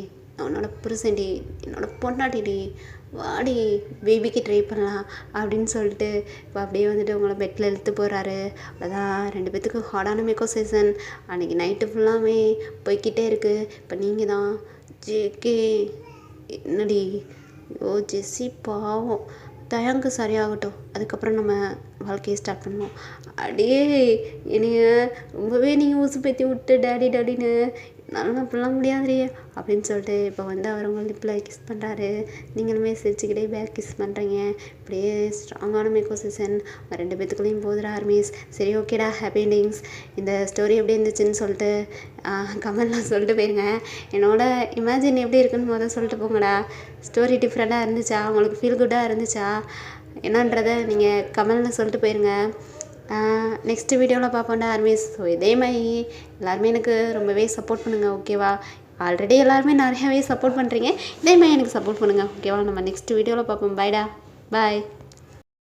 உன்னோட புருஷன்டி, என்னோட பொண்டாட்டிடி, வாடி பேபிக்கு ட்ரை பண்ணலாம் அப்படின்னு சொல்லிட்டு இப்போ அப்படியே வந்துட்டு உங்களை பெட்டில் இழுத்து போகிறாரு. அதான் 2 பேத்துக்கும் ஹார்டான மேக்கோ சீசன் அன்றைக்கி நைட்டு ஃபுல்லாமே போய்கிட்டே இருக்குது. இப்போ நீங்கள் தான் ஜேகே என்னடி ஜெஸ்ஸி பாவம், தயாங்கு சரியாகட்டும், அதுக்கப்புறம் நம்ம வாழ்க்கையை ஸ்டார்ட் பண்ணுவோம். அடியே என்னைய ரொம்பவே நீங்கள் ஊசு பேத்தி விட்டு டேடின்னு என்னாலும் அப்படிலாம் முடியாதுரி அப்படின்னு சொல்லிட்டு இப்போ வந்து அவர் உங்கள் லிப்பில் கிஸ் பண்ணுறாரு. நீங்களுமே சிரிச்சுக்கிட்டே பேக் கிஸ் பண்ணுறீங்க. இப்படியே ஸ்ட்ராங்கான மேக்கோ சீசன் 2 பேத்துக்குள்ளேயும் போதுரா ஆர்மிஸ். சரி ஓகேடா, ஹாப்பி எண்டிங்ஸ். இந்த ஸ்டோரி எப்படி இருந்துச்சுன்னு சொல்லிட்டு கமெண்ட்லாம் சொல்லிட்டு போயிருங்க. என்னோட இமேஜின் எப்படி இருக்குன்னு சொல்லிட்டு போங்கடா. ஸ்டோரி டிஃப்ரெண்ட்டாக இருந்துச்சா, உங்களுக்கு ஃபீல் குட்டாக இருந்துச்சா என்னன்றதை நீங்கள் கமெண்டில் சொல்லிட்டு போயிருங்க. நெக்ஸ்ட்டு வீடியோவில் பார்ப்போம்டா ஆர்மிஸ். ஸோ இதே மாதிரி எல்லாருமே எனக்கு ரொம்பவே சப்போர்ட் பண்ணுங்கள் ஓகேவா. ஆல்ரெடி எல்லாருமே நிறையாவே சப்போர்ட் பண்ணுறீங்க, இதே மாதிரி எனக்கு சப்போர்ட் பண்ணுங்கள் ஓகேவா. நம்ம நெக்ஸ்ட் வீடியோவில் பார்ப்போம். பாய்டா, பாய்.